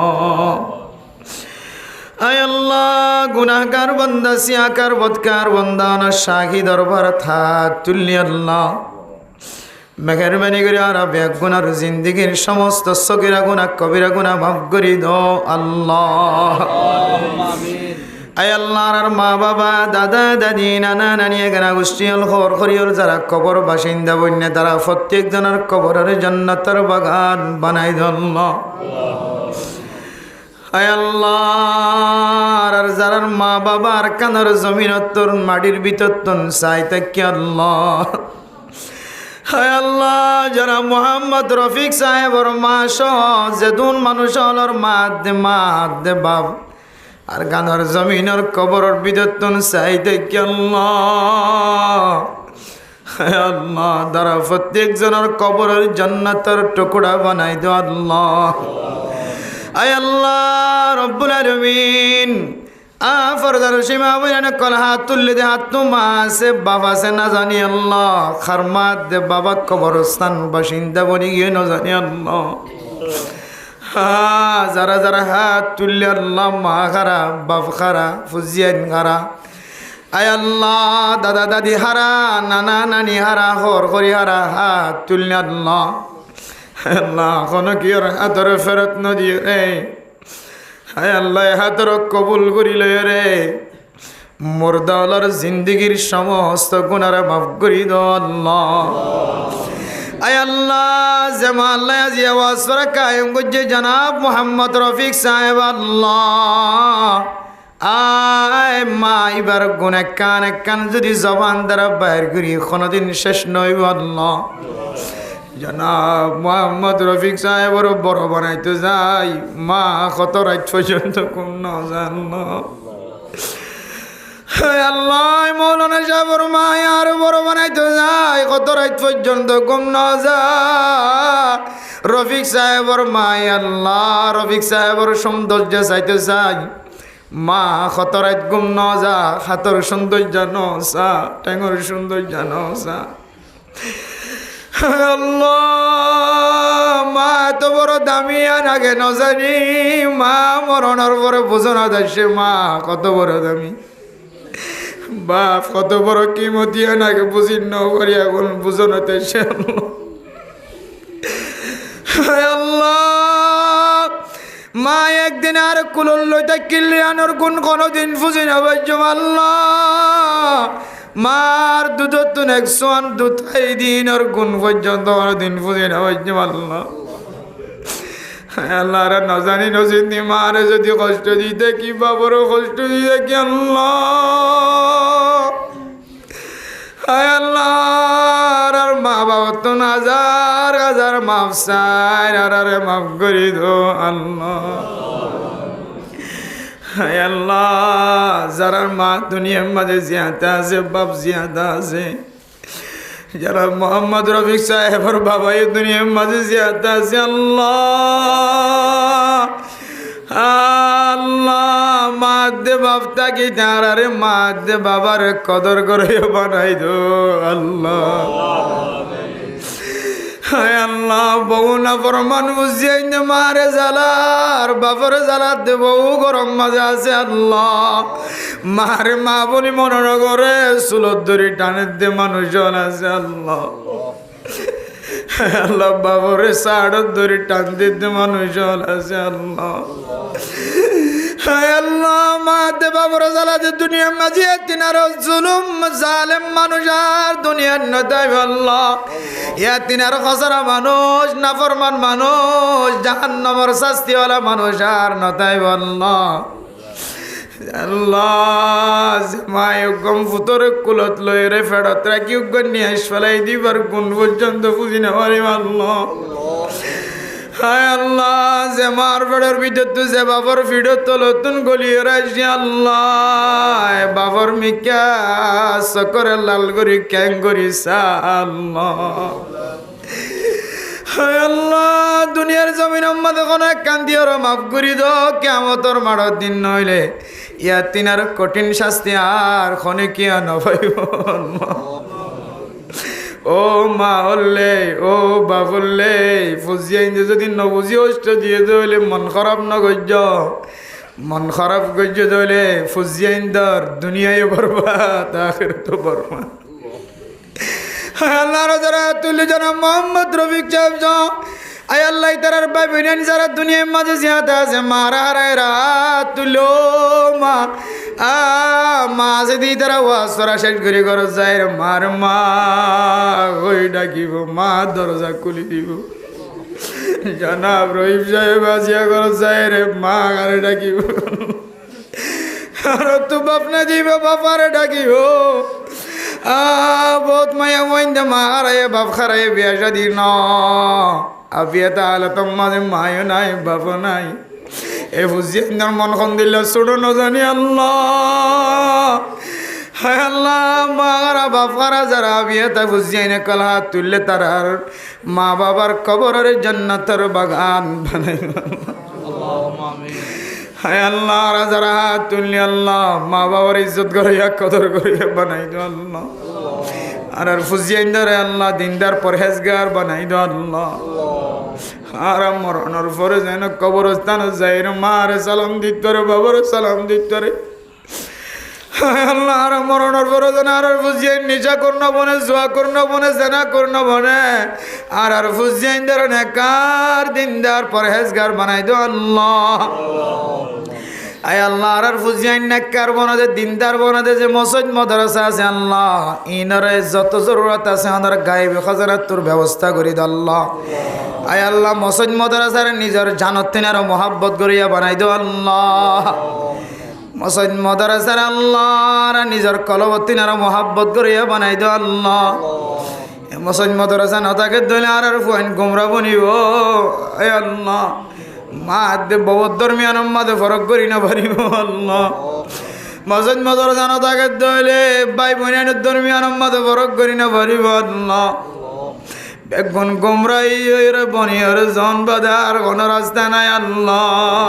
আয় আল্লাহ, গুনাহগার বান্দা সিয়াকার বদকার বান্দা না শাহি দরবার থাক তুল্লি আল্লাহ মেহেরবানি করে আর বেগ গুনার জিন্দিগির সমস্ত সগীরা গুনাহ কবিরা গুনাহ মাফ করে দাও আল্লাহ। আয় আল্লাহ, আর মা বাবা দাদা দাদি নানা নানি এগানা গোষ্ঠীল খবর খরিয়র যারা কবর বাসিন্দা বন্যে তারা প্রত্যেক জনের কবরের জান্নাতের বাগান বানাই দাও আল্লাহ। আয় আল্লাহ, আর যারার মা বাবার কানের জমিনত তোর মাটির ভিতর তোর চাই তাকি আল্লাহ। আয় আল্লাহ, যারা মোহাম্মদ রফিক সাহেবর মা সহ যেদুন মানুষ হলর মা দে বাপ আর গানের জমিনের কবরের ভিতর তোর চাই তাকি আল্লাহ। আয় আল্লাহ, যারা প্রত্যেক জনের কবরের জান্নাতের টুকরা বানাই দো আল্লাহ। আয় আল্লাহ রব্বুল আলামিন, ফরদার সীমা বইনা কল হাত তুললে দে হাত মা আছে বাবা আছে না জানি আল্লাহ, খারমাত দে বাবা কবরস্থান বাসিন্দা বনি গিয়ে না জানি আল্লাহ। যারা যারা হাত তুললে আল্লাহ মা খারা বাপ খারা ফুজিয়ান খারা, আয় আল্লাহ দাদা দাদি হারা নানা নানি হারা হর করি হারা হাত তুললে আল্লাহ। আল্লাহ কোনো কি ওর হাতর ফেরত নদিয়ে রে, হায় আল্লাহ হাতর কবুল করিল রে, মুর্দাওয়ালার জিন্দিগির সমস্ত গুনার মাফ করি দাও আল্লাহ। আয় আল্লাহ, যেমন আল্লাহ আজি আওয়াজ করে কায়েম করছে জনাব মোহাম্মদ রফিক সাহেব আল্লাহ, আয় মা এবার গুণ এক কান যদি জবান দ্বারা বাইর করি কোনোদিন শেষ নইব আল্লাহ। জনাব মোহাম্মদ রফিক সাহেবর বড় বানাইতে যাই মা কত রাত পর্যন্ত কোন না জানো আল্লাহ। মৌলানা সাহেবর মা আর বড় বানাইতে যাই কত রাত পর্যন্ত কোন না যায়। রফিক সাহেবর মা আল্লাহ রফিক সাহেবর সৌন্দর্য চাইতে চাই মা কত রাত গুম ন যা, হাতর সৌন্দর্য নসা টেঙর সৌন্দর্য নসা। আল্লাহ, মা এত বড় দামি আগে ন জানি, মা মরণের পরে বোঝানো যাচ্ছে মা কত বড় দামি। বাপ কত বড় কিমতি নাকি বুঝি নগরি এখন বুঝানোতে আল্লাহ মা একদিন আর কুলল লইতে কিলিয়ানোর গুণ কোনোদিন বুঝি না বৈজম আল্লাহ মার দুধ এক সোয়ান দুধ খাই দিন ওর গুণ পর্যন্ত দিন বুঝি না বৈজম আল্লাহ আল্লাহ রা নজানি নজিনি মারে যদি কষ্ট দিতে কি বাবর কষ্ট দিতে কি আল্লাহ আল্লাহ আর মা বাবা তো হাজার হাজার মাফ চাই আর মাফ করি দো আল্লাহ আল্লাহ যারা মা দুনিয়ার মাঝে জিয়াদা আছে বাপ জিয়াদা আছে যারা মোহাম্মদ রফিক সাহেবের বাবা এই দুনিয়ার মাঝে জিয়াদা আছে আল্লাহ আল্লাহ মা দে বাপ তাকে তারে মা দে বাবার কদর করে বানাই দো আল্লাহ হায় আল্লাহ বউ না ফরমান বুঝিয়ে মারে জ্বালার বাপরে জ্বালা দে বউ গরম মাঝে আছে আল্লাহ মারে মা বলি মনে করে চুলত ধরে টানে দে মানুষ আছে আল্লাহ আল্লাহ বাবরে সাড়ত ধরে টান দিতে মানুষ আছে আল্লাহ আল্লাহ মা দে বাবরে জ্বালাতে দুনিয়ার মাঝে তিনার জুলুম জালেম মানুষ আর দুনিয়ার নদাই আল্লাহ ইয়া তিনার খসরা মানুষ নাফরমান মানুষ জাহান্নামের শাস্তিওয়ালা মানুষ আর নদাই আল্লাহ আল্লাহ মায় গম ফুতরে কুলত লই রে ফেরত রাখি নিয়ে ফেলাই দিবার কোন পর্যন্ত বুঝি না পারি আল্লাহ হায় আল্লাহ যে মার ফেড়ের ভিতর তো যে বাবার ফিডর তো নতুন গলিয়ে রাখছি আল্লাহ বাবার মিকা সকরে লাল করি ক্যাং করি আল্লাহ হায় আল্লাহ দুনিয়ার জমিন আম্মা দেখুন কান্দি ওরা মাফ করি দো কিয়ামতের মাড়র দিন নইলে ইয়া তিনার কঠিন শাস্তি আর খনে কিয়া নভাইব ও মা হলে ও বাবুলে ফুজিয়া ইন্দে যদি নবুঝি অষ্ট দিয়ে দইলে মন খারাপ না গজ্য মন খারাপ গজ্য দইলে ফুজিয়া ইন্দর দুনিয়ায় বরবাদ আখিরাতে বরবাদ আল্লাহ যারা তুলি জানা মোহাম্মদ রফিক সাহেব আয় আল্লাহ তার ভাই বোন যারা দুনিয়ার মাঝে জিয়াদা আছে মারা হারায় রাত তুলো মা মা যদি তারা ওয়াসরা শেষ করে ঘর যায় রে মার মা ওই ডাকিব মা দরজা খুলি দিব জনাব রহিম সাহেব আসিয়া ঘর যায় রে মা আরে ডাকিব আর তো বাপ না দিব বাপারে ডাকিব বহুত মায়া মইন্দা মা হারায় বাপ খারায় বিয়া শাদি ন আবিয়া তাহলে তো মাঝে মায়ও নাই বাপ নাই এ বুঝিয়ে মন খন দিল ছোটো নজানি আল্লাহ হায় আল্লাহ মারা বাপারা যারা বিয়ে তা বুঝিয়ে নে কলা তুললে তার মা বাবার কবরের জান্নাতের বাগান বানাই হায় আল্লাহ যারা তুললে আল্লাহ মা বাবার ইজ্জত করিয়া কদর করিয়া বানাই দো আল্লাহ আর ফুজিয়ে ধরে আল্লাহ দিনদার পরহেজগার বানাই দো আল্লাহ আর মরণের পরে যেন কবরস্থান যাই মারে সালাম দিত রে বাবার সালাম দিত রে আল্লাহ আর মরণের পরে যেন আর ফুজিয়ে নিশা করুন বনে জোয়া করুন বনে জেনা করুন বনে আর ফুজিয়ে ধরে নেকার দিনদার পরহেজগার বানাই দো আল্লাহ আয় আল্লাহ আর ফুজিয়াইন নেককার বনাদে দিনদার বনাদে যে মসজিদ মাদ্রাসা আছে আল্লাহ ইনারে যত জরুরত আছে আমাদের গায়েবে খাজানাত তোর ব্যবস্থা করি দে আল্লাহ আয় আল্লাহ মসজিদ মাদ্রাসার নিজের জানতেন আর মোহাব্বত করিয়া বানাই দো আল্লাহ মসজিদ মাদ্রাসার আল্লাহ আর নিজের কলবতিন আর মোহাব্বত করিয়া বানাই দো আল্লাহ মসজিদ মাদ্রাসা নতাকে দইলে আর ফুয়াইন গুমরা বনিব আয় আল্লাহ মা দে বহুত দরমিয়ান মাঝে ফরক করি না পারিব আল্লাহ মসজিদ মাদ্রাসা নতাকে দইলে ভাই বোনের দরমিয়ান মাঝে ফরক করি না পারিব আল্লাহ বেগুন গুমরাই রে বনিয়ার জন বাজার কোন রাস্তা নাই আল্লাহ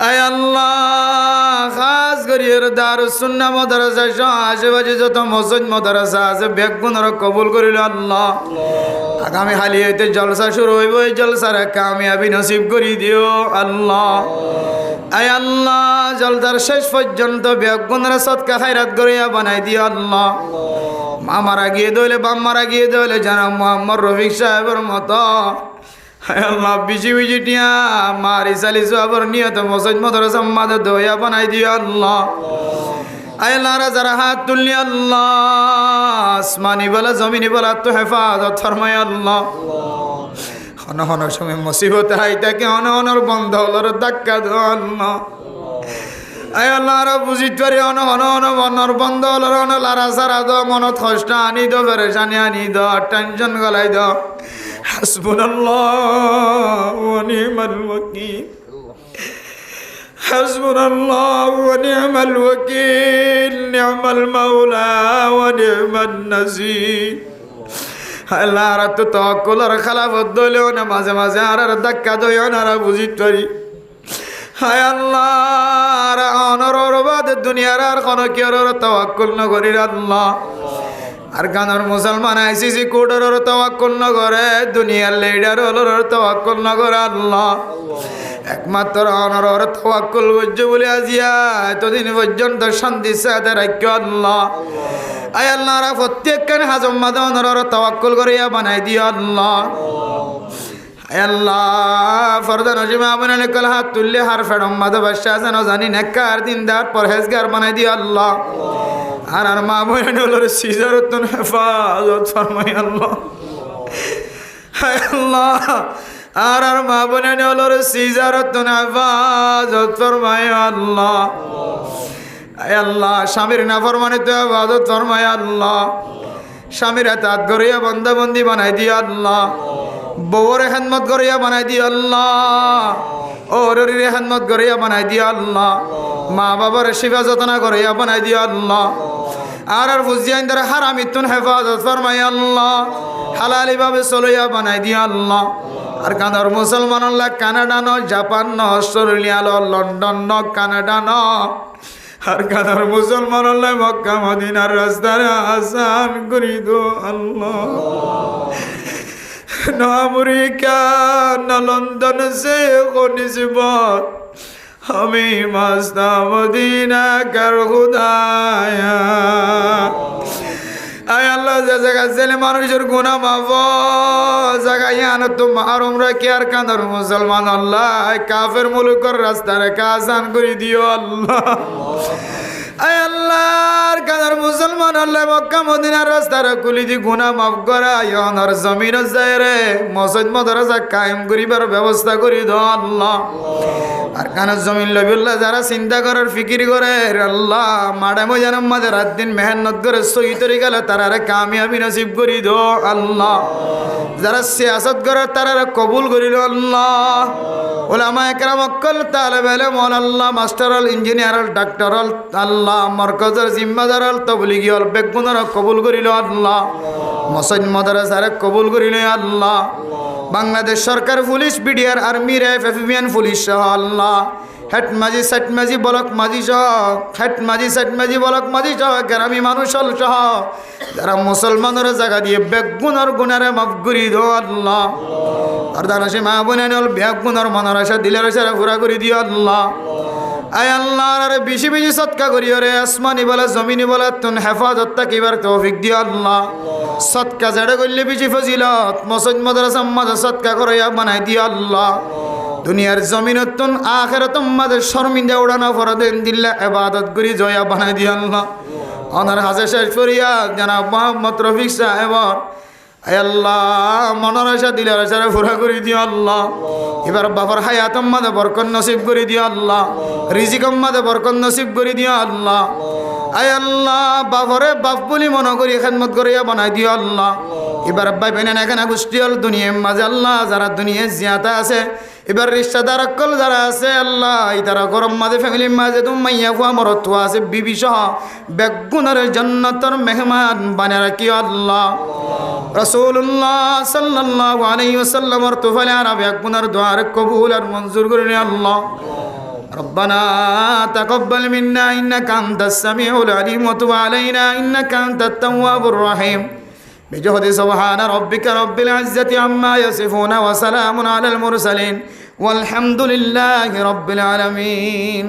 আয় আল্লাহ খাস করিয়ে দারুস সুন্নাহ মাদ্রাসা সহ আশেপাশে যত মসজিদ মাদ্রাসা আছে বেগুনর কবুল করিল আল্লাহ আগামী হালিয়াতে জলসা শুরু হইব এই জলসার কামিয়াবি নসিব করি দিও আল্লাহ আয় আল্লাহ জলদার শেষ পর্যন্ত বেগুনরা সৎকা খায়রাত করিয়া বানাই দিও আল্লাহ। মা মারা গিয়ে দইলে বাম মারা গিয়ে দইলে জানাব মোহাম্মদ রফিক সাহেবের মতো আয় আল্লাহ বিজি বিজি টিয়া মারি চালি সাহেবের নিয়ত মসজিদ মাদ্রাসা মাদ দইয়া বানাই দিও আল্লাহ। আয় আল্লাহ যারা হাত তুললি আল্লাহ আসমানি বলা জমিনি বলা তো হেফাজত ফরমায় আল্লাহ। হন হন সময় মুসিবত হাইতাকে হন হনর বন্ধ হলর ধাক্কা দো আল্লাহ। আয় আল্লাহ রা বুঝিত পারি হন হন হন বনর বন্ধ হলর হন লারা সারা দো মনত কষ্ট আনি দো পেরেশানি আনি দো টেনশন গলাই দো। হাসবুনাল্লাহ ওয়া নি'মাল ওয়াকিল হাসবুনাল্লাহ ওয়া নি'মাল ওয়াকিল নি'মাল মাওলা ওয়া নি'মান নাসির। আল্লাহ আর তো তাওয়াক্কুল আর খালাফত দইলেও না মাঝে মাঝে আর ধাক্কা দইও না আর বুঝিত পারি। হায় আল্লাহ আর অনর বাদ দুনিয়ার আর কোনো কি আর তাওয়াক্কুল না করি আল্লাহ। আর গানের মুসলমান আইসিসি কোডর তাওয়াক্কুল না করে দুনিয়ার লিডার হলর তাওয়াক্কুল না করে আল্লাহ। একমাত্র অনর তাওয়াক্কুল বুঝছো বলে আজিয়া এতদিন পর্যন্ত শান্তি সাথে রাখো আল্লাহ। আয় আল্লাহ রা প্রত্যেকখানে হাজম মাদে অনর তাওয়াক্কুল করিয়া বানাই দিও আল্লাহ। আয় আল্লাহ ফরদা নজিমা আপনার কল হাত তুললে হার ফেড়ম মাদে বাদশা যেন জানি নেককার দিনদার পরহেজগার বানাই দিও আল্লাহ। আর মা বোন হলোর সিজারতুন হেফাজত ফরমাই আল্লাহ। হায় আল্লাহ আর মা বোন হলোর সিজারতুন হেফাজত ফরমাই আল্লাহ। আয় আল্লাহ স্বামীর নাফরমানিত হেফাজত ফরমাই আল্লাহ। স্বামীর এতাত করিয়া বন্দাবন্দি বানাই দিও আল্লাহ। বউরে খেদমত করিয়া বানাই দিও আল্লাহ। ওরের খেদমত করিয়া বানাই দিও আল্লাহ। মা বাবার সেবা যত্ন করিয়া বানাই দিও আল্লাহ। আর ফুজিয়াইন দ্বারা হারামিতুন হেফাজত ফরমাই আল্লাহ। হালালি ভাবে চলিয়া বানাই দিও আল্লাহ। আর কানার মুসলমান আল্লাহ কানাডা ন জাপান ন অস্ট্রেলিয়া ন লন্ডন ন কানাডা ন আর কানার মুসলমান আল্লাহ মক্কা মদিনার রাস্তায় আসান করি দো আল্লাহ। न अमेरिका न लंदन से को निस्बत हमें मस्ता मदीना कर खुदाया। আয় আল্লাহ যে জায়গা ছেলে মানুষের গুনাহ মাফ জায়গা ইয়ান তো মাহরুম রাখি আর কাঁদার মুসলমান আল্লাহ কাফের মুলুকের রাস্তা রেখা আসান করে দিও আল্লাহ। আয় আল্লাহর কাদার মুসলমান আল্লাহ মক্কা মদিনার রাস্তার কুলি দি গুনাহ মাফ করা ইয়ানার জমিন যায় রে মসজিদ মাদ্রাসা কায়েম করিবার ব্যবস্থা করি দাও আল্লাহ। আর কানার জমিন লবিল্লাহ যারা চিন্তা করার ফিকির করে আল্লাহ মাডে মজানাম মাঝে রাত দিন মেহনত করে সহি তরিকালে তারারে কামিয়াবি নসিব করি দাও আল্লাহ। যারা সিয়াসত করে তারারে কবুল করিল আল্লাহ। উলামা একরাম অক্কল তালেব ইলম আল্লাহ মাস্টার আল ইঞ্জিনিয়ার আল ডাক্তার আল আল্লাহ মরকজের জিম্মাদার আল তবলিগি আল বেগুনর কবুল করিল আল্লাহ। মসজিদ মাদ্রাসারে কবুল করিল আল্লাহ। বাংলাদেশ সরকার police BDR army RAB FBN police সহ আল্লাহ হেড মাঝি সেট মাঝি বলক মাঝি সহ হেড মাঝি সেট মাঝি বলক মাঝি সহ গ্রামী মানুষ সহ যারা মুসলমানের জায়গা দিয়ে বেগুনর গুনারে মাফ করি দো আল্লাহ। আর দানাসে মা বোন বেগুনর মনের আশা দিলের আশা পুরা করে দিও আল্লাহ। আয় আল্লাহ আরে বেশি বেশি সৎকা করিও রে আসমানি বলা জমিনি বলা তুন হেফাজত তাকিবার তৌফিক দিও আল্লাহ। সৎকা জড়ে করলে বেশি ফজিলত মসজিদ মাদ্রাসা মাঝে সৎকা করিয়া বানাই দিও আল্লাহ। দুনিয়ার জমিনত তুন আখিরাত মাঝে শর্মিন্দা উড়ানো ফরদেন দিল্লা ইবাদত করি জয়া বানাই দিও আল্লাহ। ওনার হাজে শেষ করিয়া জনাব মোহাম্মদ রফিক সাহেব আয় আল্লাহ মনের আশা দিলের আশা পুরা করে দিও আল্লাহ। এবার বাবার হায়াত মাঝে বরকত নসিব করে দিও আল্লাহ। রিজিক মাঝে বরকত নসিব করে দিও আল্লাহ। আয় আল্লাহ বাবরে বাপ বলি মনে করি খেদমত করিয়া বানাই দিও আল্লাহ। এবার আব্বাই বেনে এখানে গোষ্ঠী হল দুনিয়ার মাঝে আল্লাহ যারা দুনিয়ায় জিয়াতা আছে এবার রিশ্তাদার অকল যারা আছে আল্লাহ তারা গরম মাঝে ফ্যামিলির মাঝে তুমি মাইয়া ফুয়া মরত আছে বিবি সহ বেগুনের জান্নাতের মেহমান বানিয়ে রাখিও আল্লাহ। রাসূলুল্লাহ সাল্লাল্লাহু আলাইহি ওয়াসাল্লামের তোফালে আর বেগুনের দোয়ার কবুল আর মঞ্জুর করে নি আল্লাহ। ربنا تقبل منا إنك أنت السميع العليم وتب علينا إنك أنت التواب الرحيم بجهد سبحان ربك رب العزة عما يصفون وسلام على المرسلين ওয়ালহামদুলিল্লাহি রাব্বিল আলামিন।